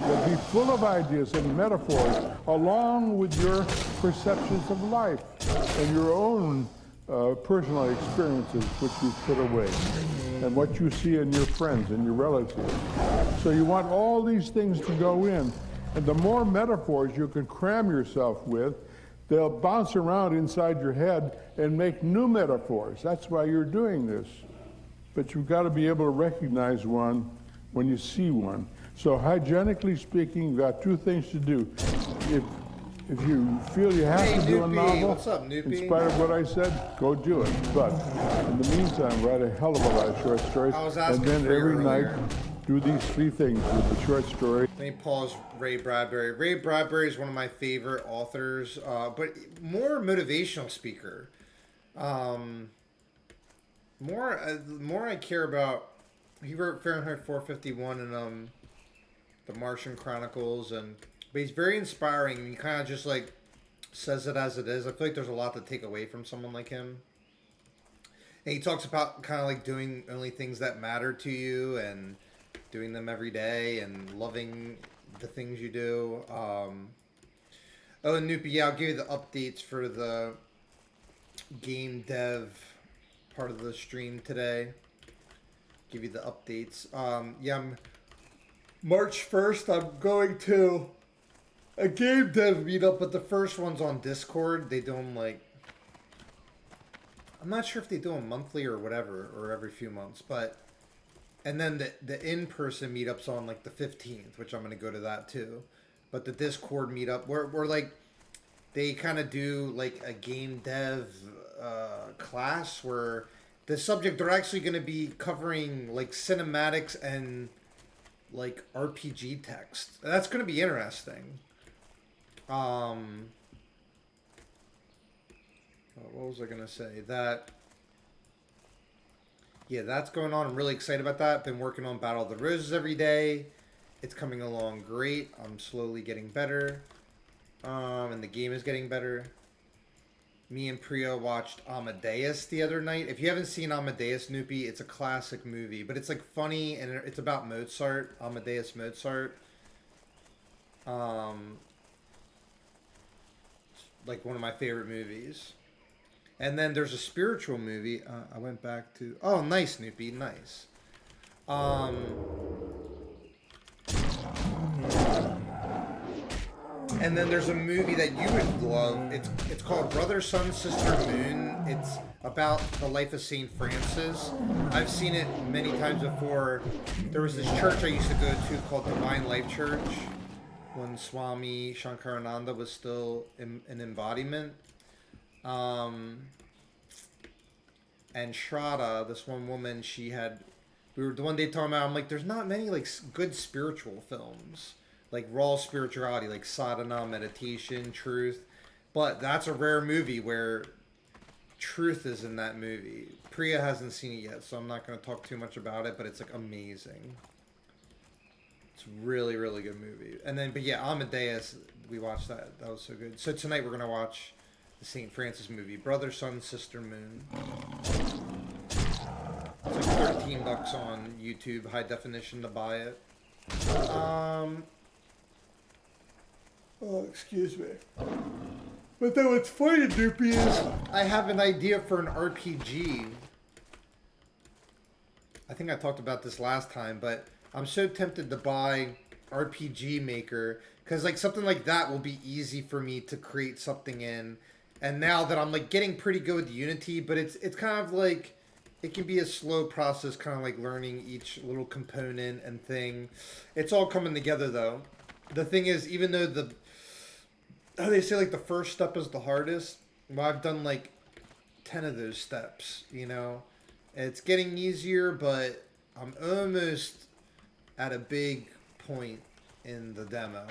You'll be full of ideas and metaphors, along with your perceptions of life and your own personal experiences, which you put away, and what you see in your friends and your relatives. So you want all these things to go in, and the more metaphors you can cram yourself with, they'll bounce around inside your head and make new metaphors. That's why you're doing this. but you've got to be able to recognize one when you see one. So hygienically speaking, you've got two things to do. If you feel you have Hey, to do a Noopy. novel, What's up, in Noopy? spite of what I said, go do it. But in the meantime, write a hell of a lot of short stories. I was And asking then for you every night, earlier. do these three things with the short story. Let me pause Ray Bradbury. Ray Bradbury is one of my favorite authors, but more motivational speaker. More I care about. He wrote Fahrenheit 451 and The Martian Chronicles, but he's very inspiring, and he kind of just like says it as it is. I feel like there's a lot to take away from someone like him. And he talks about kind of like doing only things that matter to you and doing them every day and loving the things you do. Oh, and Noopy, yeah, I'll give you the updates for the game dev part of the stream today. Give you the updates. Yeah, March 1st, I'm going to a game dev meetup, but the first one's on Discord. They do them like, I'm not sure if they do them monthly or whatever, or every few months, but, and then the in-person meetup's on like the 15th, which I'm going to go to that too. But the Discord meetup, we're like, they kind of do like a game dev class where the subject, they're actually going to be covering like cinematics and like RPG text. That's going to be interesting. What was I going to say? Yeah, that's going on. I'm really excited about that. Been working on Battle of the Roses every day. It's coming along great. I'm slowly getting better. And the game is getting better. Me and Priya watched Amadeus the other night. If you haven't seen Amadeus, Noopy, it's a classic movie, but it's like funny and it's about Mozart, Amadeus Mozart. Like one of my favorite movies. And then there's a spiritual movie. I went back to. Oh, nice, Noopy, nice. And then there's a movie that you would love. It's called Brother, Sun, Sister, Moon. It's about the life of Saint Francis. I've seen it many times before. There was this church I used to go to called Divine Life Church when Swami Shankarananda was still an embodiment. And Shraddha, this one woman, we were the one day talking about, I'm like, there's not many like good spiritual films. Like raw spirituality, like sadhana, meditation, truth. But that's a rare movie where truth is in that movie. Priya hasn't seen it yet, so I'm not going to talk too much about it, but it's like amazing. It's really, really good movie. And then, but yeah, Amadeus, we watched that. That was so good. So tonight we're going to watch the St. Francis movie, Brother, Sun, Sister, Moon. It's like $13 on YouTube, high definition to buy it. Oh, excuse me. But then what's funny, Doopy, is I have an idea for an RPG. I think I talked about this last time, but I'm so tempted to buy RPG Maker because like something like that will be easy for me to create something in. And now that I'm like getting pretty good with Unity, but it's kind of like it can be a slow process, kind of like learning each little component and thing. It's all coming together though. The thing is, even though they say like the first step is the hardest, well, I've done like 10 of those steps, you know. It's getting easier, but I'm almost at a big point in the demo.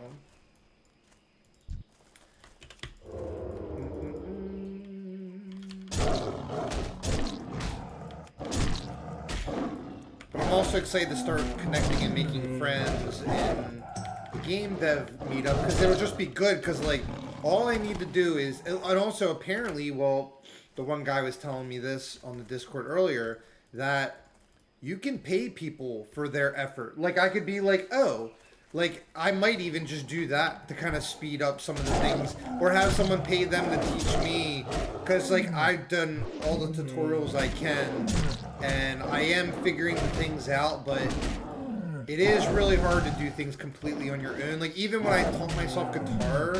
But I'm also excited to start connecting and making friends in the game dev meetup because it'll just be good because like all I need to do is, and also apparently, well, the one guy was telling me this on the Discord earlier, that you can pay people for their effort. Like I could be like, oh, like I might even just do that to kind of speed up some of the things, or have someone pay them to teach me, because like I've done all the tutorials I can and I am figuring the things out, but it is really hard to do things completely on your own. Like even when I taught myself guitar,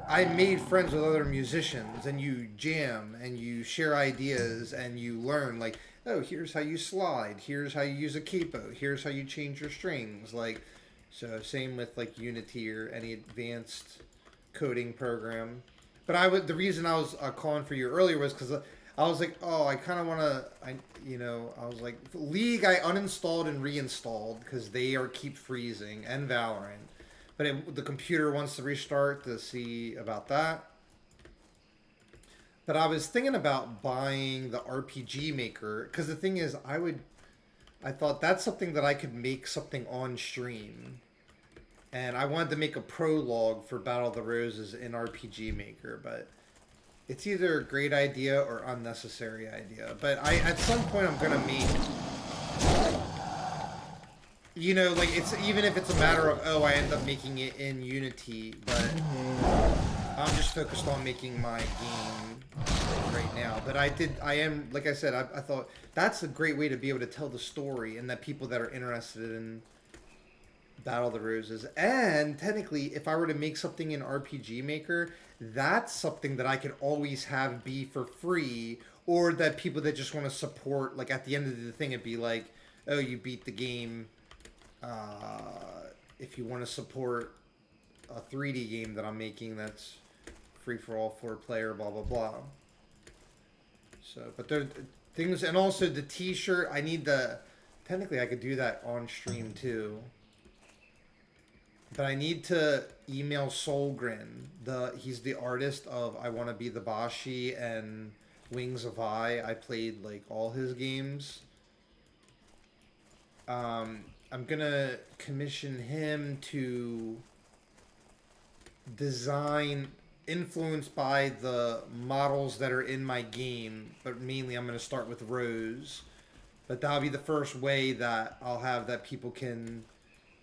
I made friends with other musicians, and you jam and you share ideas and you learn. Like oh, here's how you slide, here's how you use a capo, here's how you change your strings. Like, so same with like Unity or any advanced coding program. But the reason I was calling for you earlier was because I was like, oh, I kind of want to, I was like, League I uninstalled and reinstalled because they keep freezing, and Valorant. But the computer wants to restart to see about that. But I was thinking about buying the RPG Maker because the thing is, I thought that's something that I could make something on stream. And I wanted to make a prologue for Battle of the Roses in RPG Maker, but it's either a great idea or unnecessary idea. But at some point I'm gonna make, you know, like it's even if it's a matter of, oh, I end up making it in Unity, but I'm just focused on making my game right now. But I am, like I said, I thought that's a great way to be able to tell the story, and that people that are interested in Battle of the Roses. And technically, if I were to make something in RPG Maker, that's something that I could always have be for free, or that people that just want to support, like at the end of the thing, it'd be like, oh, you beat the game. If you want to support a 3D game that I'm making that's free for all, 4-player, blah, blah, blah. So, but there are things, and also the t-shirt, I need technically I could do that on stream too. But I need to email Solgren. He's the artist of I Want to Be the Bashi and Wings of I. I played like all his games. I'm gonna commission him to design, influenced by the models that are in my game, but mainly I'm gonna start with Rose. But that'll be the first way that I'll have that people can,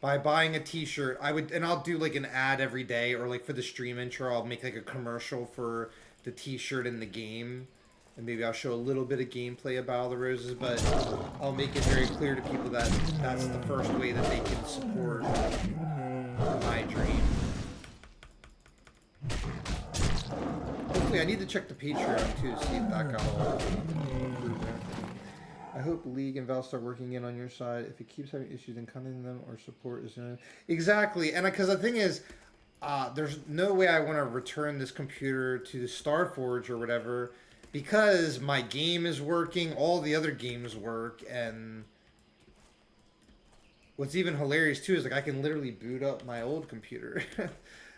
by buying a t-shirt, I'll do like an ad every day, or like for the stream intro, I'll make like a commercial for the t-shirt in the game. And maybe I'll show a little bit of gameplay about Battle of the Roses, but I'll make it very clear to people that that's the first way that they can support my dream. Hopefully, I need to check the Patreon too, see if that got all approved. I hope League and Val start working in on your side. If it keeps having issues, then cutting them or support is exactly. And because the thing is, there's no way I want to return this computer to Starforge or whatever, because my game is working, all the other games work, and what's even hilarious too is like I can literally boot up my old computer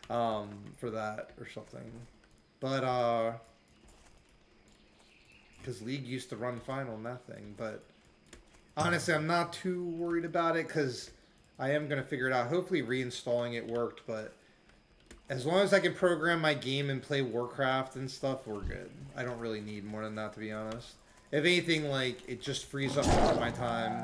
for that or something. But because League used to run fine on that thing, but honestly I'm not too worried about it because I am going to figure it out. Hopefully reinstalling it worked, but as long as I can program my game and play Warcraft and stuff, we're good. I don't really need more than that, to be honest. If anything, like, it just frees up more of my time.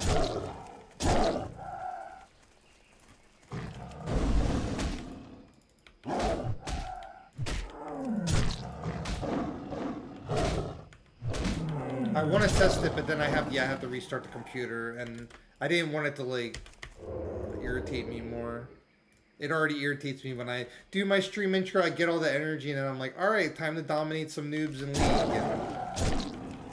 I want to test it, but then I have to restart the computer, and I didn't want it to, like, irritate me more. It already irritates me when I do my stream intro, I get all the energy, and then I'm like, alright, time to dominate some noobs in League.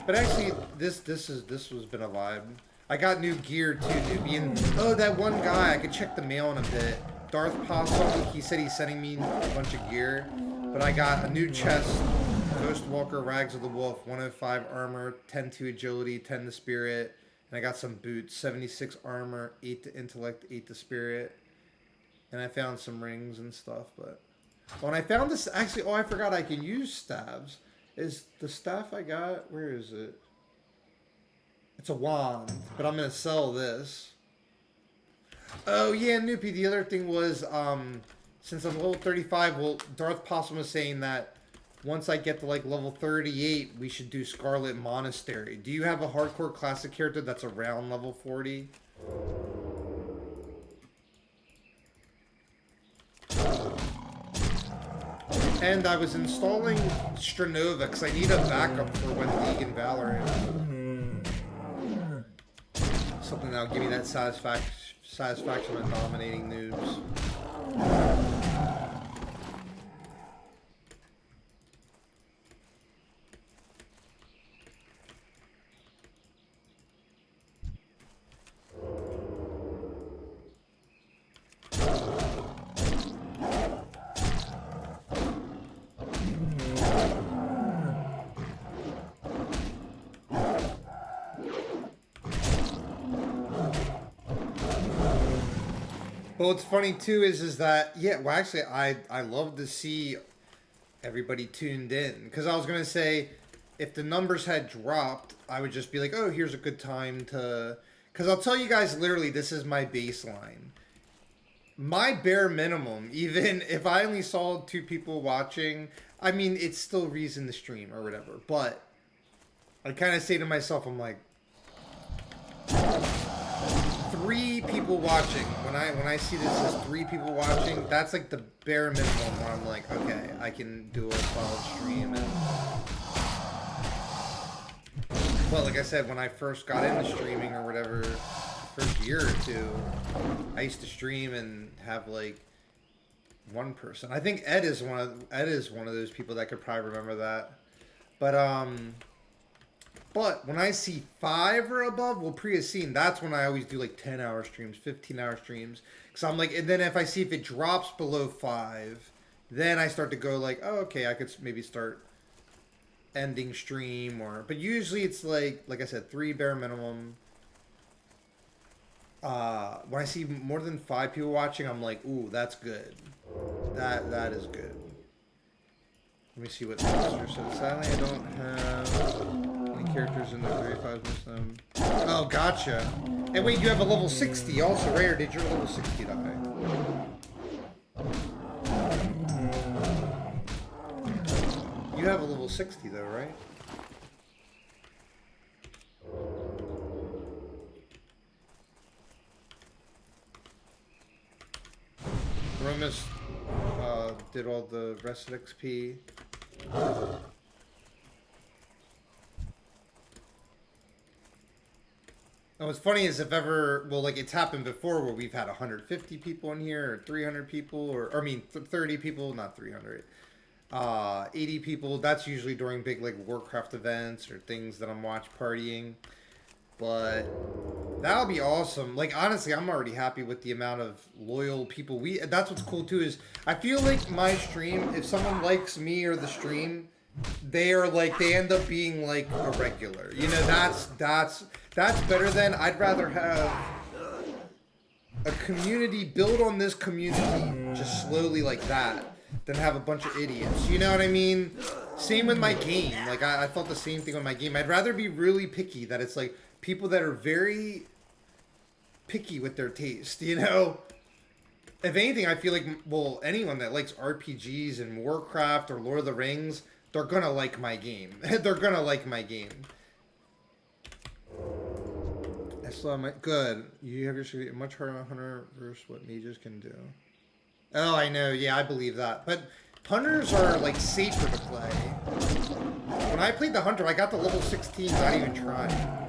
But actually, this has been a vibe. I got new gear too, newbie. Oh, that one guy, I could check the mail in a bit. Darth Possum, he said he's sending me a bunch of gear. But I got a new chest, Ghostwalker, Rags of the Wolf, 105 armor, 10 to agility, 10 to spirit. And I got some boots, 76 armor, 8 to intellect, 8 to spirit. And I found some rings and stuff, but when I found this, actually, oh, I forgot I can use staves. Is the staff I got, where is it? It's a wand, but I'm going to sell this. Oh, yeah, Noopy, the other thing was, since I'm level 35, well, Darth Possum was saying that once I get to, like, level 38, we should do Scarlet Monastery. Do you have a hardcore classic character that's around level 40? And I was installing Stranova because I need a backup for when League and Valorant. Something that'll give me that satisfaction of dominating noobs. But what's funny too is that yeah, well actually I love to see everybody tuned in because I was gonna say if the numbers had dropped, I would just be like, oh, here's a good time to. Because I'll tell you guys literally, this is my baseline. My bare minimum, even if I only saw 2 people watching, I mean, it's still reason to stream or whatever. But I kind of say to myself, I'm like, 3 people watching. When I see this as 3 people watching, that's like the bare minimum where I'm like, okay, I can do a solid stream. And but like I said, when I first got into streaming or whatever, first year or 2, I used to stream and have like 1 person. I think Ed is one of those people that could probably remember that. But when I see 5 or above, well, Priya's seen, that's when I always do like 10-hour streams, 15-hour streams. Because I'm like, and then if I see if it drops below 5, then I start to go like, oh, okay, I could maybe start ending stream or. But usually it's like I said, 3 bare minimum. When I see more than 5 people watching, I'm like, ooh, that's good. That is good. Let me see what the monster says. Sadly, I don't have any characters in the 35 them. Oh, gotcha. And wait, you have a level 60 also, right? Or did your level 60 die? You have a level 60 though, right? Romus did all the rest of XP. And what's funny is if ever, well, like it's happened before where we've had 150 people in here, or 300 people, or I mean 30 people, not 300. 80 people. That's usually during big like Warcraft events or things that I'm watch partying. But that'll be awesome. Like honestly, I'm already happy with the amount of loyal people that's what's cool too is I feel like my stream, if someone likes me or the stream, they end up being like a regular. You know, that's better than I'd rather have a community build on this community just slowly like that than have a bunch of idiots. You know what I mean? Same with my game. Like I thought the same thing with my game. I'd rather be really picky, that it's like people that are very picky with their taste, you know? If anything, I feel like, well, anyone that likes RPGs and Warcraft or Lord of the Rings, they're gonna like my game. They're gonna like my game. I still have my... Good. You have your... Much harder on Hunter versus what mages can do. Oh, I know. Yeah, I believe that. But Hunters are, like, safer to play. When I played the Hunter, I got to level 16 not even trying.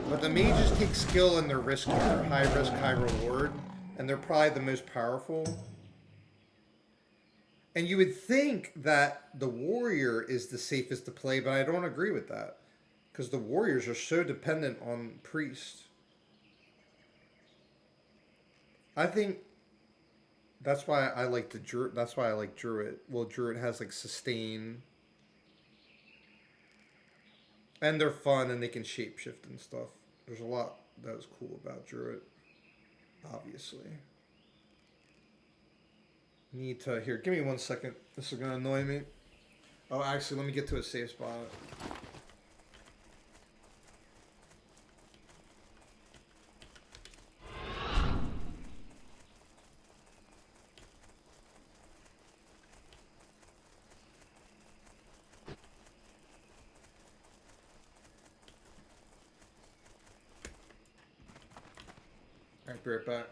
But the mages take skill and they're riskier. High risk, high reward. And they're probably the most powerful. And you would think that the warrior is the safest to play, but I don't agree with that. Because the warriors are so dependent on priest. I think that's why I like the druid. That's why I like druid. Well, druid has like sustain. And they're fun and they can shapeshift and stuff. There's a lot that is cool about druid. Obviously. Need to... Here, give me 1 second. This is going to annoy me. Oh, actually, let me get to a safe spot. Alright, be right back.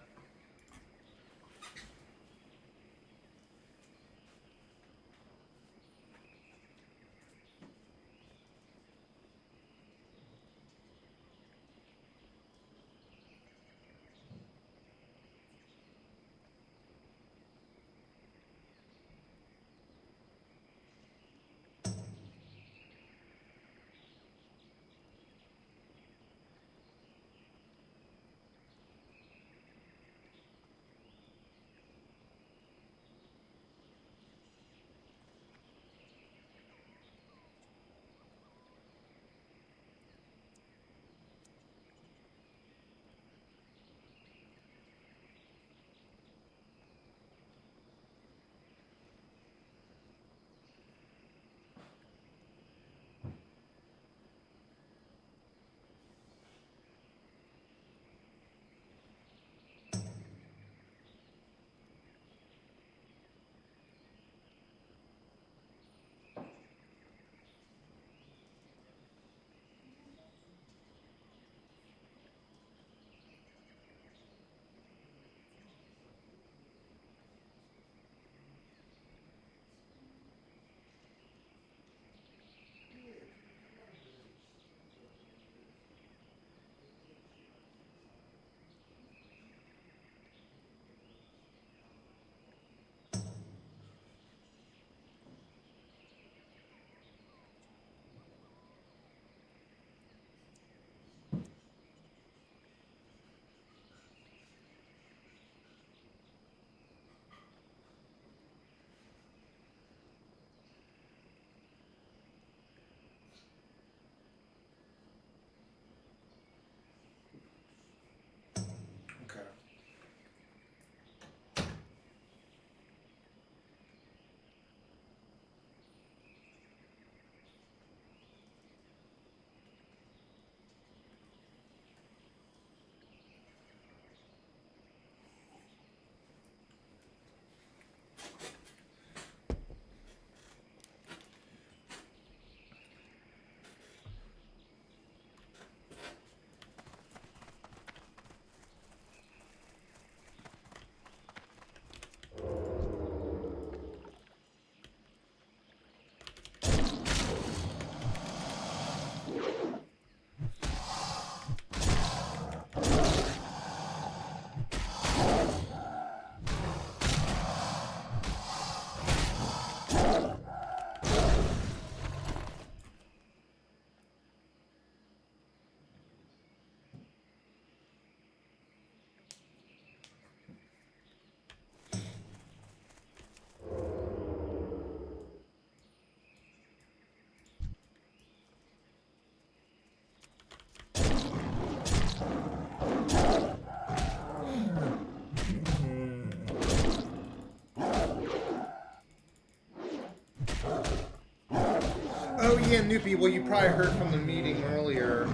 Yeah, Noopy, well, you probably heard from the meeting earlier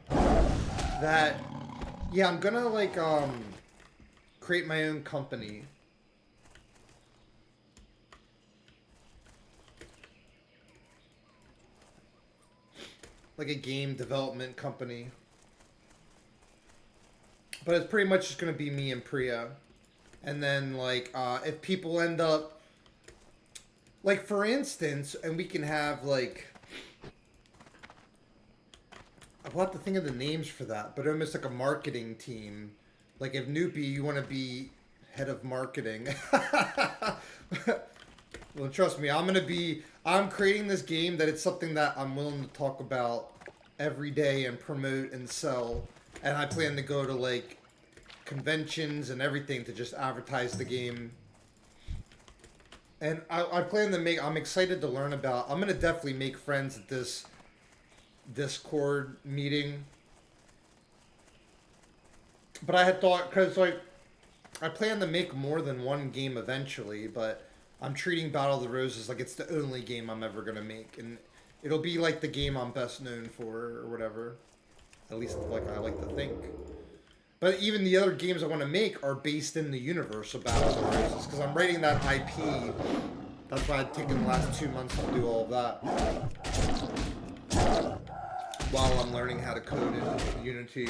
that, yeah, I'm gonna, like, create my own company. Like a game development company. But it's pretty much just gonna be me and Priya. And then, like, if people end up... Like, for instance, and we can have, like... I'll have to think of the names for that, but almost like a marketing team. Like, if Noopy, you want to be head of marketing. Well, trust me, I'm creating this game that it's something that I'm willing to talk about every day and promote and sell. And I plan to go to, like, conventions and everything to just advertise the game. And I plan to make, I'm excited to learn about, I'm going to definitely make friends at this Discord meeting. But I had thought, because, like, I plan to make more than one game eventually, but I'm treating Battle of the Roses like it's the only game I'm ever going to make. And it'll be like the game I'm best known for, or whatever. At least, like, I like to think. But even the other games I want to make are based in the universe of Battle of the Roses, because I'm writing that IP. That's why I've taken the last 2 months to do all of that. While I'm learning how to code in Unity.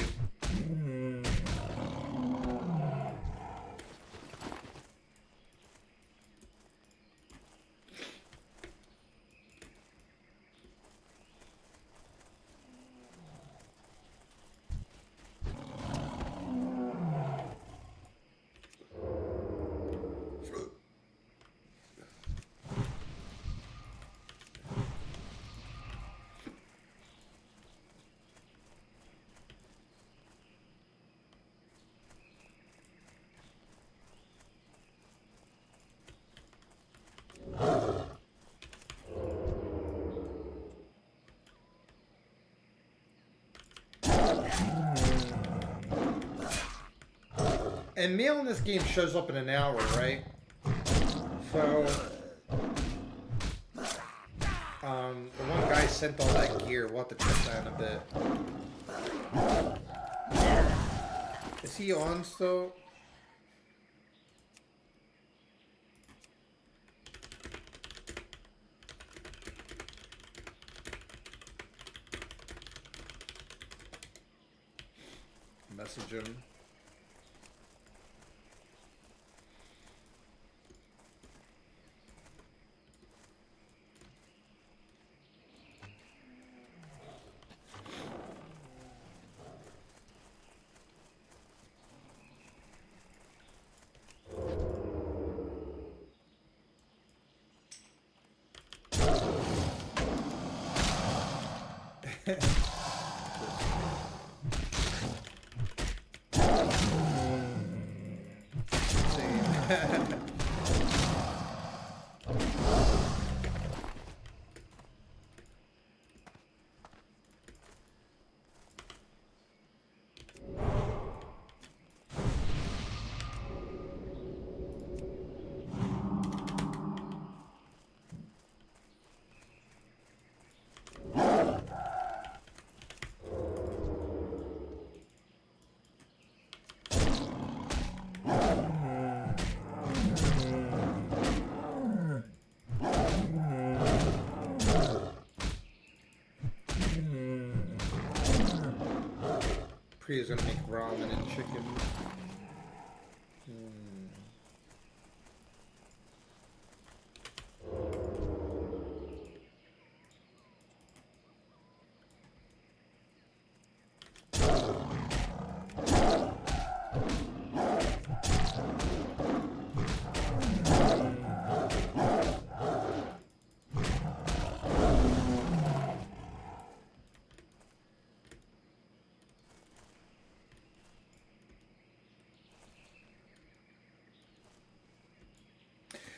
And mail in this game shows up in an hour, right? So, the one guy sent all that gear. We'll have to check that in a bit. Is he on still? Message him. Priya's gonna make ramen and chicken.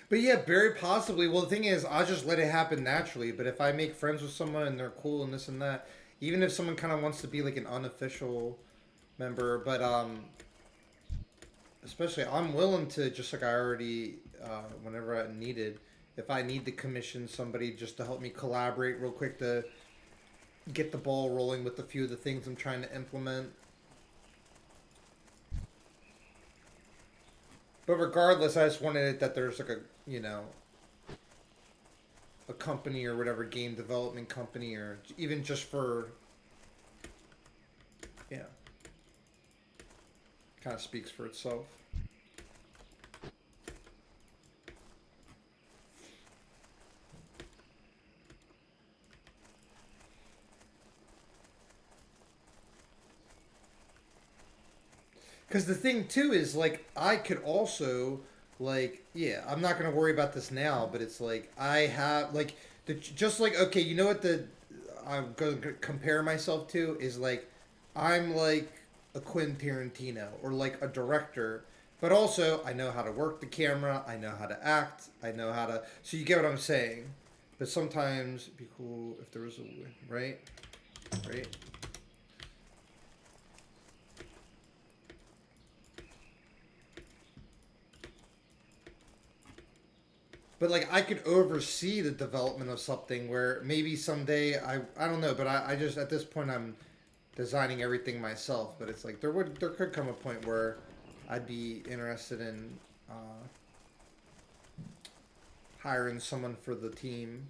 But yeah, very possibly. Well, the thing is, I'll just let it happen naturally. But if I make friends with someone and they're cool and this and that, even if someone kind of wants to be like an unofficial member, but especially I'm willing to, just like I already, whenever I needed, if I need to commission somebody just to help me collaborate real quick to get the ball rolling with a few of the things I'm trying to implement. But regardless, I just wanted it that there's like a, you know, a company or whatever, game development company, or even just for, yeah, kind of speaks for itself. Because the thing too is, like, I could also, like, yeah, I'm not gonna worry about this now, but it's like I have like just like, okay, you know what I'm gonna compare myself to is, like, I'm like a Quentin Tarantino or like a director, but also I know how to work the camera, I know how to act, I know how to. So you get what I'm saying. But sometimes it'd be cool if there was a right. But like I could oversee the development of something where maybe someday I don't know, but I just at this point I'm designing everything myself. But it's like there could come a point where I'd be interested in hiring someone for the team.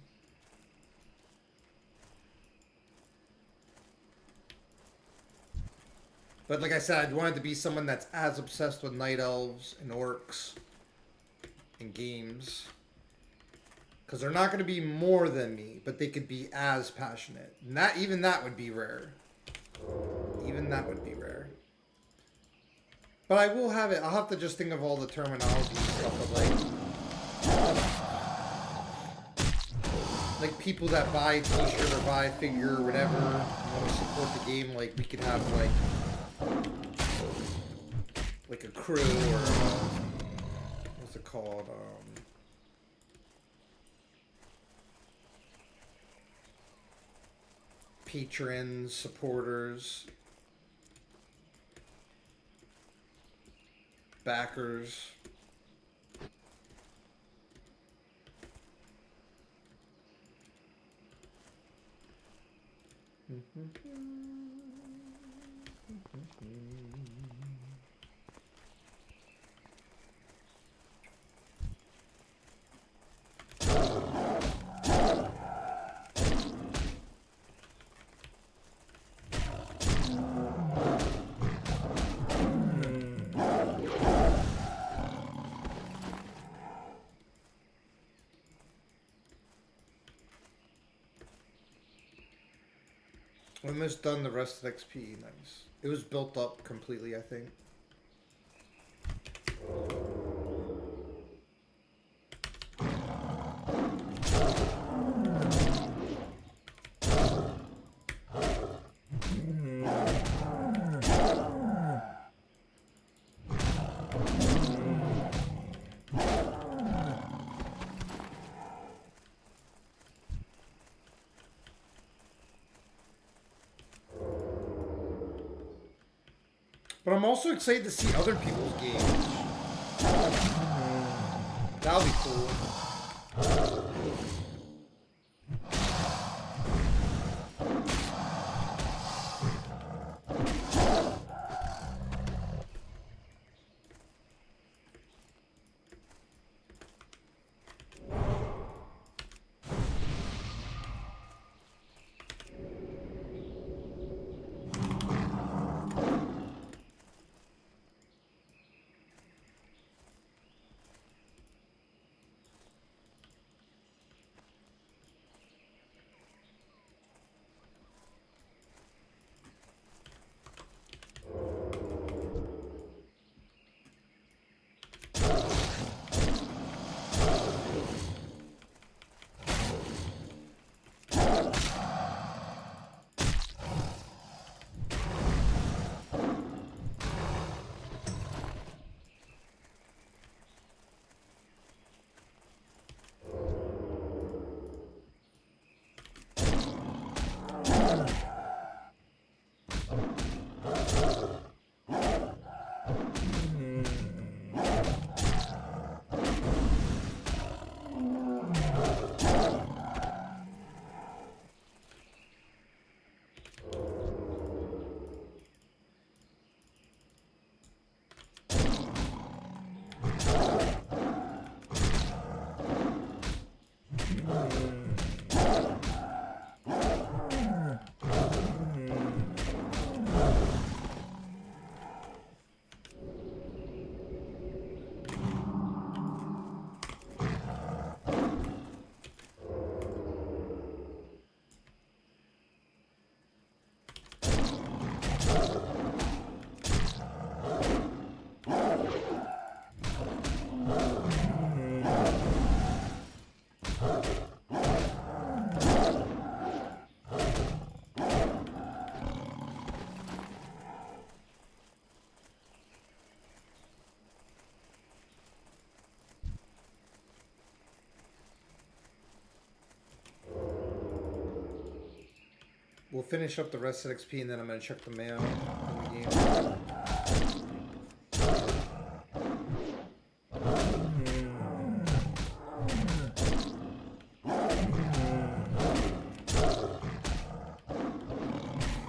But like I said, I'd want it to be someone that's as obsessed with night elves and orcs and games. Because they're not going to be more than me, but they could be as passionate. And even that would be rare. Even that would be rare. But I will have it. I'll have to just think of all the terminology and stuff of like people that buy a t-shirt or buy a figure or whatever, want to support the game. Like we could have like a crew or what's it called? Patrons, supporters, backers. Almost done the rest of XP. Nice. It was built up completely, I think. But I'm also excited to see other people's games. That'll be cool. We'll finish up the rest of XP and then I'm gonna check the mail in the game.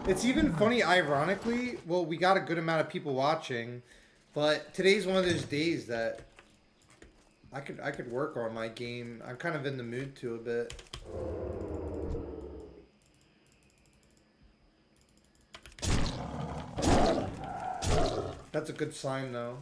It's even funny, ironically, well, we got a good amount of people watching, but today's one of those days that I could work on my game. I'm kind of in the mood to a bit. That's a good sign, though.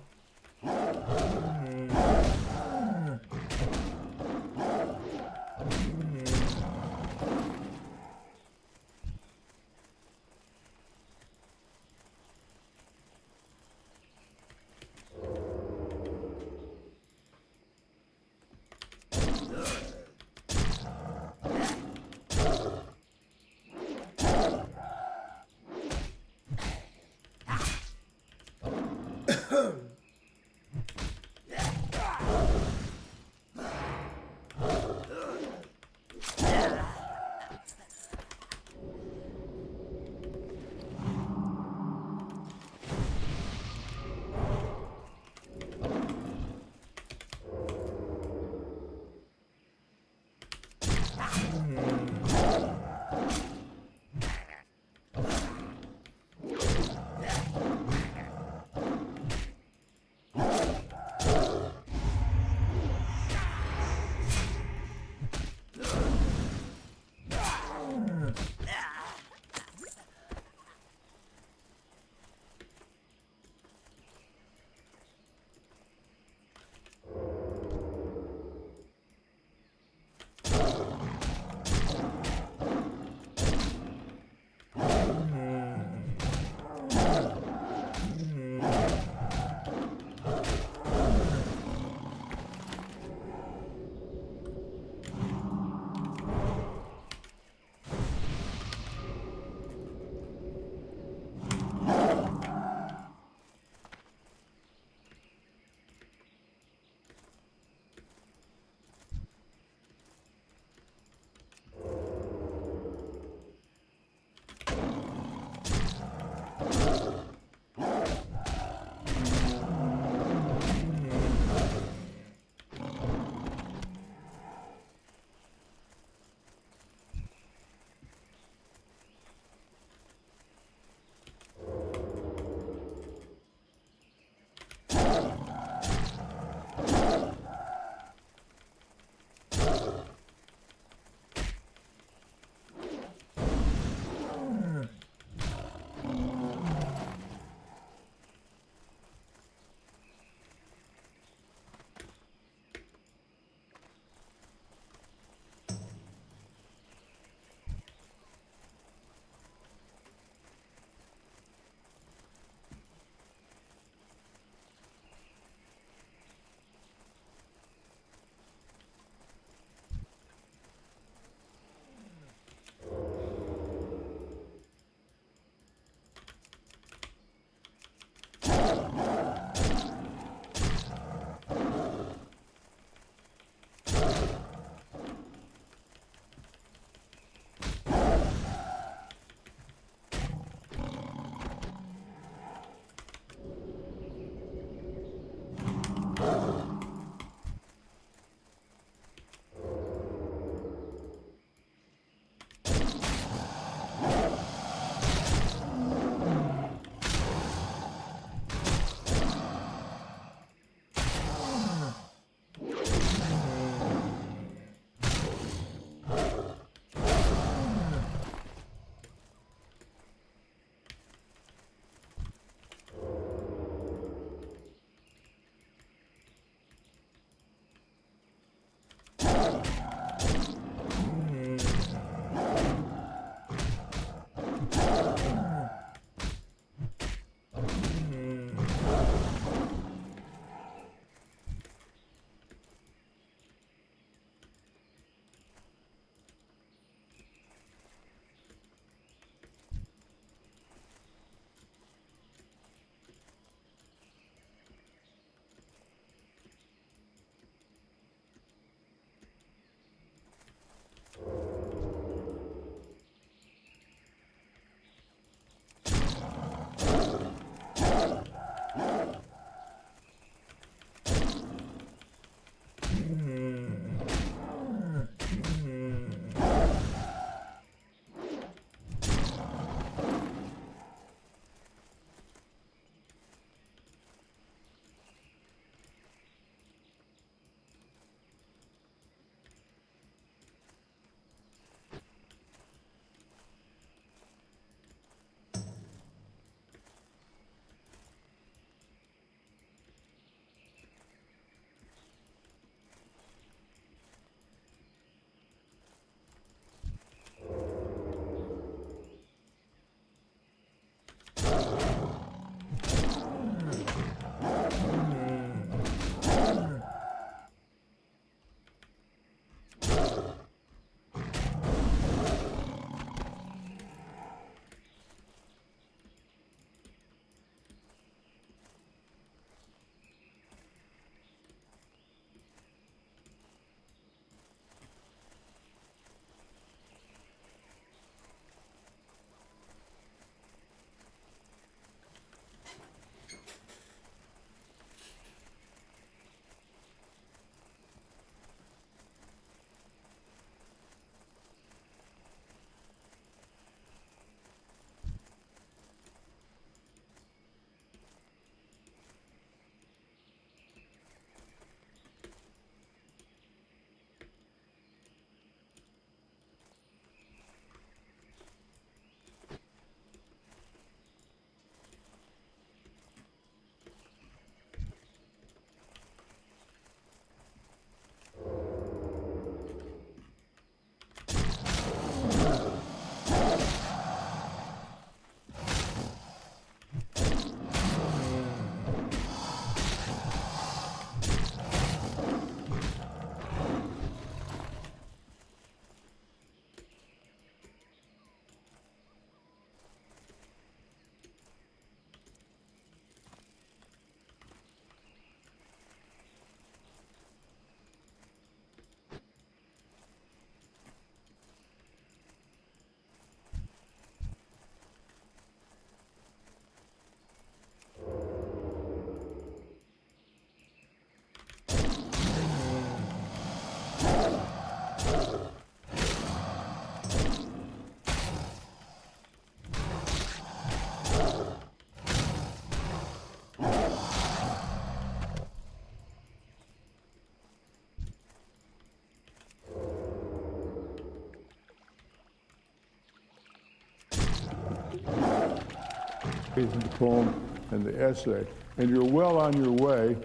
the poem and the essay. And you're well on your way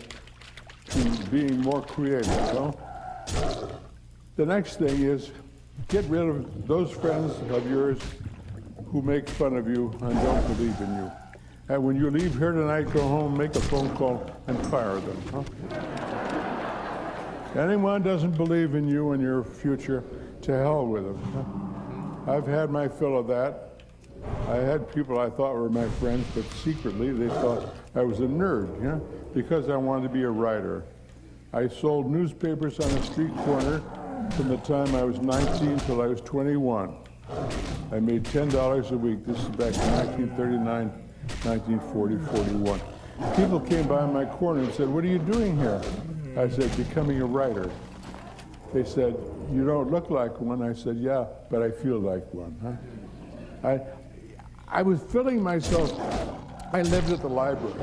to being more creative, no? The next thing is get rid of those friends of yours who make fun of you and don't believe in you. And when you leave here tonight, go home, make a phone call, and fire them, huh? Anyone doesn't believe in you and your future, to hell with them. Huh? I've had my fill of that. I had people I thought were my friends, but secretly they thought I was a nerd, because I wanted to be a writer. I sold newspapers on a street corner from the time I was 19 till I was 21. I made $10 a week. This is back in 1939, 1940, 41. People came by my corner and said, "What are you doing here?" I said, "Becoming a writer." They said, "You don't look like one." I said, "Yeah, but I feel like one." I was filling myself. I lived at the library.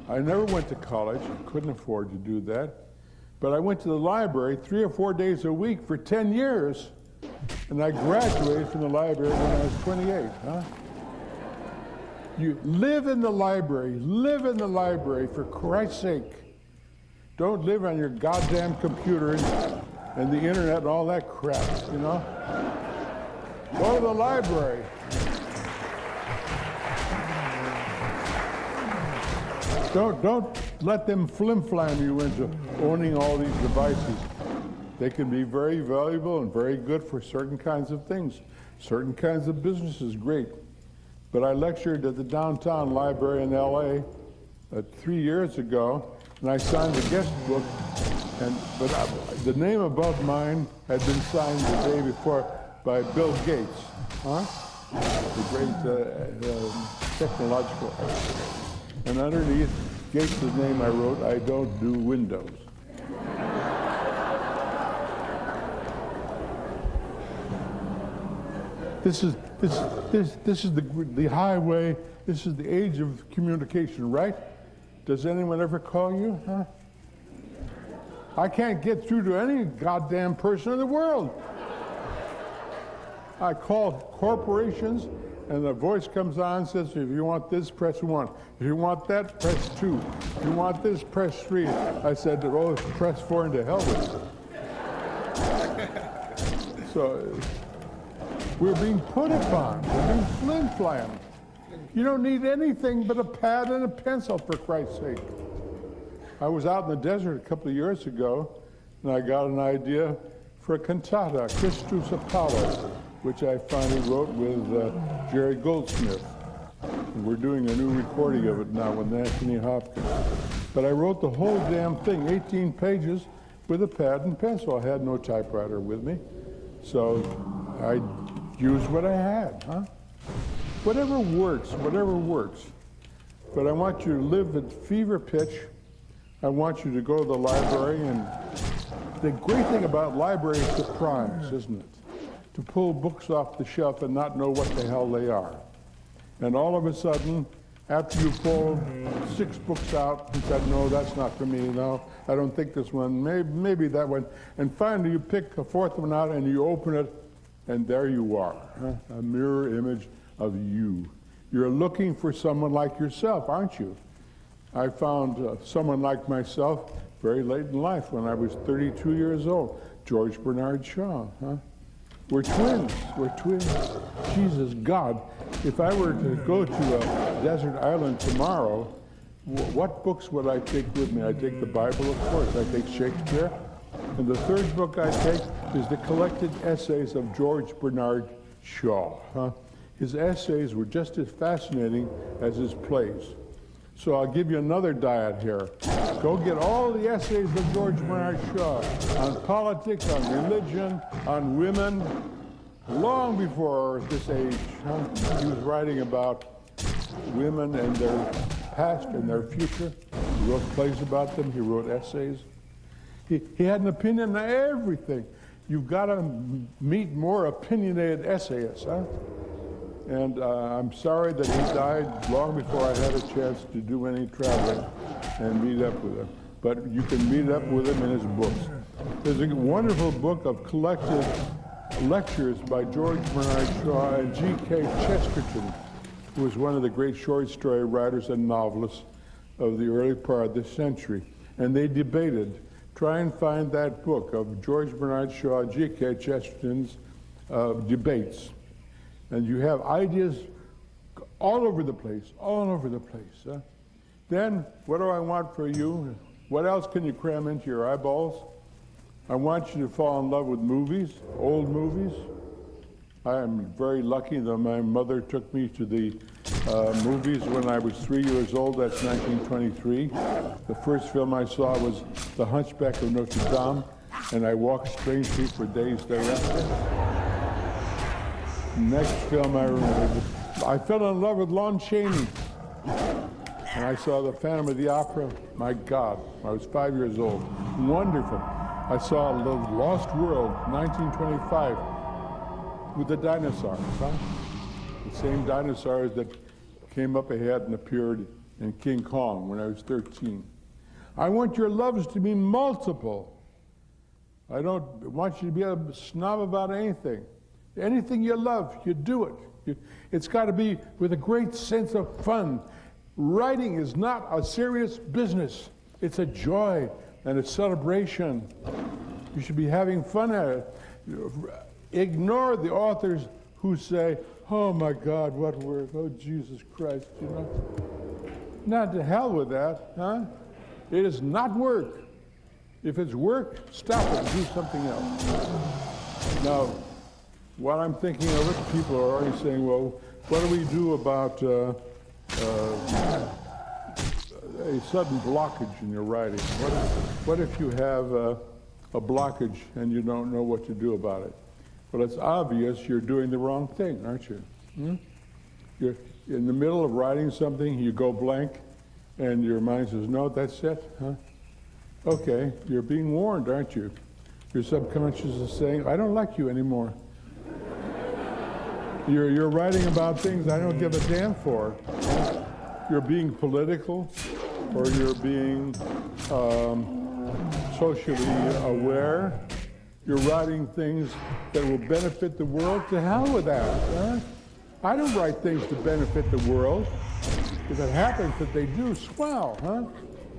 I never went to college. I couldn't afford to do that. But I went to the library 3 or 4 days a week for 10 years. And I graduated from the library when I was 28. You live in the library. Live in the library, for Christ's sake. Don't live on your goddamn computer and the internet and all that crap, Go to the library. Don't let them flim-flam you into owning all these devices. They can be very valuable and very good for certain kinds of things. Certain kinds of business is great. But I lectured at the downtown library in LA 3 years ago, and I signed a guest book, but the name above mine had been signed the day before by Bill Gates, the great technological expert. And underneath Gates' name I wrote, "I don't do Windows." This is the highway. This is the age of communication, right? Does anyone ever call you? I can't get through to any goddamn person in the world. I call corporations, and the voice comes on and says, "If you want this, press 1. If you want that, press 2. If you want this, press 3. I said, "Oh, press 4 and to hell with it." So we're being put upon. We're being flim-flammed. You don't need anything but a pad and a pencil, for Christ's sake. I was out in the desert a couple of years ago, and I got an idea for a cantata, Christus Apollo, which I finally wrote with Jerry Goldsmith. And we're doing a new recording of it now with Anthony Hopkins. But I wrote the whole damn thing, 18 pages, with a pad and pencil. I had no typewriter with me, so I used what I had, Whatever works, whatever works. But I want you to live at fever pitch. I want you to go to the library, and the great thing about library is surprise, isn't it? To pull books off the shelf and not know what the hell they are. And all of a sudden, after you pull 6 books out and said, "No, that's not for me, no, I don't think this one, maybe that one," and finally you pick a 4th one out and you open it, and there you are, a mirror image of you. You're looking for someone like yourself, aren't you? I found someone like myself very late in life, when I was 32 years old, George Bernard Shaw. We're twins. We're twins. Jesus, God, if I were to go to a desert island tomorrow, what books would I take with me? I'd take the Bible, of course. I'd take Shakespeare. And the 3rd book I take is the collected essays of George Bernard Shaw. His essays were just as fascinating as his plays. So I'll give you another diet here. Go get all the essays of George Bernard Shaw on politics, on religion, on women, long before this age. He was writing about women and their past and their future. He wrote plays about them. He wrote essays. He had an opinion on everything. You've got to meet more opinionated essayists, And I'm sorry that he died long before I had a chance to do any traveling and meet up with him. But you can meet up with him in his books. There's a wonderful book of collected lectures by George Bernard Shaw and G.K. Chesterton. who was one of the great short story writers and novelists of the early part of this century. And they debated, try and find that book of George Bernard Shaw and G.K. Chesterton's debates. And you have ideas all over the place, all over the place. Huh? Then, what do I want for you? What else can you cram into your eyeballs? I want you to fall in love with movies, old movies. I am very lucky that my mother took me to the movies when I was 3 years old. That's 1923. The first film I saw was The Hunchback of Notre Dame, and I walked strangely for days thereafter. Next film I remember, I fell in love with Lon Chaney. And I saw The Phantom of the Opera. My God, I was 5 years old. Wonderful. I saw The Lost World, 1925, with the dinosaurs, huh? The same dinosaurs that came up ahead and appeared in King Kong when I was 13. I want your loves to be multiple. I don't want you to be a snob about anything. Anything you love, you do it. It's got to be with a great sense of fun. Writing is not a serious business. It's a joy and a celebration. You should be having fun at it. Ignore the authors who say, oh my God, what work, oh Jesus Christ, you know. Not to hell with that, huh? It is not work. If it's work, stop it and do something else. Now, while I'm thinking of it, people are already saying, well, what do we do about a sudden blockage in your writing? What if you have a blockage and you don't know what to do about it? Well, it's obvious you're doing the wrong thing, aren't you? You're in the middle of writing something, you go blank, and your mind says, no, that's it, huh? Okay, you're being warned, aren't you? Your subconscious is saying, I don't like you anymore. You're writing about things I don't give a damn for. You're being political, or you're being socially aware. You're writing things that will benefit the world. To hell with that. Huh? I don't write things to benefit the world. If it happens that they do, swell, huh?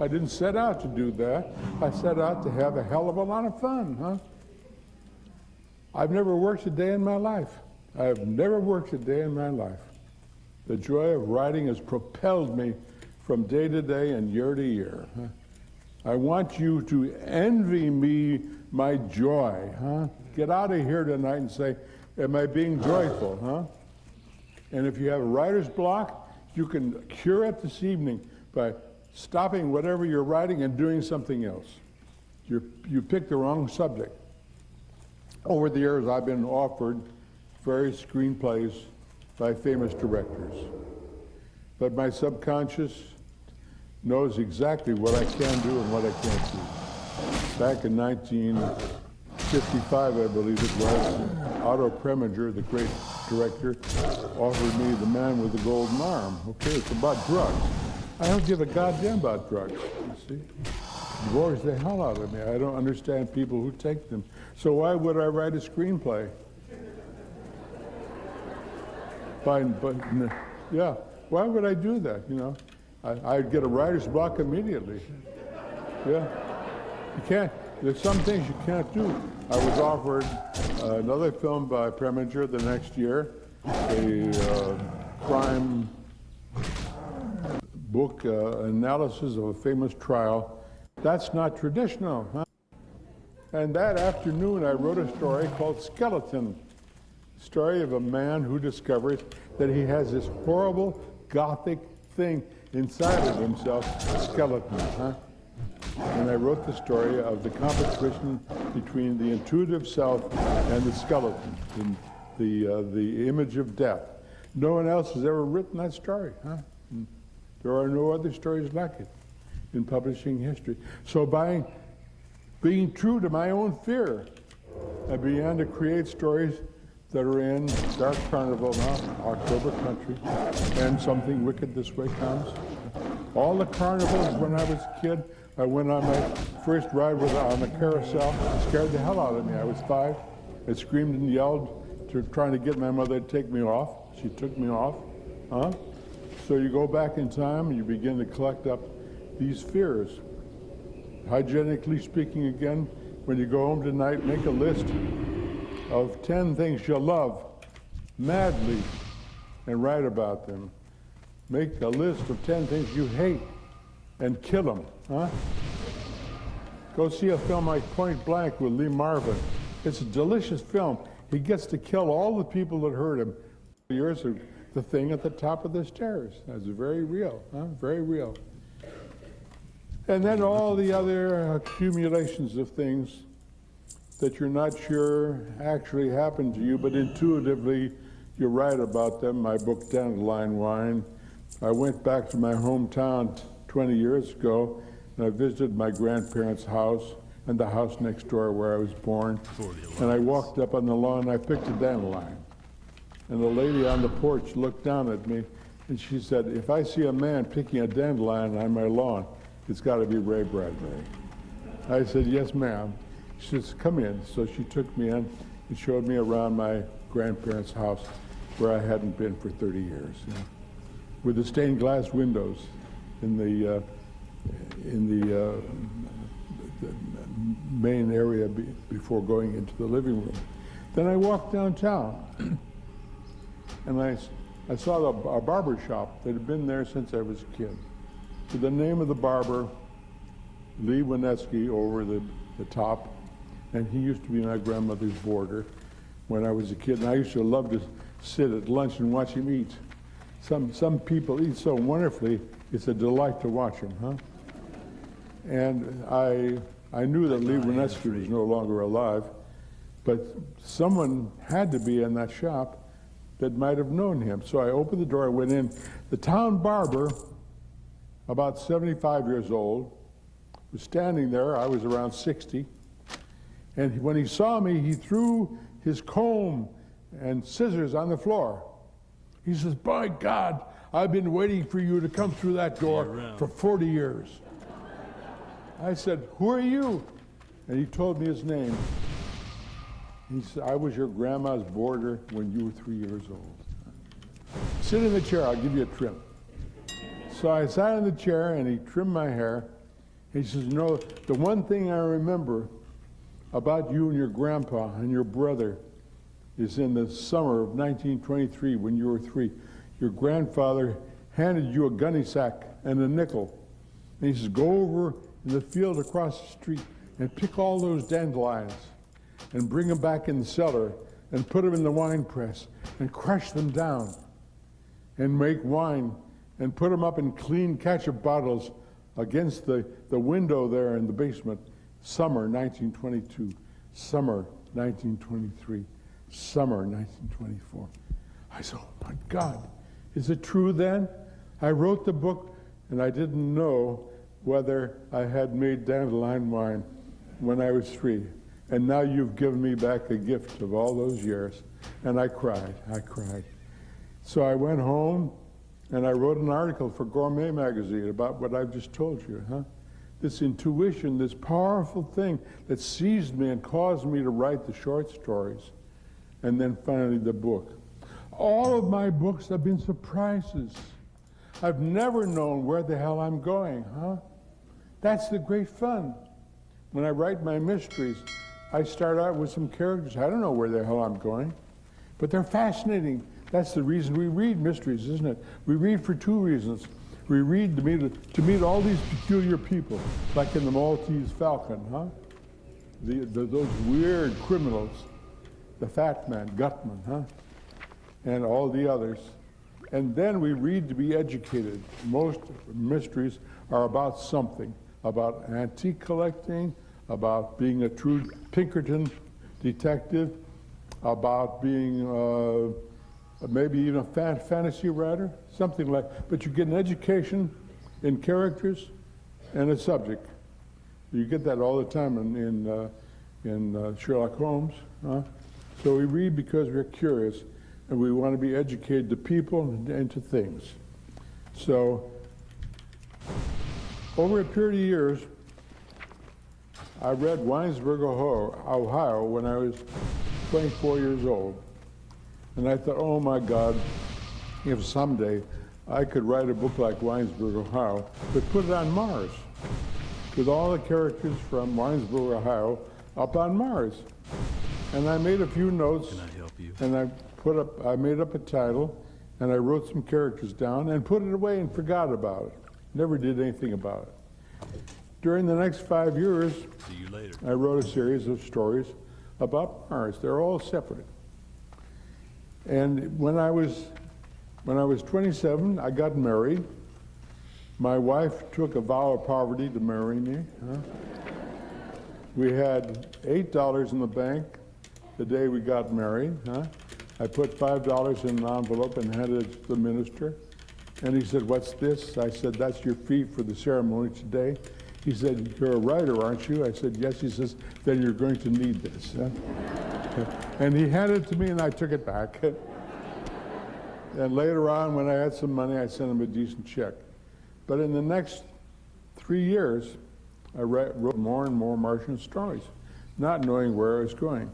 I didn't set out to do that. I set out to have a hell of a lot of fun, huh? I've never worked a day in my life. I've never worked a day in my life. The joy of writing has propelled me from day to day and year to year. Huh? I want you to envy me my joy, huh? Get out of here tonight and say, am I being joyful, huh? And if you have a writer's block, you can cure it this evening by stopping whatever you're writing and doing something else. You picked the wrong subject. Over the years, I've been offered various screenplays by famous directors. But my subconscious knows exactly what I can do and what I can't do. Back in 1955, I believe it was, Otto Preminger, the great director, offered me The Man with the Golden Arm. Okay, it's about drugs. I don't give a goddamn about drugs, you see. It bores the hell out of me. I don't understand people who take them. So why would I write a screenplay? Fine, but yeah, why would I do that, you know? I'd get a writer's block immediately. Yeah, you can't, there's some things you can't do. I was offered another film by Preminger the next year, a crime book analysis of a famous trial. That's not traditional, huh? And that afternoon I wrote a story called Skeleton. Story of a man who discovers that he has this horrible gothic thing inside of himself, a skeleton, huh? And I wrote the story of the competition between the intuitive self and the skeleton, the image of death. No one else has ever written that story, huh? There are no other stories like it in publishing history. So by being true to my own fear, I began to create stories that are in Dark Carnival now, October Country, and Something Wicked This Way Comes. All the carnivals when I was a kid, I went on my first ride on the carousel. It scared the hell out of me. I was 5. I screamed and yelled, trying to get my mother to take me off. She took me off. huh? So you go back in time and you begin to collect up these fears. Hygienically speaking again, when you go home tonight, make a list of 10 things you love madly and write about them. Make a list of 10 things you hate and kill them, huh? Go see a film like Point Blank with Lee Marvin. It's a delicious film. He gets to kill all the people that hurt him. Yours are the thing at the top of the stairs. That's very real, huh? Very real. And then all the other accumulations of things that you're not sure actually happened to you, but intuitively you write about them. My book, Dandelion Wine. I went back to my hometown 20 years ago, and I visited my grandparents' house and the house next door where I was born. And I walked up on the lawn and I picked a dandelion. And the lady on the porch looked down at me and she said, if I see a man picking a dandelion on my lawn, it's got to be Ray Bradbury. I said, yes, ma'am. She says, come in. So she took me in and showed me around my grandparents' house where I hadn't been for 30 years, you know, with the stained glass windows in the main area before going into the living room. Then I walked downtown and I saw a barber shop that had been there since I was a kid. With the name of the barber, Lee Wineski, over the top, and he used to be my grandmother's boarder when I was a kid, and I used to love to sit at lunch and watch him eat. Some people eat so wonderfully, it's a delight to watch him, huh? And I knew that Lee Wineski was no longer alive, but someone had to be in that shop that might have known him. So I opened the door, I went in. The town barber, about 75 years old, was standing there. I was around 60. And when he saw me, he threw his comb and scissors on the floor. He says, by God, I've been waiting for you to come through that door for 40 years. I said, who are you? And he told me his name. He said, I was your grandma's boarder when you were 3 years old. Sit in the chair, I'll give you a trim. So I sat in the chair and he trimmed my hair. He says, you know, the one thing I remember about you and your grandpa and your brother is in the summer of 1923 when you were 3. Your grandfather handed you a gunny sack and a nickel. And he says, go over in the field across the street and pick all those dandelions and bring them back in the cellar and put them in the wine press and crush them down and make wine and put them up in clean ketchup bottles against the window there in the basement. Summer 1922, summer 1923, summer 1924. I said, oh my God, is it true then? I wrote the book and I didn't know whether I had made dandelion wine when I was 3. And now you've given me back a gift of all those years. And I cried. So I went home and I wrote an article for Gourmet magazine about what I've just told you, huh? This intuition, this powerful thing that seized me and caused me to write the short stories, and then finally the book. All of my books have been surprises. I've never known where the hell I'm going, huh? That's the great fun. When I write my mysteries, I start out with some characters. I don't know where the hell I'm going, but they're fascinating. That's the reason we read mysteries, isn't it? We read for 2 reasons. We read to meet all these peculiar people, like in the Maltese Falcon, huh? Those weird criminals, the Fat Man, Gutman, huh? And all the others. And then we read to be educated. Most mysteries are about something, about antique collecting, about being a true Pinkerton detective, about being maybe even a fantasy writer, something like, but you get an education in characters and a subject. You get that all the time in Sherlock Holmes. Huh? So we read because we're curious and we want to be educated to people and to things. So over a period of years, I read Winesburg, Ohio when I was 24 years old. And I thought, oh my God, if someday I could write a book like Winesburg, Ohio, but put it on Mars, with all the characters from Winesburg, Ohio, up on Mars. And I made a few notes. Can I help you? And I made up a title, and I wrote some characters down and put it away and forgot about it. Never did anything about it. During the next 5 years, See you later. I wrote a series of stories about Mars. They're all separate. And when I was 27, I got married. My wife took a vow of poverty to marry me. We had $8 in the bank the day we got married. I put $5 in an envelope and handed it to the minister. And he said, "What's this?" I said, "That's your fee for the ceremony today." He said, "You're a writer, aren't you?" I said, "Yes." He says, "Then you're going to need this." And he handed it to me, and I took it back. And later on, when I had some money, I sent him a decent check. But in the next 3 years, I wrote more and more Martian stories, not knowing where I was going.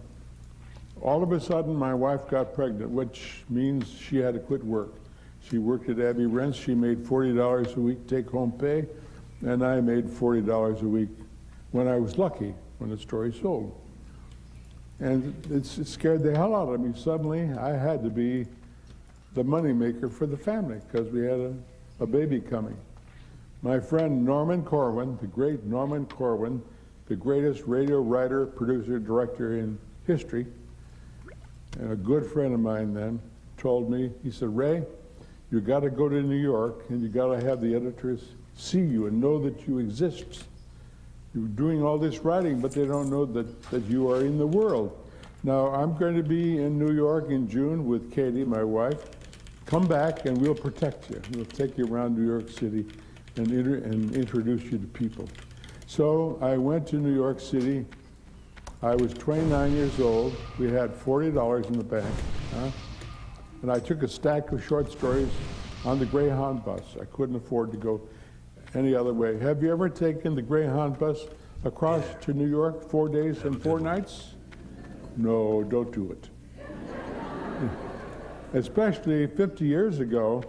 All of a sudden, my wife got pregnant, which means she had to quit work. She worked at Abbey Rents. She made $40 a week take-home pay, and I made $40 a week when I was lucky, when the story sold. And it scared the hell out of me. Suddenly, I had to be the moneymaker for the family because we had a baby coming. My friend Norman Corwin, the great Norman Corwin, the greatest radio writer, producer, director in history, and a good friend of mine then, told me, he said, "Ray, you got to go to New York and you got to have the editors see you and know that you exist. You're doing all this writing, but they don't know that you are in the world." Now, I'm going to be in New York in June with Katie, my wife. Come back and we'll protect you. We'll take you around New York City and introduce you to people. So I went to New York City. I was 29 years old. We had $40 in the bank. And I took a stack of short stories on the Greyhound bus. I couldn't afford to go any other way. Have you ever taken the Greyhound bus across to New York 4 days and 4 nights? No, don't do it. Especially 50 years ago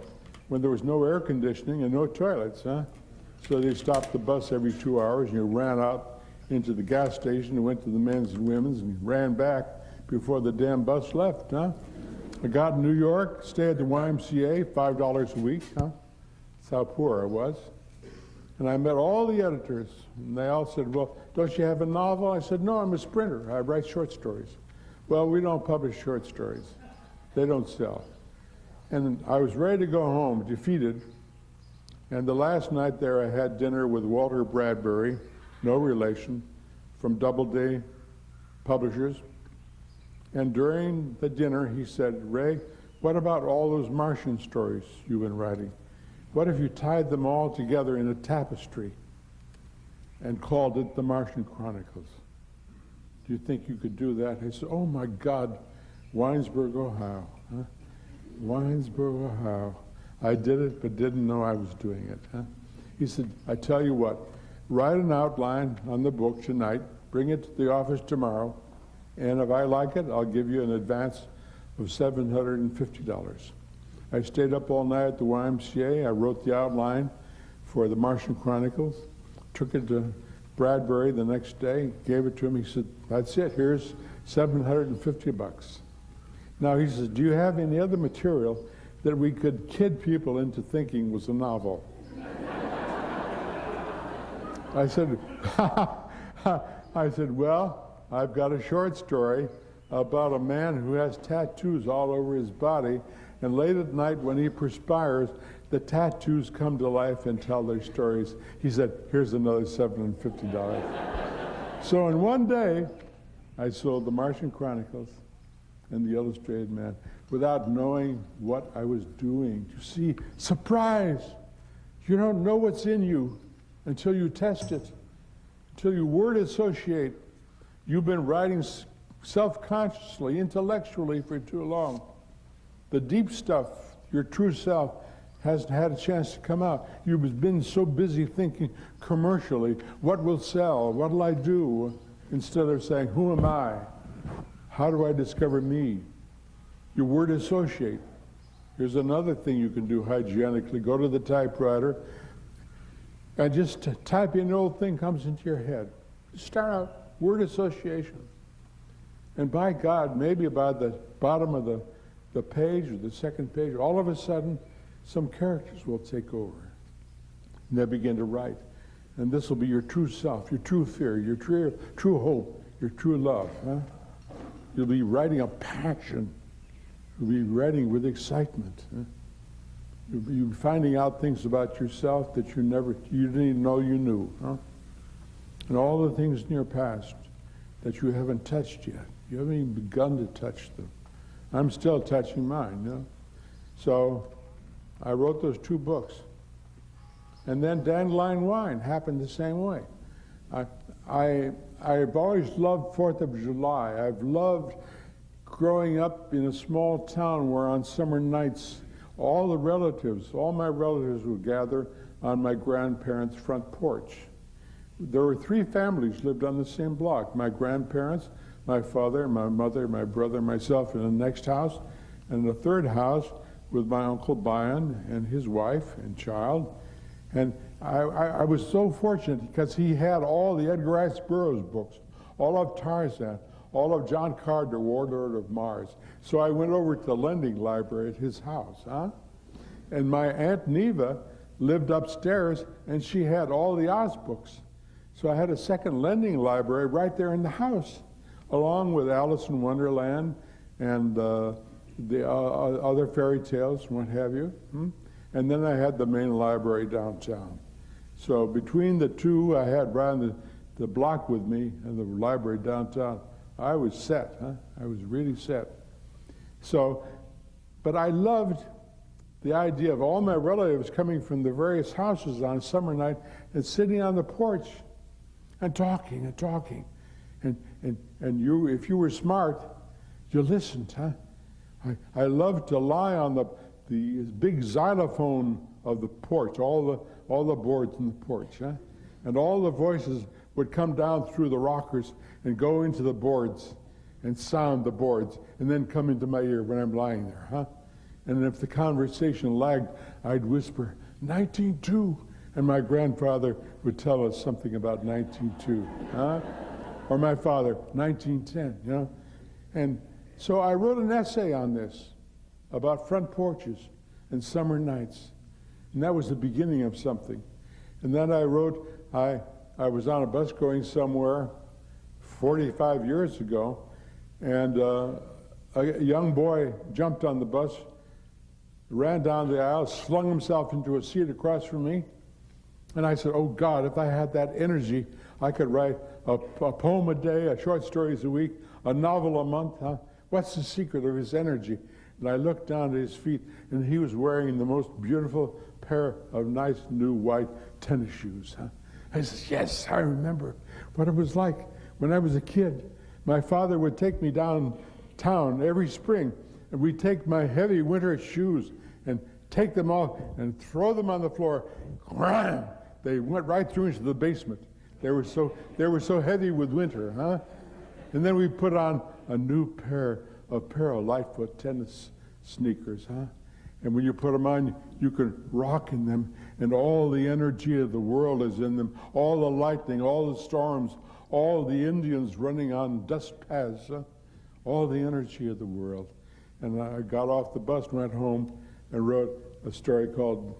when there was no air conditioning and no toilets, So they stopped the bus every 2 hours and you ran out into the gas station and went to the men's and women's and ran back before the damn bus left, I got in New York, stayed at the YMCA, $5 a week, That's how poor I was. And I met all the editors, and they all said, "Well, don't you have a novel?" I said, "No, I'm a sprinter. I write short stories." "Well, we don't publish short stories. They don't sell." And I was ready to go home, defeated. And the last night there, I had dinner with Walter Bradbury, no relation, from Doubleday Publishers. And during the dinner, he said, "Ray, what about all those Martian stories you've been writing? What if you tied them all together in a tapestry and called it The Martian Chronicles? Do you think you could do that?" I said, "Oh my God, Winesburg, Ohio. Winesburg, Ohio." I did it, but didn't know I was doing it. He said, "I tell you what, write an outline on the book tonight, bring it to the office tomorrow, and if I like it, I'll give you an advance of $750. I stayed up all night at the YMCA. I wrote the outline for The Martian Chronicles, took it to Bradbury the next day, gave it to him. He said, "That's it, here's $750. Now he says, "Do you have any other material that we could kid people into thinking was a novel?" I said, "Well, I've got a short story about a man who has tattoos all over his body, and late at night when he perspires, the tattoos come to life and tell their stories." He said, "Here's another $750. So in one day, I sold The Martian Chronicles and The Illustrated Man without knowing what I was doing. You see, surprise! You don't know what's in you until you test it, until you word associate. You've been writing self-consciously, intellectually for too long. The deep stuff, your true self, hasn't had a chance to come out. You've been so busy thinking commercially, what will sell, what'll I do, instead of saying, who am I? How do I discover me? You word associate. Here's another thing you can do hygienically. Go to the typewriter and just type in, an old thing comes into your head. Start out word association. And by God, maybe by the bottom of the page or the second page, all of a sudden, some characters will take over. And they begin to write. And this will be your true self, your true fear, your true hope, your true love. Huh? You'll be writing a passion. You'll be writing with excitement. Huh? You'll be finding out things about yourself that you didn't even know you knew. Huh? And all the things in your past that you haven't touched yet. You haven't even begun to touch them. I'm still touching mine, you know? So I wrote those 2 books. And then Dandelion Wine happened the same way. I've always loved 4th of July. I've loved growing up in a small town where on summer nights, all my relatives would gather on my grandparents' front porch. There were 3 families lived on the same block. My grandparents, my father, my mother, my brother, myself in the next house, and the 3rd house with my Uncle Bion and his wife and child. And I was so fortunate because he had all the Edgar Rice Burroughs books, all of Tarzan, all of John Carter, Warlord of Mars. So I went over to the lending library at his house. Huh? And my Aunt Neva lived upstairs, and she had all the Oz books. So I had a second lending library right there in the house, along with Alice in Wonderland and the other fairy tales and what have you. And then I had the main library downtown. So between the 2 I had around the block with me and the library downtown, I was set. Huh? I was really set. So, but I loved the idea of all my relatives coming from the various houses on a summer night and sitting on the porch and talking and talking. And you, if you were smart, you listened, huh? I loved to lie on the big xylophone of the porch, all the boards in the porch, huh? And all the voices would come down through the rockers and go into the boards and sound the boards and then come into my ear when I'm lying there, huh? And if the conversation lagged, I'd whisper, 19.2, and my grandfather would tell us something about 19.2, huh? Or my father, 1910, you know? And so I wrote an essay on this, about front porches and summer nights. And that was the beginning of something. And then I wrote, I was on a bus going somewhere 45 years ago, and a young boy jumped on the bus, ran down the aisle, slung himself into a seat across from me, and I said, oh God, if I had that energy, I could write a poem a day, short stories a week, a novel a month, huh? What's the secret of his energy? And I looked down at his feet, and he was wearing the most beautiful pair of nice new white tennis shoes. Huh? I said, yes, I remember what it was like when I was a kid. My father would take me downtown every spring, and we'd take my heavy winter shoes and take them off and throw them on the floor. Wham! They went right through into the basement. They were so heavy with winter, huh? And then we put on a new pair of Lightfoot tennis sneakers, huh? And when you put them on, you can rock in them, and all the energy of the world is in them, all the lightning, all the storms, all the Indians running on dust paths, huh? All the energy of the world. And I got off the bus, went home, and wrote a story called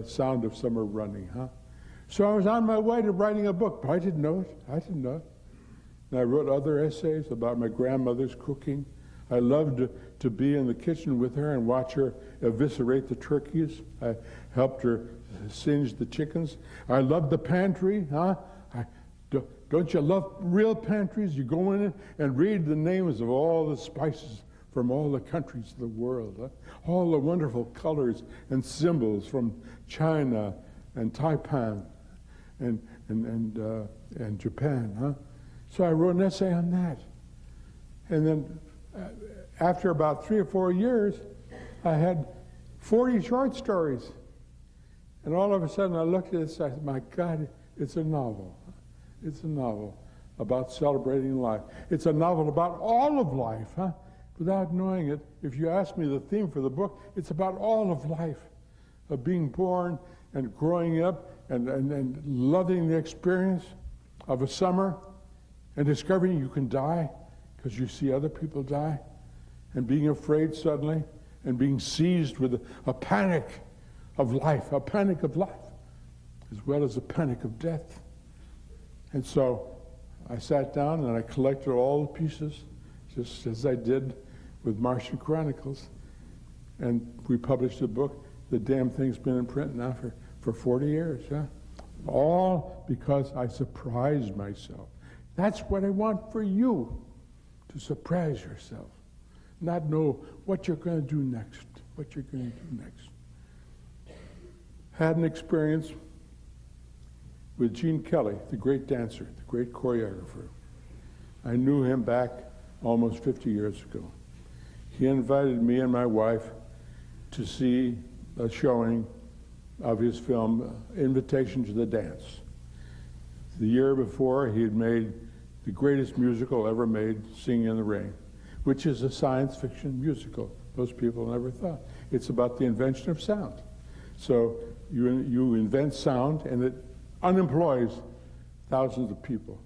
Sound of Summer Running, huh? So I was on my way to writing a book, but I didn't know it. And I wrote other essays about my grandmother's cooking. I loved to be in the kitchen with her and watch her eviscerate the turkeys. I helped her singe the chickens. I loved the pantry, huh? Don't you love real pantries? You go in and read the names of all the spices from all the countries of the world, huh? All the wonderful colors and symbols from China and Taipan and Japan, huh? So I wrote an essay on that. And then after about 3 or 4 years, I had 40 short stories. And all of a sudden I looked at this, I said, my God, it's a novel. It's a novel about celebrating life. It's a novel about all of life, huh? without knowing it, if you ask me the theme for the book, it's about all of life, of being born and growing up and loving the experience of a summer and discovering you can die because you see other people die, and being afraid suddenly and being seized with a panic of life, as well as a panic of death. And so I sat down and I collected all the pieces, just as I did with Martian Chronicles, and we published a book. The damn thing's been in print now for 40 years, yeah? All because I surprised myself. That's what I want for you, to surprise yourself. Not know what you're going to do next, Had an experience with Gene Kelly, the great dancer, the great choreographer. I knew him back almost 50 years ago. He invited me and my wife to see a showing of his film, Invitation to the Dance. The year before, he had made the greatest musical ever made, Singing in the Rain, which is a science fiction musical. Most people never thought. It's about the invention of sound. So you invent sound, and it unemploys thousands of people.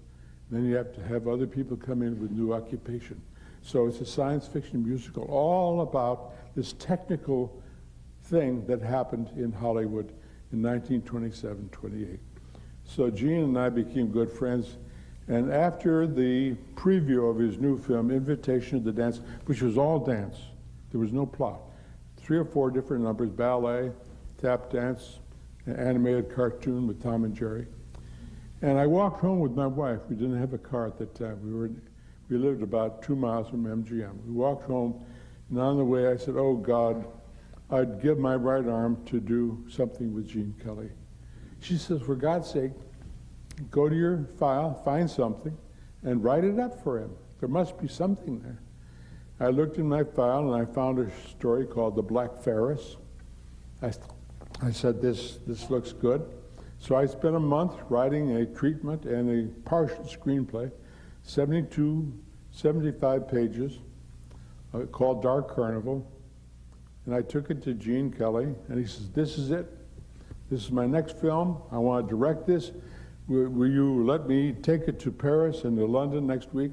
Then you have to have other people come in with new occupation. So it's a science fiction musical all about this technical thing that happened in Hollywood in 1927, 28. So Gene and I became good friends, and after the preview of his new film, Invitation to the Dance, which was all dance, there was no plot, 3 or 4 different numbers, ballet, tap dance, an animated cartoon with Tom and Jerry. And I walked home with my wife. We didn't have a car at that time. We lived about 2 miles from MGM. We walked home, and on the way I said, oh God, I'd give my right arm to do something with Gene Kelly. She says, for God's sake, go to your file, find something, and write it up for him. There must be something there. I looked in my file, and I found a story called The Black Ferris. I said, this looks good. So I spent a month writing a treatment and a partial screenplay, 75 pages, called Dark Carnival. And I took it to Gene Kelly, and he says, this is it. This is my next film. I want to direct this. Will you let me take it to Paris and to London next week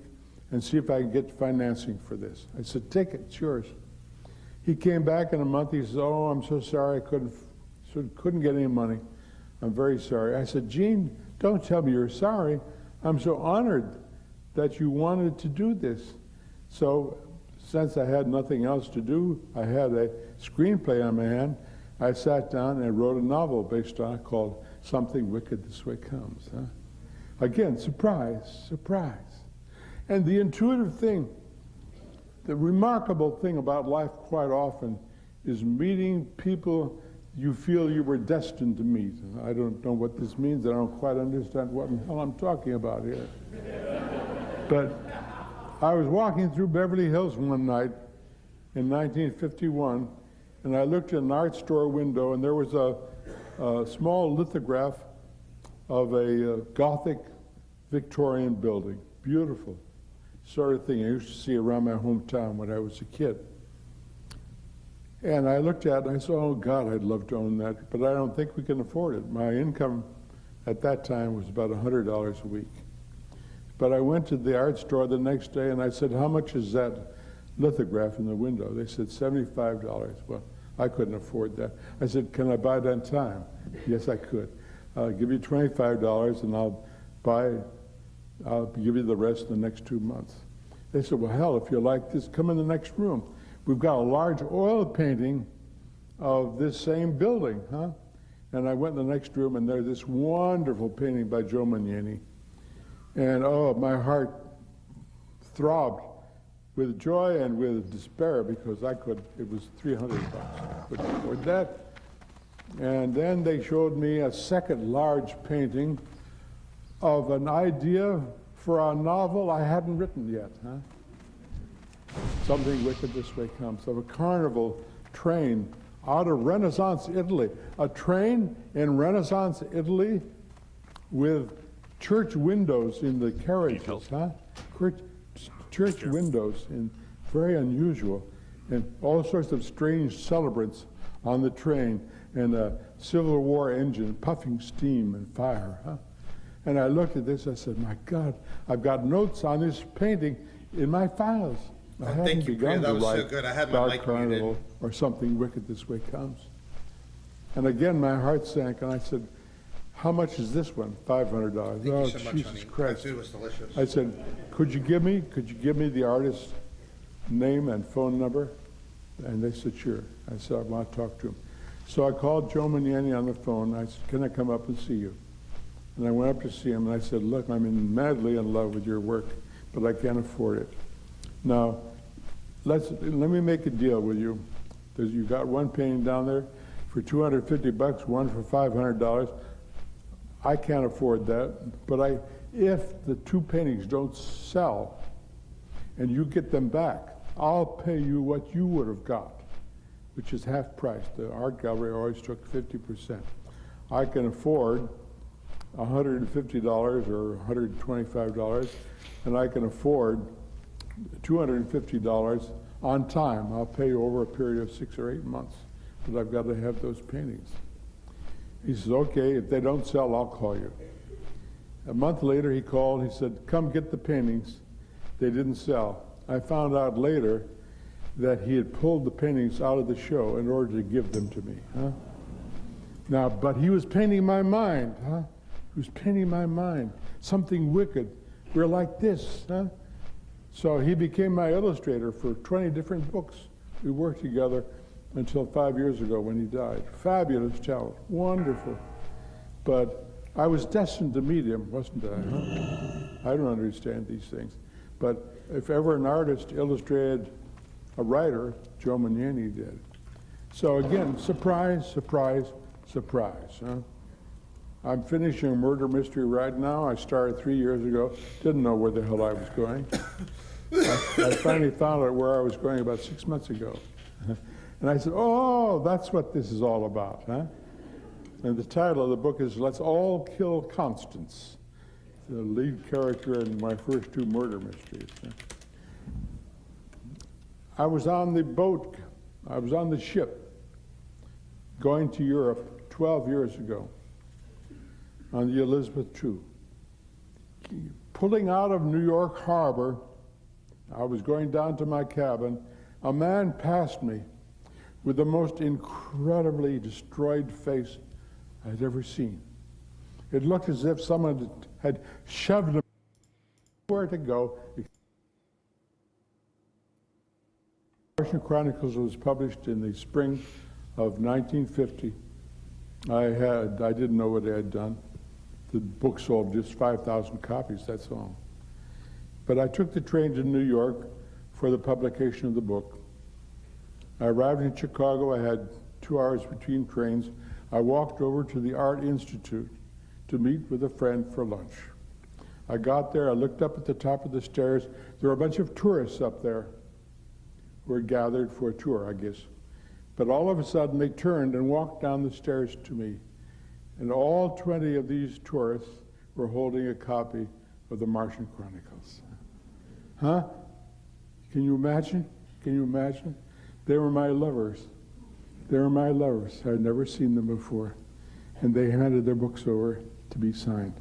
and see if I can get financing for this? I said, take it, it's yours. He came back in a month. He says, oh, I'm so sorry, I couldn't get any money. I'm very sorry. I said, Gene, don't tell me you're sorry. I'm so honored that you wanted to do this. So since I had nothing else to do, I had a screenplay on my hand. I sat down and wrote a novel based on it called Something Wicked This Way Comes. Huh? Again, surprise, surprise. And the intuitive thing, the remarkable thing about life quite often is meeting people you feel you were destined to meet. I don't know what this means. I don't quite understand what the hell I'm talking about here. But I was walking through Beverly Hills one night in 1951, and I looked in an art store window, and there was a small lithograph of a Gothic Victorian building. Beautiful sort of thing I used to see around my hometown when I was a kid. And I looked at it and I said, oh God, I'd love to own that, but I don't think we can afford it. My income at that time was about $100 a week. But I went to the art store the next day and I said, how much is that lithograph in the window? They said, $75. Well, I couldn't afford that. I said, can I buy it on time? Yes, I could. I'll give you $25 and I'll give you the rest in the next 2 months. They said, well, hell, if you like this, come in the next room. We've got a large oil painting of this same building, huh? And I went in the next room, and there's this wonderful painting by Joe Manniani. And oh, my heart throbbed with joy and with despair because it was $300. I couldn't afford that. And then they showed me a second large painting of an idea for a novel I hadn't written yet, huh? Something Wicked This Way Comes, of a carnival train out of Renaissance Italy. A train in Renaissance Italy with church windows in the carriages, huh? Church windows in very unusual, and all sorts of strange celebrants on the train, and a Civil War engine puffing steam and fire. Huh? And I looked at this, I said, my God, I've got notes on this painting in my files. I Oh, hadn't thank you, Priya. begun That to was so write good. I had my Dark mic Carnival muted. or Something Wicked This Way Comes. And again, my heart sank, and I said, how much is this one? $500. Thank you Oh, so much, Jesus honey. That Christ. food was delicious. I said, could you give me the artist's name and phone number? And they said, sure. I said, I want to talk to him. So I called Joe Maniani on the phone. I said, can I come up and see you? And I went up to see him, and I said, look, I'm madly in love with your work, but I can't afford it. Now, let me make a deal with you. You got one painting down there for $250, one for $500. I can't afford that, but if the two paintings don't sell and you get them back, I'll pay you what you would have got, which is half price. The art gallery always took 50%. I can afford $150 or $125, and I can afford $250 on time. I'll pay you over a period of 6 or 8 months, but I've got to have those paintings. He says, okay, if they don't sell, I'll call you. A month later, he called. He said, come get the paintings. They didn't sell. I found out later that he had pulled the paintings out of the show in order to give them to me. Huh? Now, but he was painting my mind. Huh? He was painting my mind. Something wicked. We're like this. Huh? So he became my illustrator for 20 different books. We worked together until 5 years ago when he died. Fabulous child, wonderful. But I was destined to meet him, wasn't I? Huh? I don't understand these things. But if ever an artist illustrated a writer, Joe Maniani did. So again, surprise, surprise, surprise. Huh? I'm finishing a murder mystery right now. I started 3 years ago. Didn't know where the hell I was going. I finally found out where I was going about 6 months ago. And I said, oh, that's what this is all about, huh? And the title of the book is Let's All Kill Constance, the lead character in my first 2 murder mysteries. I was on the boat, I was on the ship going to Europe 12 years ago on the Elizabeth II. Pulling out of New York Harbor, I was going down to my cabin. A man passed me with the most incredibly destroyed face I'd ever seen. It looked as if someone had shoved him where to go. Martian Chronicles was published in the spring of 1950. I didn't know what I had done. The book sold just 5,000 copies, that's all. But I took the train to New York for the publication of the book. I arrived in Chicago. I had 2 hours between trains. I walked over to the Art Institute to meet with a friend for lunch. I got there. I looked up at the top of the stairs. There were a bunch of tourists up there who were gathered for a tour, I guess. But all of a sudden, they turned and walked down the stairs to me. And all 20 of these tourists were holding a copy of the Martian Chronicles. Huh? Can you imagine? Can you imagine? They were my lovers. They were my lovers. I'd never seen them before. And they handed their books over to be signed.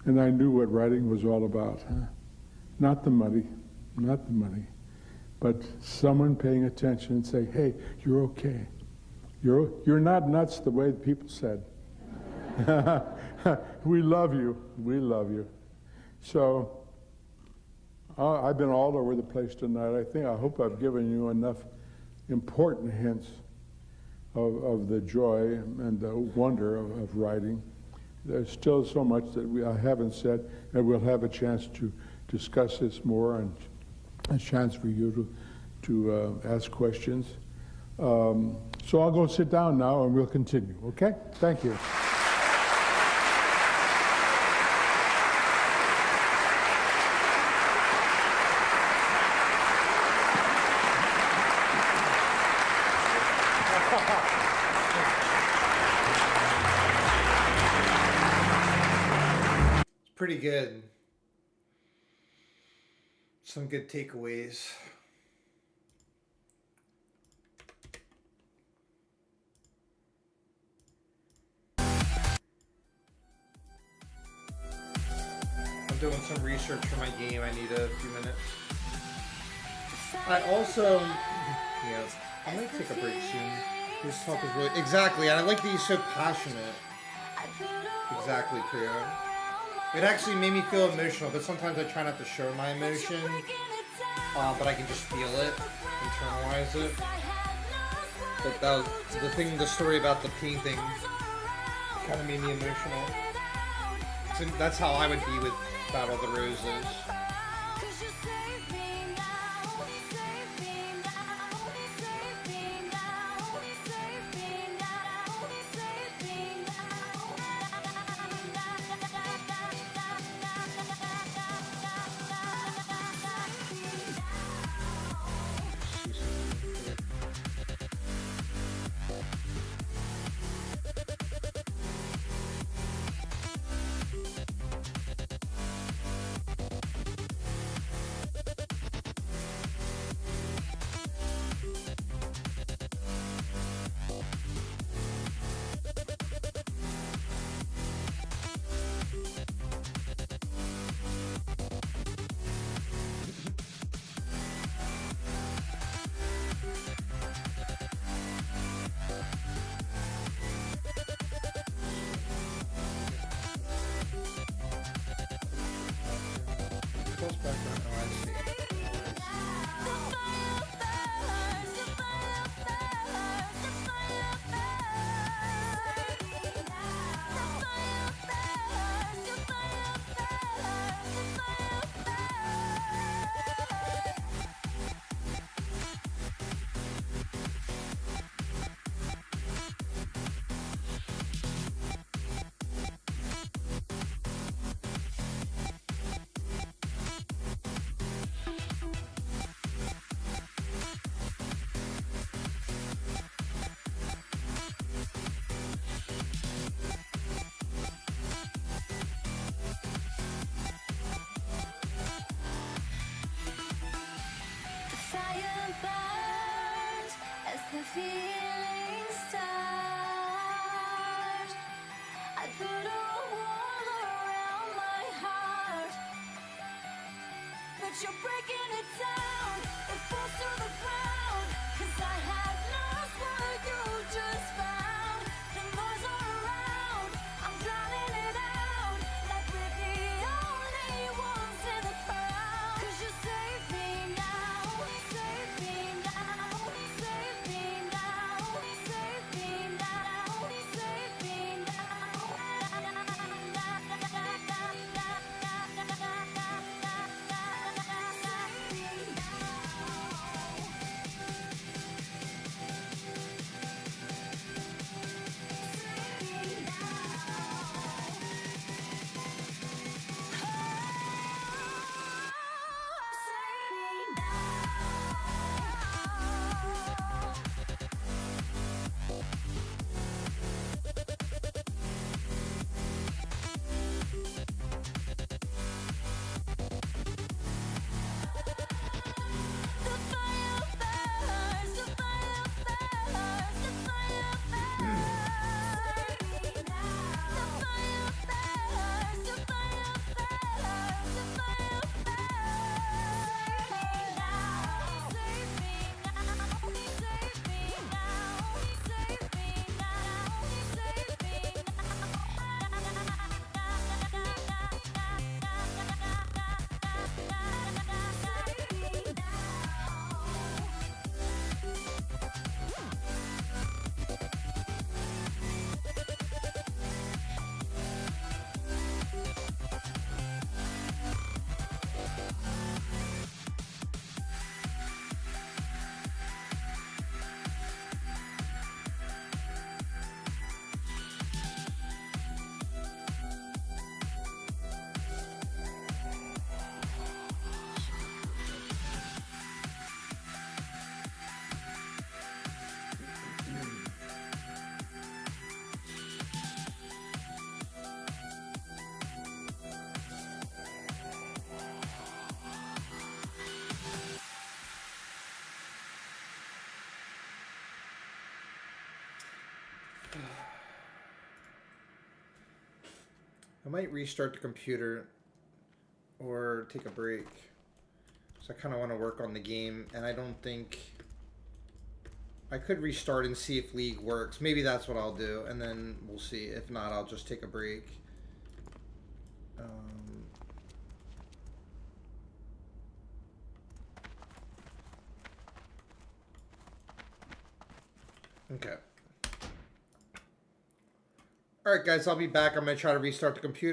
And I knew what writing was all about. Huh? Not the money, not the money, but someone paying attention and saying, hey, you're okay. You're not nuts the way people said. We love you. We love you. So I've been all over the place tonight. I hope I've given you enough important hints of the joy and the wonder of writing. There's still so much that I haven't said, and we'll have a chance to discuss this more and a chance for you to ask questions. So I'll go sit down now and we'll continue, okay? Thank you. Pretty good. Some good takeaways. doing some research for my game. I need a few minutes. I also, yeah, I might take a break soon. His talk is really, exactly, and I like that he's so passionate. Exactly, Priya. It actually made me feel emotional, but sometimes I try not to show my emotion, but I can just feel it, internalize it. But that was, the story about the painting kind of made me emotional. So that's how I would be with Battle of the Roses. The feeling start. I put a wall around my heart, but you're breaking it down. It falls to the ground, 'cause I had lost what you just found. The noise all around, I'm drowning it out, like we're the only ones in the crowd. 'Cause you save me now, save me now, save me now, save me now, save me I might restart the computer or take a break. So I kind of want to work on the game, and I don't think... I could restart and see if League works. Maybe that's what I'll do, and then we'll see. If not, I'll just take a break. Okay. Alright guys, I'll be back. I'm going to try to restart the computer.